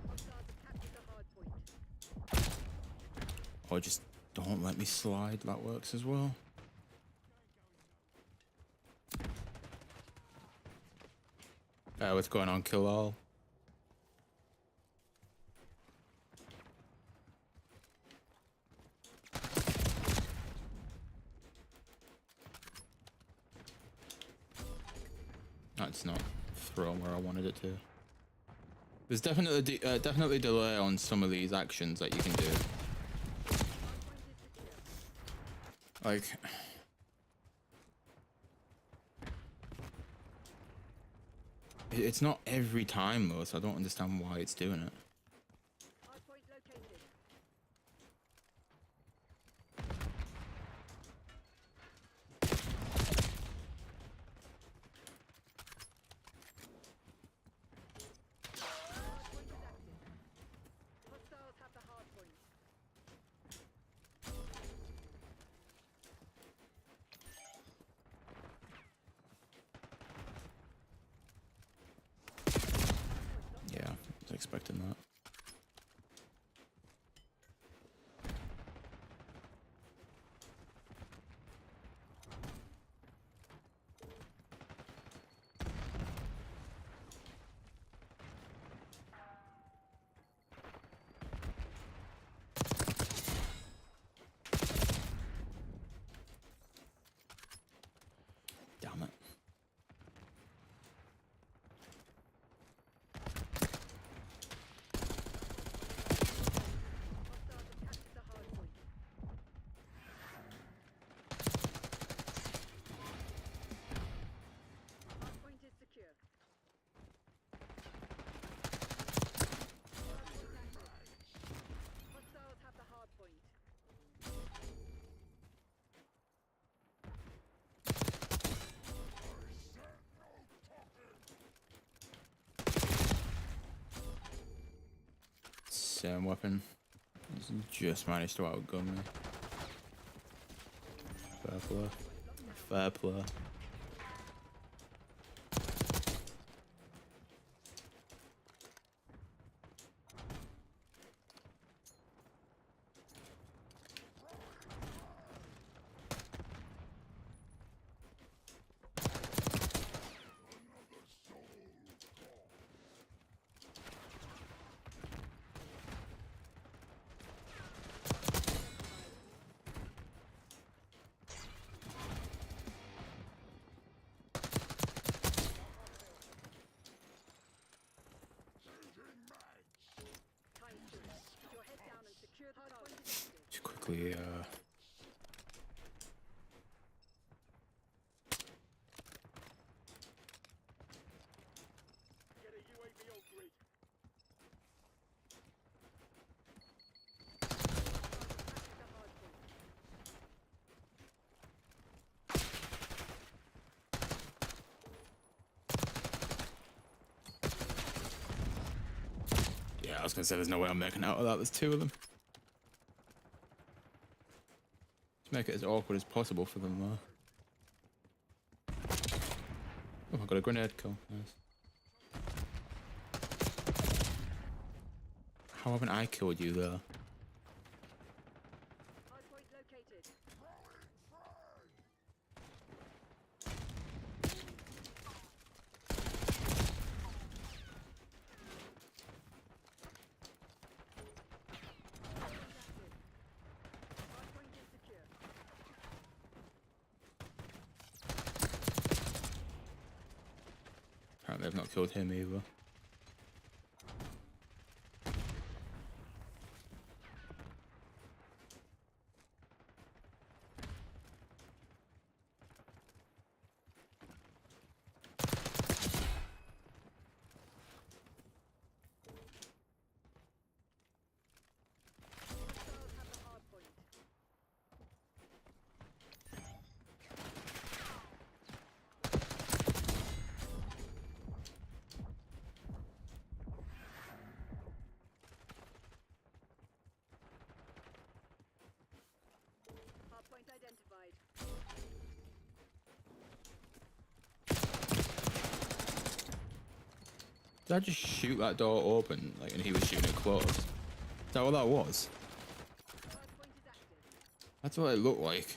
Hostiles have captured the hardpoint. Or just don't let me slide, that works as well. What's going on, Kill All? That's not thrown where I wanted it to. There's definitely delay on some of these actions that you can do. Like, it's not every time though, so I don't understand why it's doing it. Hardpoint located. Hardpoint is active. Hostiles have the hardpoint. Yeah, I was expecting that. Damn it. Hostiles have captured the hardpoint. Hardpoint is secure. Hardpoint active. Hostiles have the hardpoint. Same weapon. He's just managed to outgun me. Fair play. Fair play. Time to keep your head down and secure the hardpoint is active. Just quickly, Get a UAV on grid. I was gonna say there's no way I'm making out of that. There's two of them. Let's make it as awkward as possible for them though. Oh, I got a grenade kill. Nice. How haven't I killed you there? Hardpoint located. Hardpoint is secure. Apparently I've not killed him either. Hostiles have the hardpoint. Hardpoint identified. Did I just shoot that door open, like, and he was shooting it closed? Is that what that was? Hardpoint is active. That's what it looked like.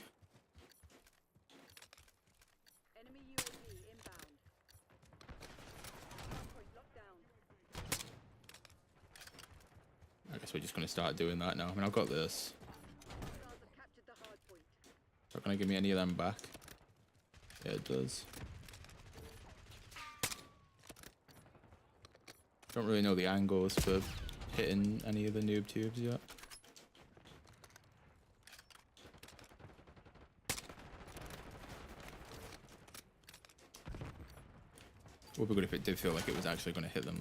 Enemy UAV inbound. Hardpoint locked down. I guess we're just gonna start doing that now. I mean, I've got this. Hostiles have captured the hardpoint. It's not gonna give me any of them back. Yeah, it does. Don't really know the angles for hitting any of the noob tubes yet. Would be good if it did feel like it was actually going to hit them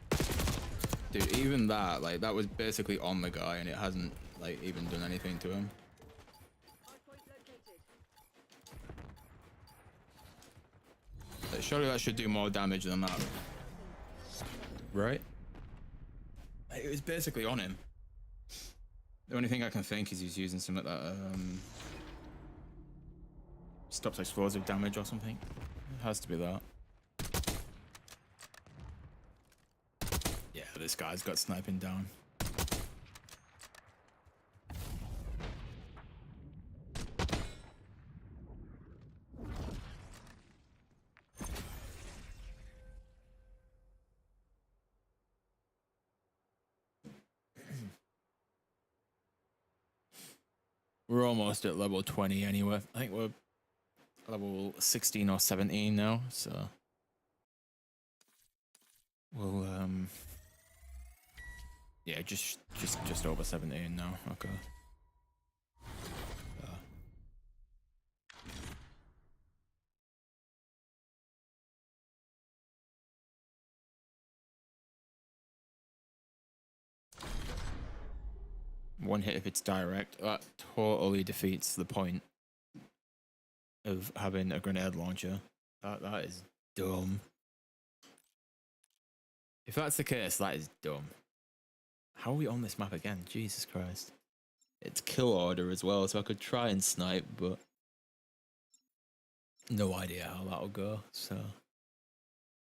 though. Dude, even that, like, that was basically on the guy and it hasn't, like, even done anything to him. Hardpoint located. Like, surely that should do more damage than that. Right? Like, it was basically on him. The only thing I can think is he's using something like that, stops explosive damage or something. It has to be that. Yeah, this guy's got sniping down. We're almost at level 20 anyway. I think we're level 16 or 17 now, so we'll yeah, just over 17 now. Okay. One hit if it's direct, that totally defeats the point of having a grenade launcher. That is dumb. If that's the case, that is dumb. How are we on this map again? Jesus Christ. It's kill order as well, so I could try and snipe, but no idea how that'll go, so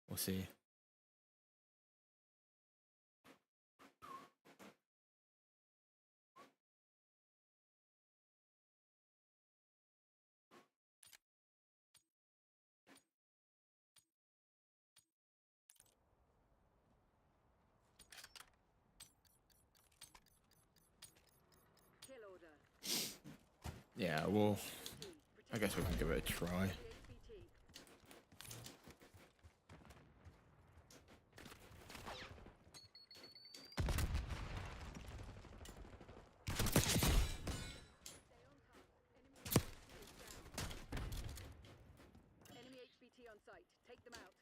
we'll see. Kill order. Yeah, well, I guess we can give it a try. HBT. Enemy HBT on site. Take them out.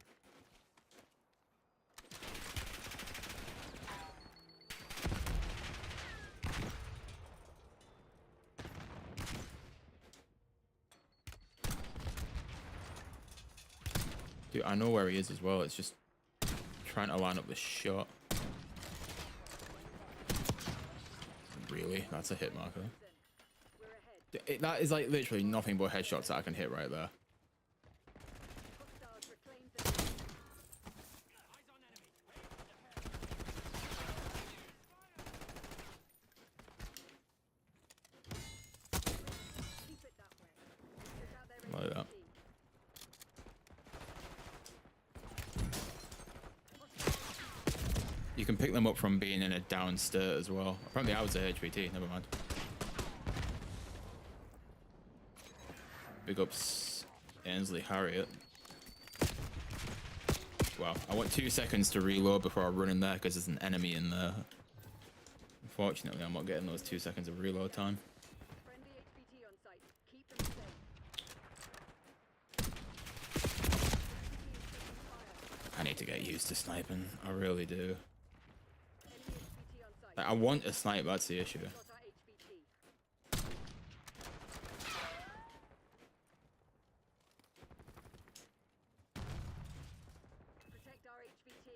Dude, I know where he is as well. It's just trying to line up the shot. Really? That's a hit marker. That is like literally nothing but headshots that I can hit right there. Hostiles reclaimed the lead. Keep it that way. Check out their Like that. HVT. You can pick them up from being in a down state as well. Apparently I was a HVT, never mind. Big ups Ainsley Harriet. Well, I want 2 seconds to reload before I run in there because there's an enemy in there. Unfortunately, I'm not getting those 2 seconds of reload time. Friendly HVT on site. Keep them safe. I need to get used to sniping. I really do. Enemy HVT on site. Like, I want to snipe, that's the issue. Got our HVT. Protect our HVT.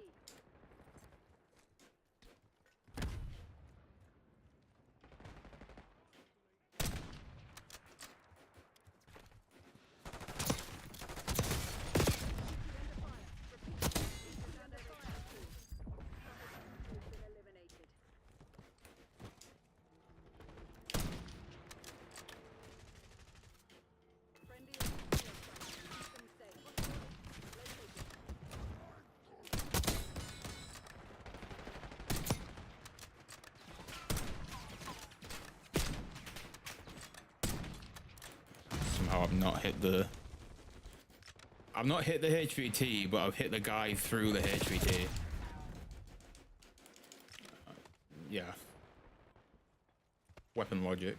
Somehow I've not hit the HVT, but I've hit the guy through the HVT. Yeah. Weapon logic.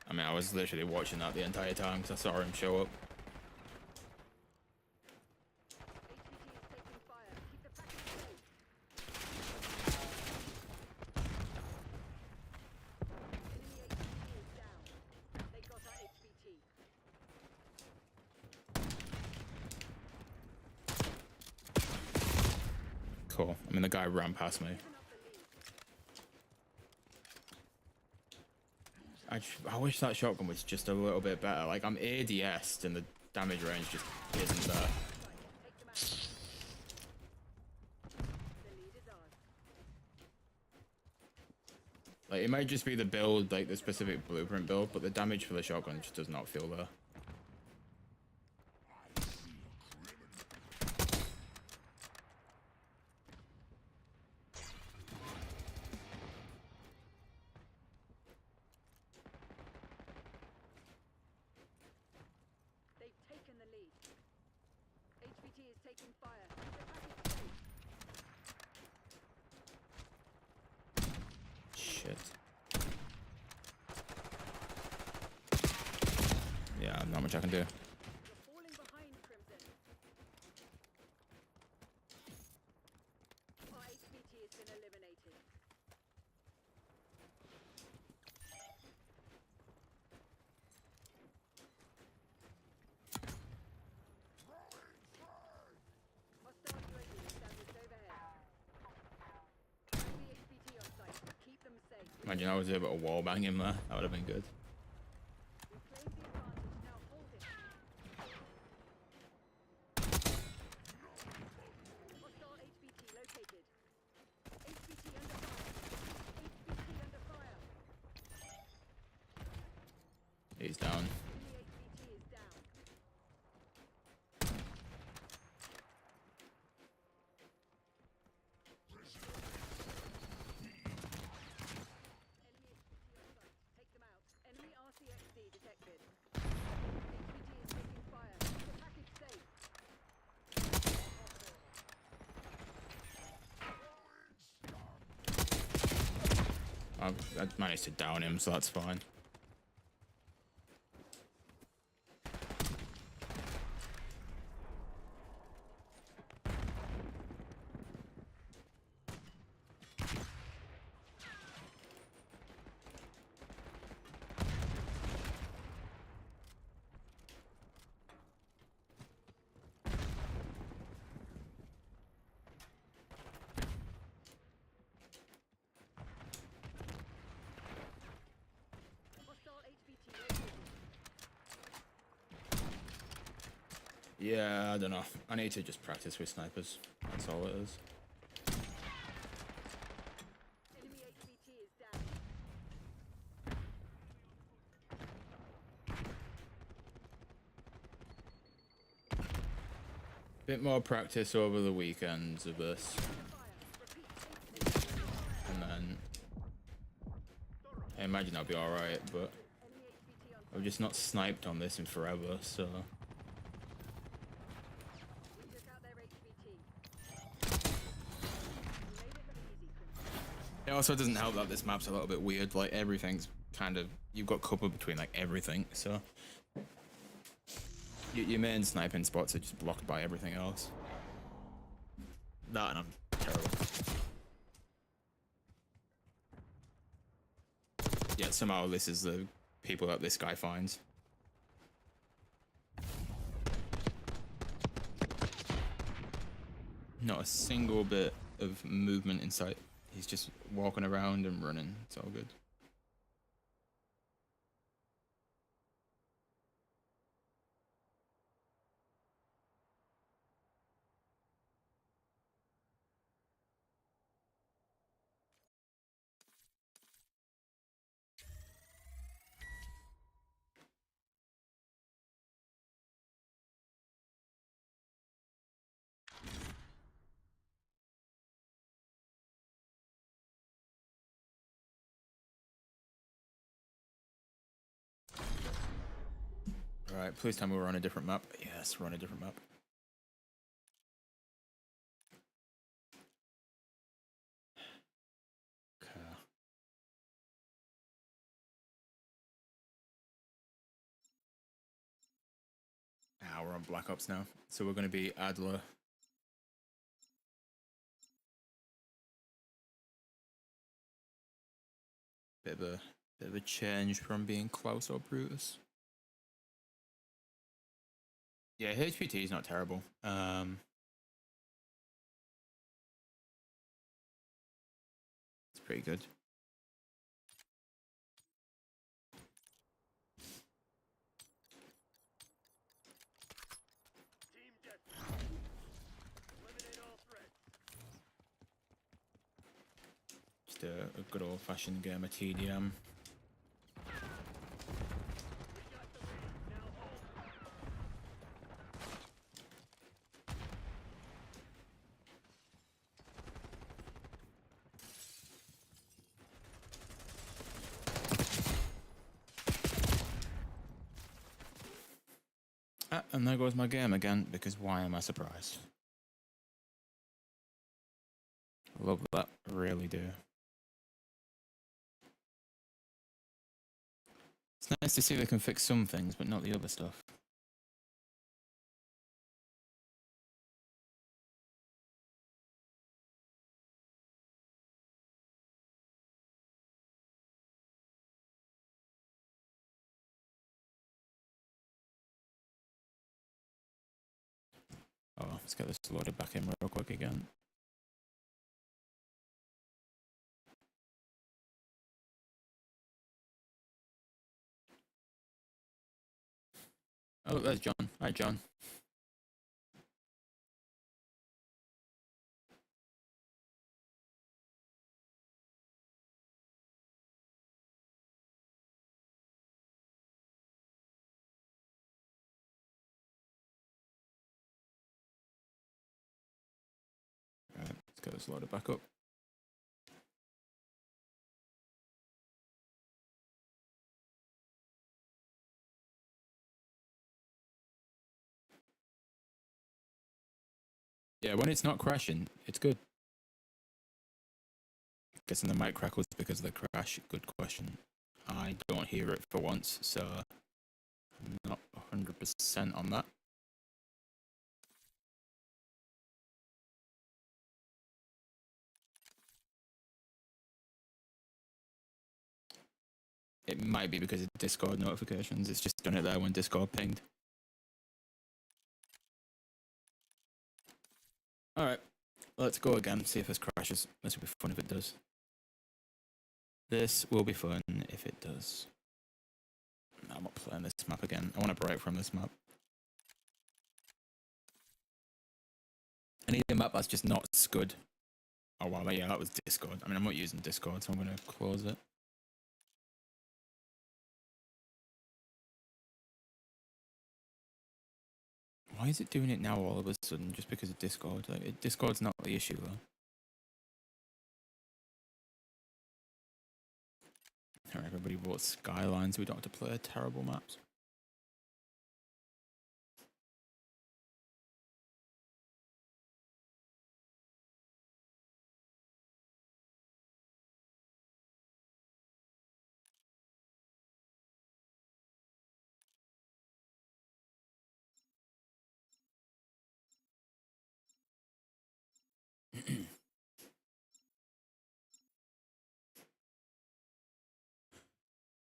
I mean, I was literally watching that the entire time because I saw him show up. Cool. I mean, the guy ran past me. I wish that shotgun was just a little bit better. Like, I'm ADS'd and the damage range just isn't there. Like, it might just be the build, like the specific blueprint build, but the damage for the shotgun just does not feel there. They've taken the lead. HVT is taking fire. Keep the package safe. Shit. Yeah, not much I can do. You're falling behind, Crimson. Our HVT has been eliminated. Hostile UAV established overhead. Friendly HVT on site. Keep them safe. Imagine I was able to wallbang him there. That would have been good. We claimed the advantage. Now hold it. Hostile HVT located. HVT under fire. HVT under fire. He's down. Enemy HVT is down. Enemy HVT on site. Take them out. Enemy RCXD detected. HVT is taking fire. Keep the package safe. I managed to down him, so that's fine. Yeah, I don't know. I need to just practice with snipers. That's all it is. Enemy HVT is down. Bit more practice over the weekends of this. And then I imagine I'll be alright, but I've just not sniped on this in forever, so We took out their HVT. We made it look easy for them. it also doesn't help that this map's a little bit weird. Like everything's kind of, you've got cover between like everything, so your main sniping spots are just blocked by everything else. That and I'm terrible. Yeah, somehow this is the people that this guy finds. Not a single bit of movement in sight. He's just walking around and running. It's all good. Alright, please tell me we're on a different map. Yes, we're on a different map. Okay. Ah, we're on Black Ops now. So we're going to be Adler. Bit of a change from being Klaus or Brutus. Yeah, HPT is not terrible. It's pretty good. Team deathmatch. Eliminate all threats. Just a good old-fashioned game of TDM. We got the lead. Now hold. Ah, and there goes my game again, because why am I surprised? Love that, really do. It's nice to see they can fix some things, but not the other stuff. Oh, let's get this loaded back in real quick again. Oh, there's John. Hi, John. Right, let's get this loaded back up. Yeah, when it's not crashing, it's good. Guessing the mic crackles because of the crash. Good question. I don't hear it for once, so I'm not 100% on that. It might be because of Discord notifications. It's just done it there when Discord pinged. Alright, let's go again, see if this crashes. This will be fun if it does. This will be fun if it does. I'm not playing this map again. I want to break from this map. I need a map that's just not Scud. Oh wow, yeah, that was Discord. I mean, I'm not using Discord, so I'm gonna close it. Why is it doing it now all of a sudden just because of Discord? Like, Discord's not the issue though. Alright, everybody bought Skylines, so we don't have to play terrible maps.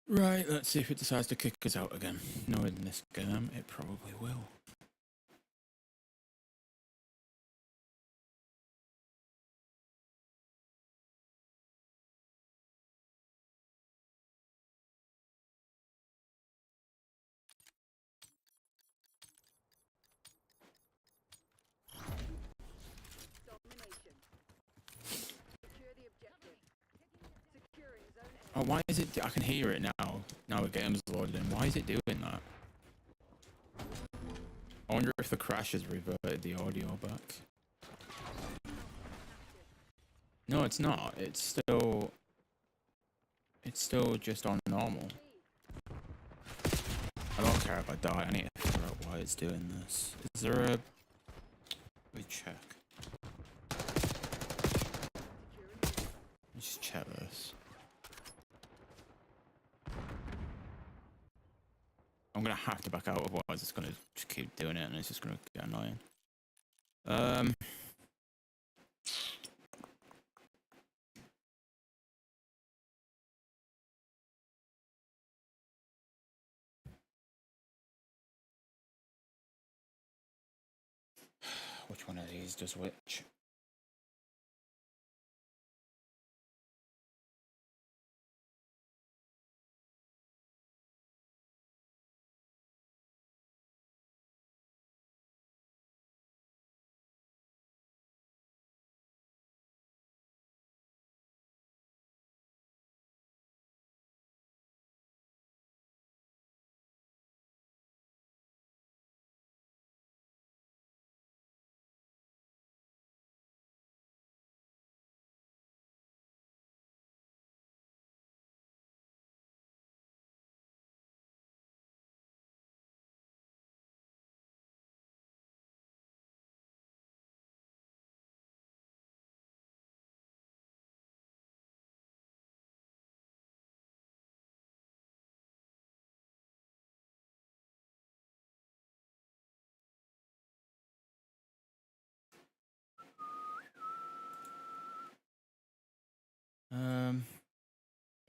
Right, let's see if it decides to kick us out again. Knowing this game, it probably will. Domination. Secure the objective. Securing zone A. Oh, why is it? I can hear it now. Now the game's loaded in. Why is it doing that? I wonder if the crash has reverted the audio back. No, it's not. It's still just on normal. I don't care if I die. I need to figure out why it's doing this. Is there a... Let me check. Let's just check this. I'm gonna have to back out, otherwise it's gonna just keep doing it and it's just gonna get annoying. Which one of these does which?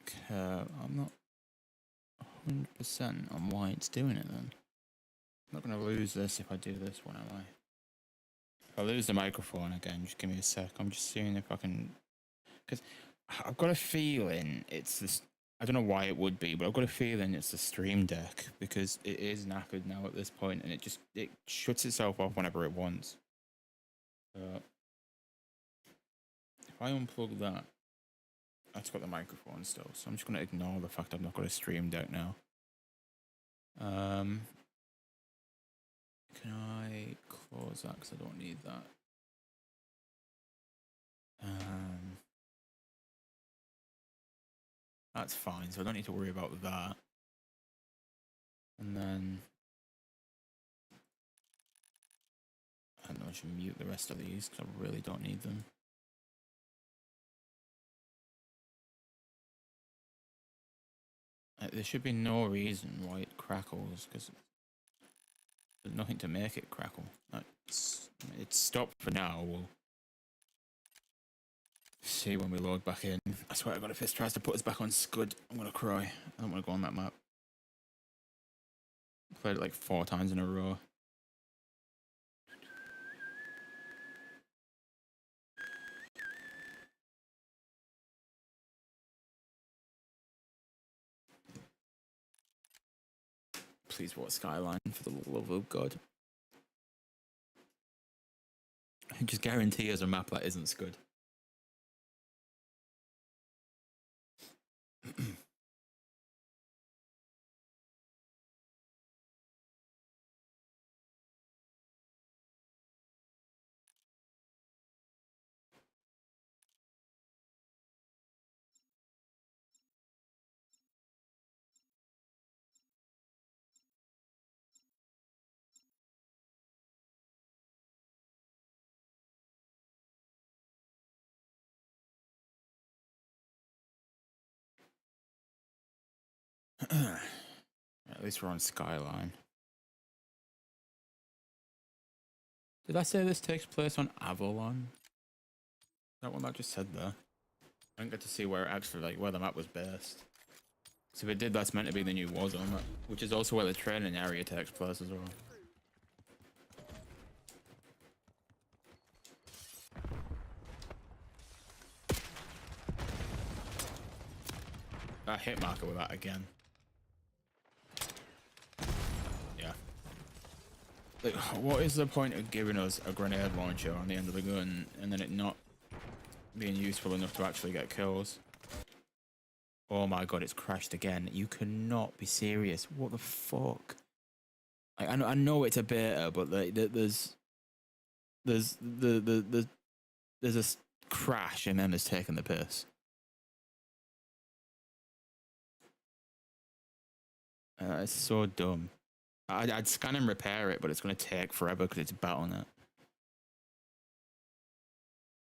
Okay, I'm not 100% on why it's doing it then. I'm not gonna lose this if I do this one, am I? If I lose the microphone again, just give me a sec. I'm just seeing if I can... Because I've got a feeling it's this... I don't know why it would be, but I've got a feeling it's the Stream Deck, because it is knackered now at this point, and it shuts itself off whenever it wants. So if I unplug that, that's got the microphone still, so I'm just going to ignore the fact I've not got a Stream Deck now. Can I close that because I don't need that? That's fine, so I don't need to worry about that. And then I don't know, I should mute the rest of these because I really don't need them. There should be no reason why it crackles, because there's nothing to make it crackle. It's stopped for now. We'll see when we load back in. I swear to God, if this tries to put us back on Scud, I'm gonna cry. I don't want to go on that map. Played it like 4 times in a row. Please vote Skyline for the love of God. Just guarantee us a map that isn't Scud. At least we're on Skyline. Did I say this takes place on Avalon? That one that I just said there. I didn't get to see where it actually, like, where the map was based. So if it did, that's meant to be the new Warzone map, which is also where the training area takes place as well. I hit marker with that again. Yeah. Like, what is the point of giving us a grenade launcher on the end of the gun and then it not being useful enough to actually get kills? Oh my god, it's crashed again. You cannot be serious. What the fuck? Like, I know it's a beta, but there's a crash and then it's taking the piss. It's so dumb. I'd scan and repair it, but it's going to take forever because it's BattleNet.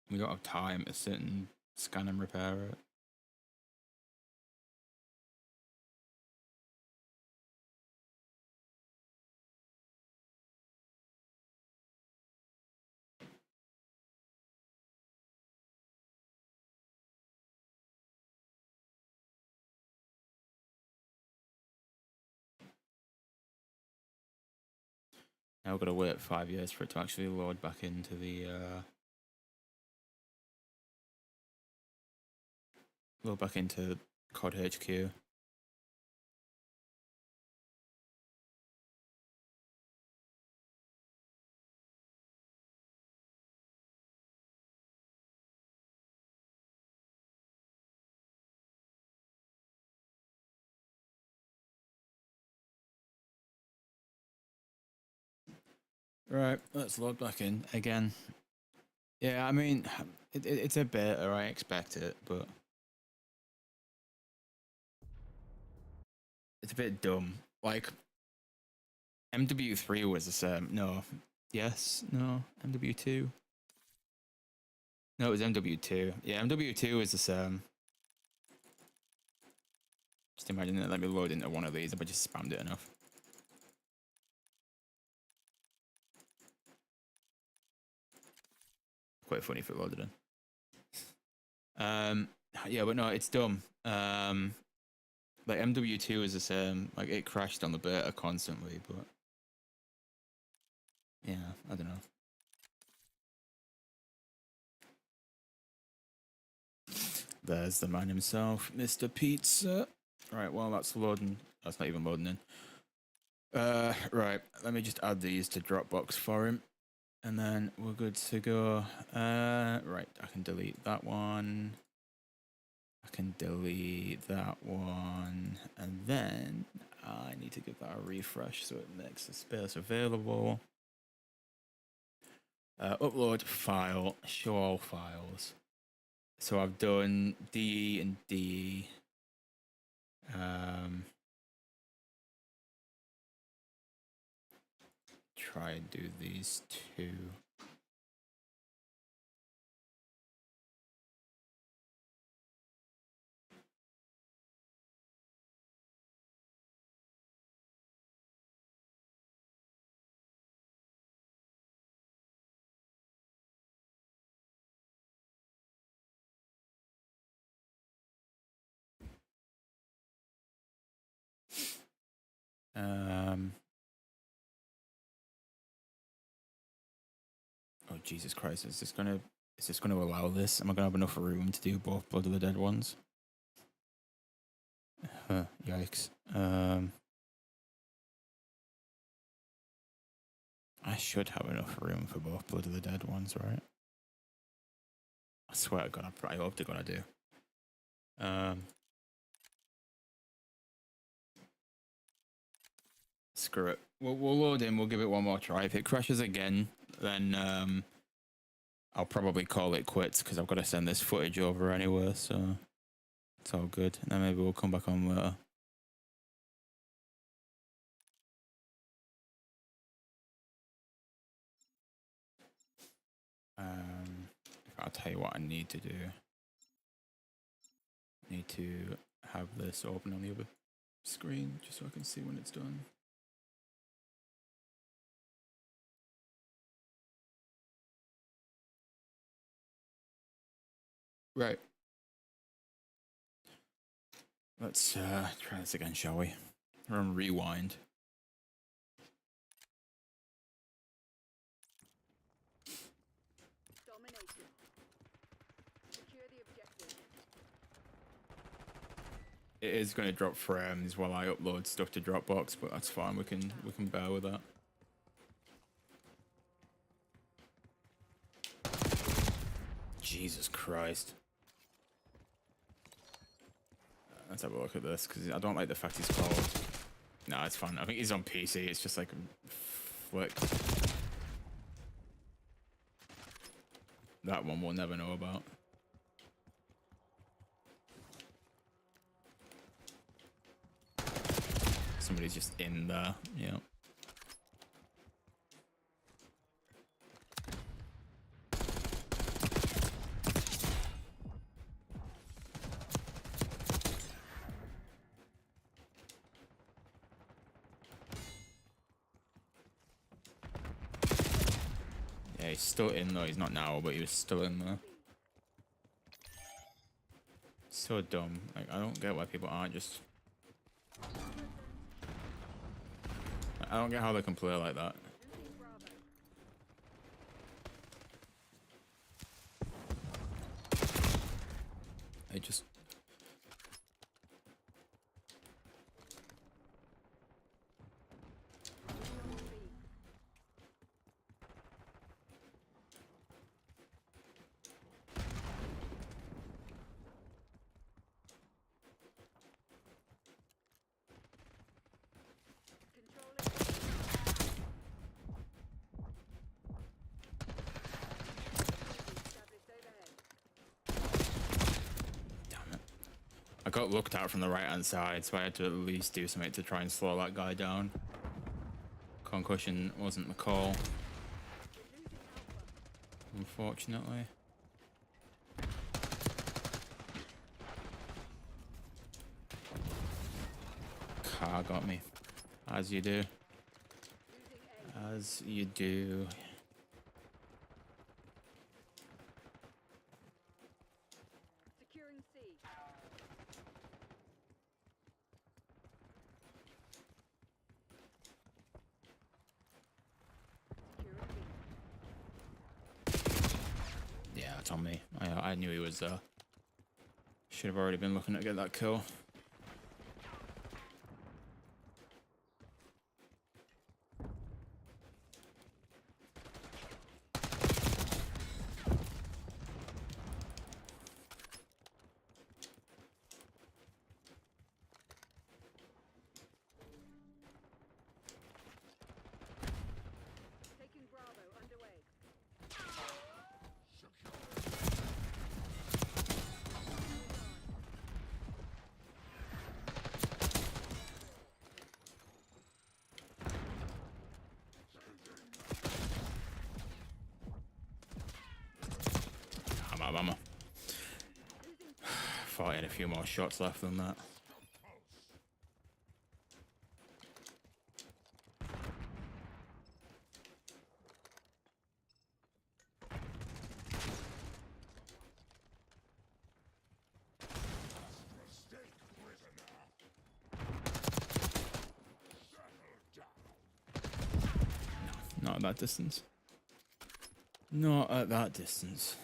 We don't have time to sit and scan and repair it. Now we've got to wait 5 years for it to actually load back into the CoD HQ. Right, let's load back in again. Yeah, I mean, it's a beta, I expect it, but it's a bit dumb. Like, MW3 was the same. No. Yes? No? MW2? No, it was MW2. Yeah, MW2 was the same. Just imagine it let me load into one of these if I just spammed it enough. Quite funny if it loaded in. Yeah, but no, it's dumb. Like MW2 is the same. Like it crashed on the beta constantly, but yeah, I don't know. There's the man himself, Mr. Pizza. Right, well that's loading. That's not even loading in. Right, let me just add these to Dropbox for him. And then we're good to go. Right, I can delete that one. I can delete that one. And then I need to give that a refresh so it makes the space available. Upload file, show all files. So I've done D and D. Try and do these two. Oh Jesus Christ! Is this gonna allow this? Am I gonna have enough room to do both Blood of the Dead ones? Yikes! I I should have enough room for both Blood of the Dead ones, right? I swear to God, I hope they're gonna do. Screw it. We'll load in. We'll give it one more try. If it crashes again, then I'll probably call it quits because I've got to send this footage over anyway. So it's all good. And then maybe we'll come back on later. I'll tell you what I need to do. I need to have this open on the other screen just so I can see when it's done. Right. Let's try this again, shall we? Run rewind. Domination. Secure the objective. It is going to drop frames while I upload stuff to Dropbox, but that's fine. We can bear with that. Jesus Christ. Let's have a look at this because I don't like the fact he's cold. No, it's fine. I think he's on PC. It's just like a flick. That one we'll never know about. Somebody's just in there, yeah. Yeah, he's still in though. He's not now, but he was still in there. So dumb. Like, I don't get why people aren't just... I don't get how they can play like that. They just... I got looked at from the right hand side, so I had to at least do something to try and slow that guy down. Concussion wasn't the call, unfortunately. Car got me, as you do. As you do. Securing C. Yeah, it's on me. I knew he was there. Should have already been looking to get that kill. Taking Bravo underway. I'm thought I had a few more shots left than that. Not at that distance. Not at that distance.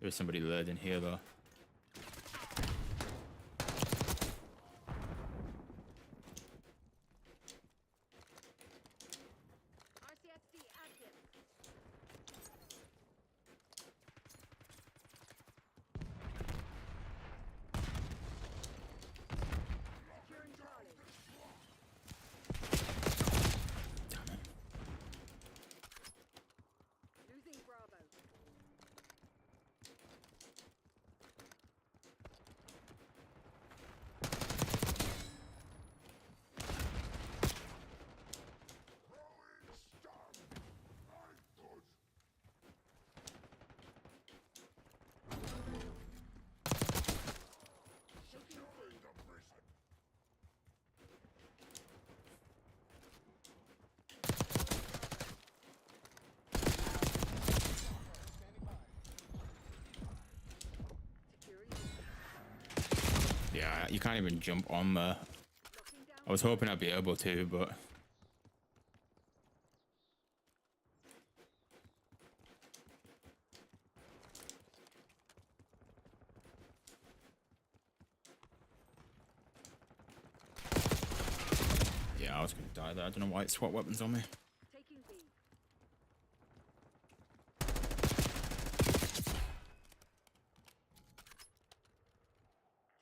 There's somebody lured in here though. You can't even jump on there. Locking down. I was hoping I'd be able to, but yeah, I was gonna die there. I don't know why it swapped weapons on me. Taking B.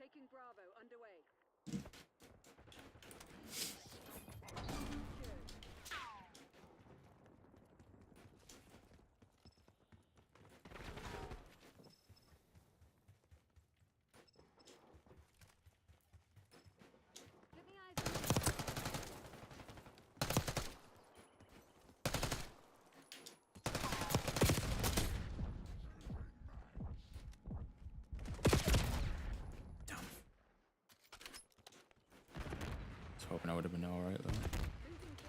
Taking Bravo underway. Secured. Give me eyes on Damn. I was hoping I would have been alright though. losing B.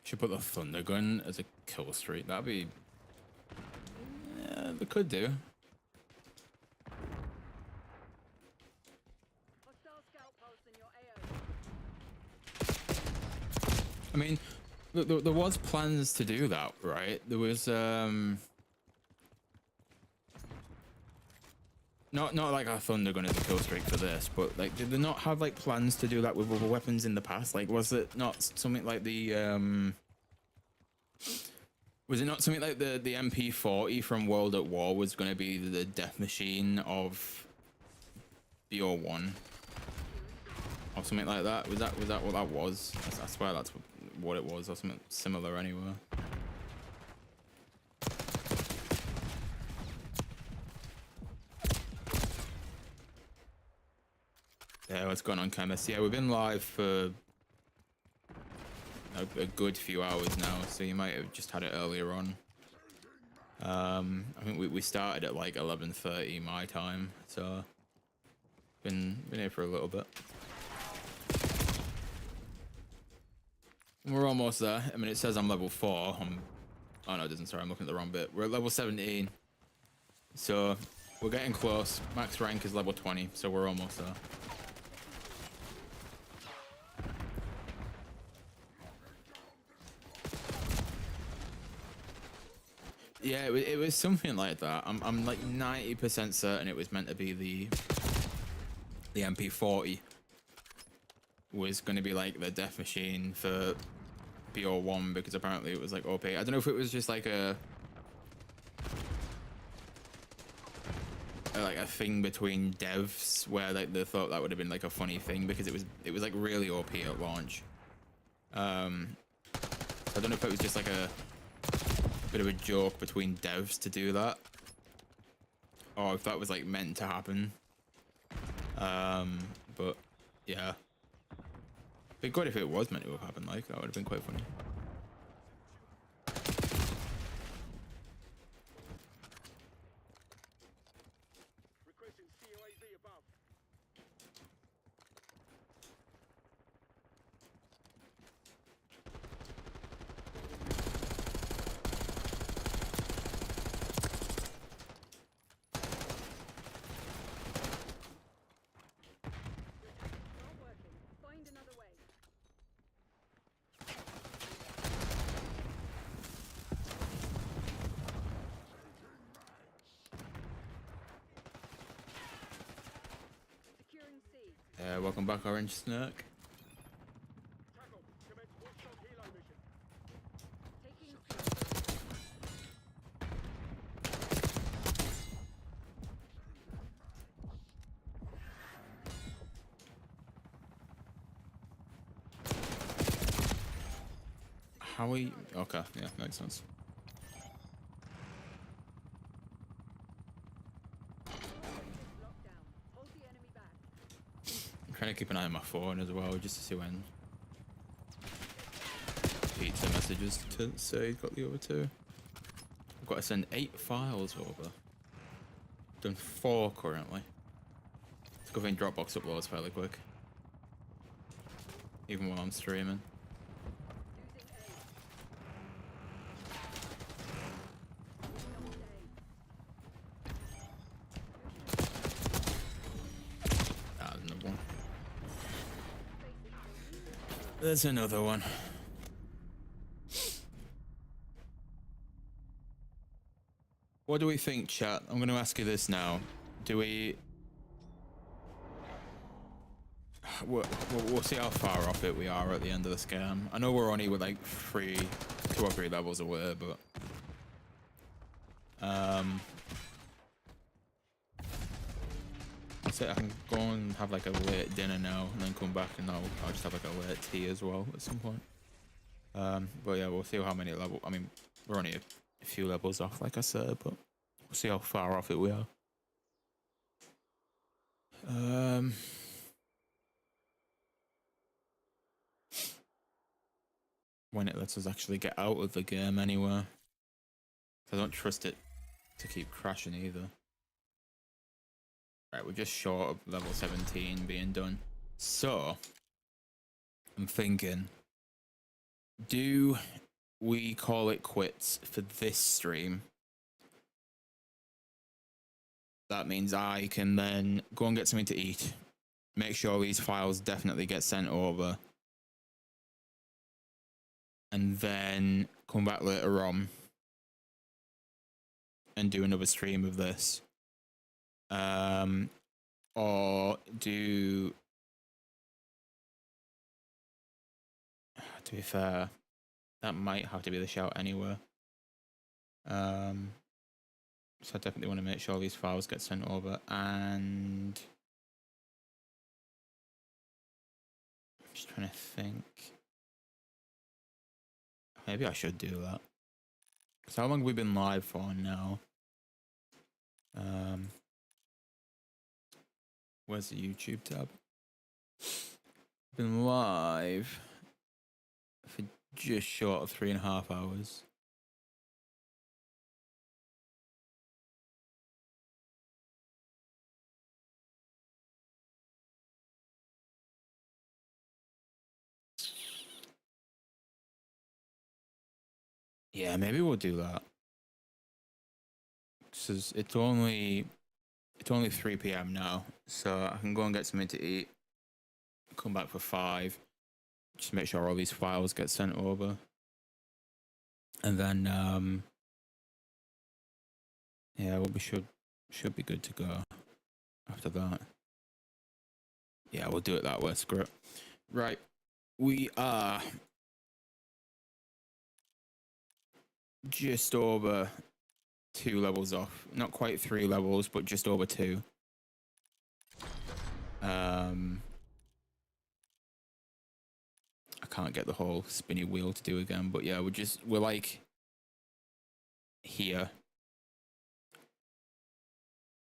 Should put the thunder gun as a kill streak. That'd be. Yeah, they could do. Hostile scout pulse in your AO. I mean, there was plans to do that, right? There was not like a thunder gun as a kill streak for this, but like, did they not have like plans to do that with other weapons in the past? Like, was it not something like the was it not something like the MP40 from World at War was going to be the death machine of BO1 or something like that? Was that what that was? I swear that's what it was, or something similar anyway. Yeah, what's going on, Chemist? Yeah, we've been live for a good few hours now, so you might have just had it earlier on. I think we started at like 11:30 my time, so been here for a little bit. We're almost there. I mean, it says I'm level 4. Oh no, it doesn't. Sorry, I'm looking at the wrong bit. We're at level 17, so we're getting close. Max rank is level 20, so we're almost there. Yeah, it was something like that. I'm like 90% certain it was meant to be the MP40 was going to be like the death machine for BO1, because apparently it was like OP. I don't know if it was just like a thing between devs where like they thought that would have been like a funny thing, because it was like really OP at launch. So I don't know if it was just like a bit of a joke between devs to do that, or if that was like meant to happen. But yeah, be good if it was meant to have happened. Like, that would have been quite funny. Requesting COAV above. Not working. Find another way. Securing C. Welcome back, Orange Snark. Tackle. Commence watchdog helo mission. Taking C. How we? Okay, yeah, makes sense. Lockdown. Hold the enemy back. I'm trying to keep an eye on my phone as well, just to see when pizza messages to say he's got the other two. I've got to send 8 files over. Done 4 currently. Let's go in Dropbox uploads fairly quick. even while I'm streaming. Ah, there's another one. There's another one. What do we think, chat? I'm going to ask you this now. Do we... We'll see how far off it we are at the end of this game. I know we're only with like 2 or 3 levels away, but... So I can go and have like a late dinner now, and then come back and I'll just have like a late tea as well at some point. But yeah, we'll see how many levels... I mean, we're only a few levels off, like I said, but we'll see how far off it we are. When it lets us actually get out of the game anywhere. I don't trust it to keep crashing either. Right, we're just short of level 17 being done. So, I'm thinking, do we call it quits for this stream? That means I can then go and get something to eat, make sure these files definitely get sent over, and then come back later on and do another stream of this. Or do... To be fair, that might have to be the shout anyway. So I definitely want to make sure these files get sent over, and... I'm just trying to think. Maybe I should do that. So how long have we been live for now? Where's the YouTube tab? Been live for just short of 3.5 hours. Yeah, maybe we'll do that. Because it's only 3 PM now, so I can go and get something to eat. Come back for 5. Just make sure all these files get sent over. And then yeah, we should be good to go after that. Yeah, we'll do it that way, screw it. Right. We are just over 2 levels off. Not quite 3 levels, but just over 2. I can't get the whole spinny wheel to do again, but yeah, we're like here.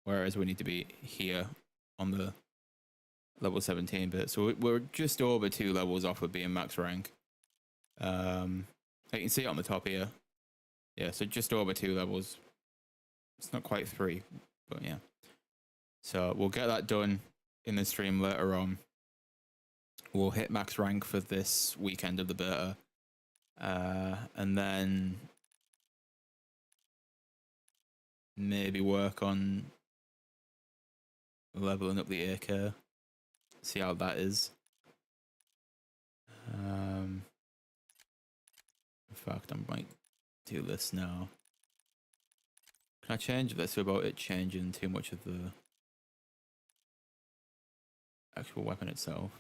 Whereas we need to be here on the level 17 bit. So we're just over 2 levels off of being max rank. You can see it on the top here. Yeah, so just over 2 levels. It's not quite 3, but yeah. So we'll get that done in the stream later on. We'll hit max rank for this weekend of the beta. And then maybe work on leveling up the AK. See how that is. In fact, I might do this now. Can I change this without it changing too much of the actual weapon itself?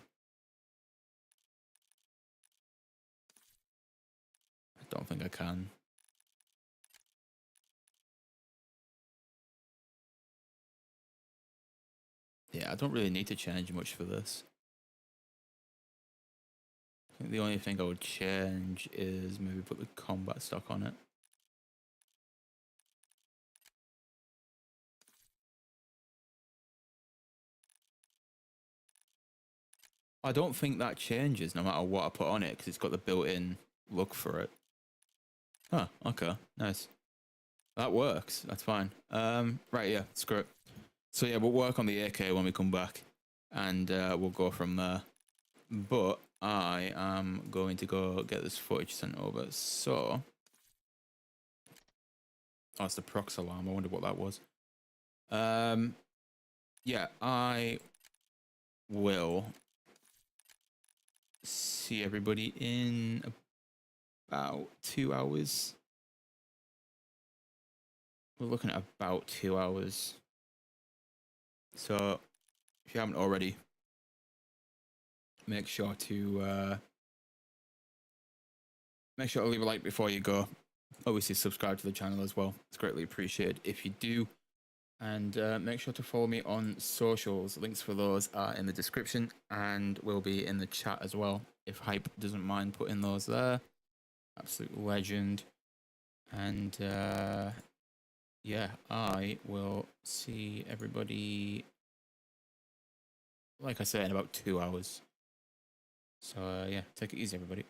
I don't think I can. Yeah, I don't really need to change much for this. I think the only thing I would change is maybe put the combat stock on it. I don't think that changes no matter what I put on it because it's got the built-in look for it. Oh, okay, nice. That works. That's fine. Right, yeah, screw it. So yeah, we'll work on the AK when we come back, and we'll go from there. But I am going to go get this footage sent over. So, oh, it's the prox alarm. I wonder what that was. Yeah, I will see everybody in about 2 hours. We're looking at about 2 hours. So, if you haven't already, make sure to leave a like before you go. Obviously, subscribe to the channel as well. It's greatly appreciated if you do. And make sure to follow me on socials. Links for those are in the description and will be in the chat as well. If Hype doesn't mind putting those there. Absolute legend. And yeah, I will see everybody, like I said, in about 2 hours. So yeah, take it easy, everybody.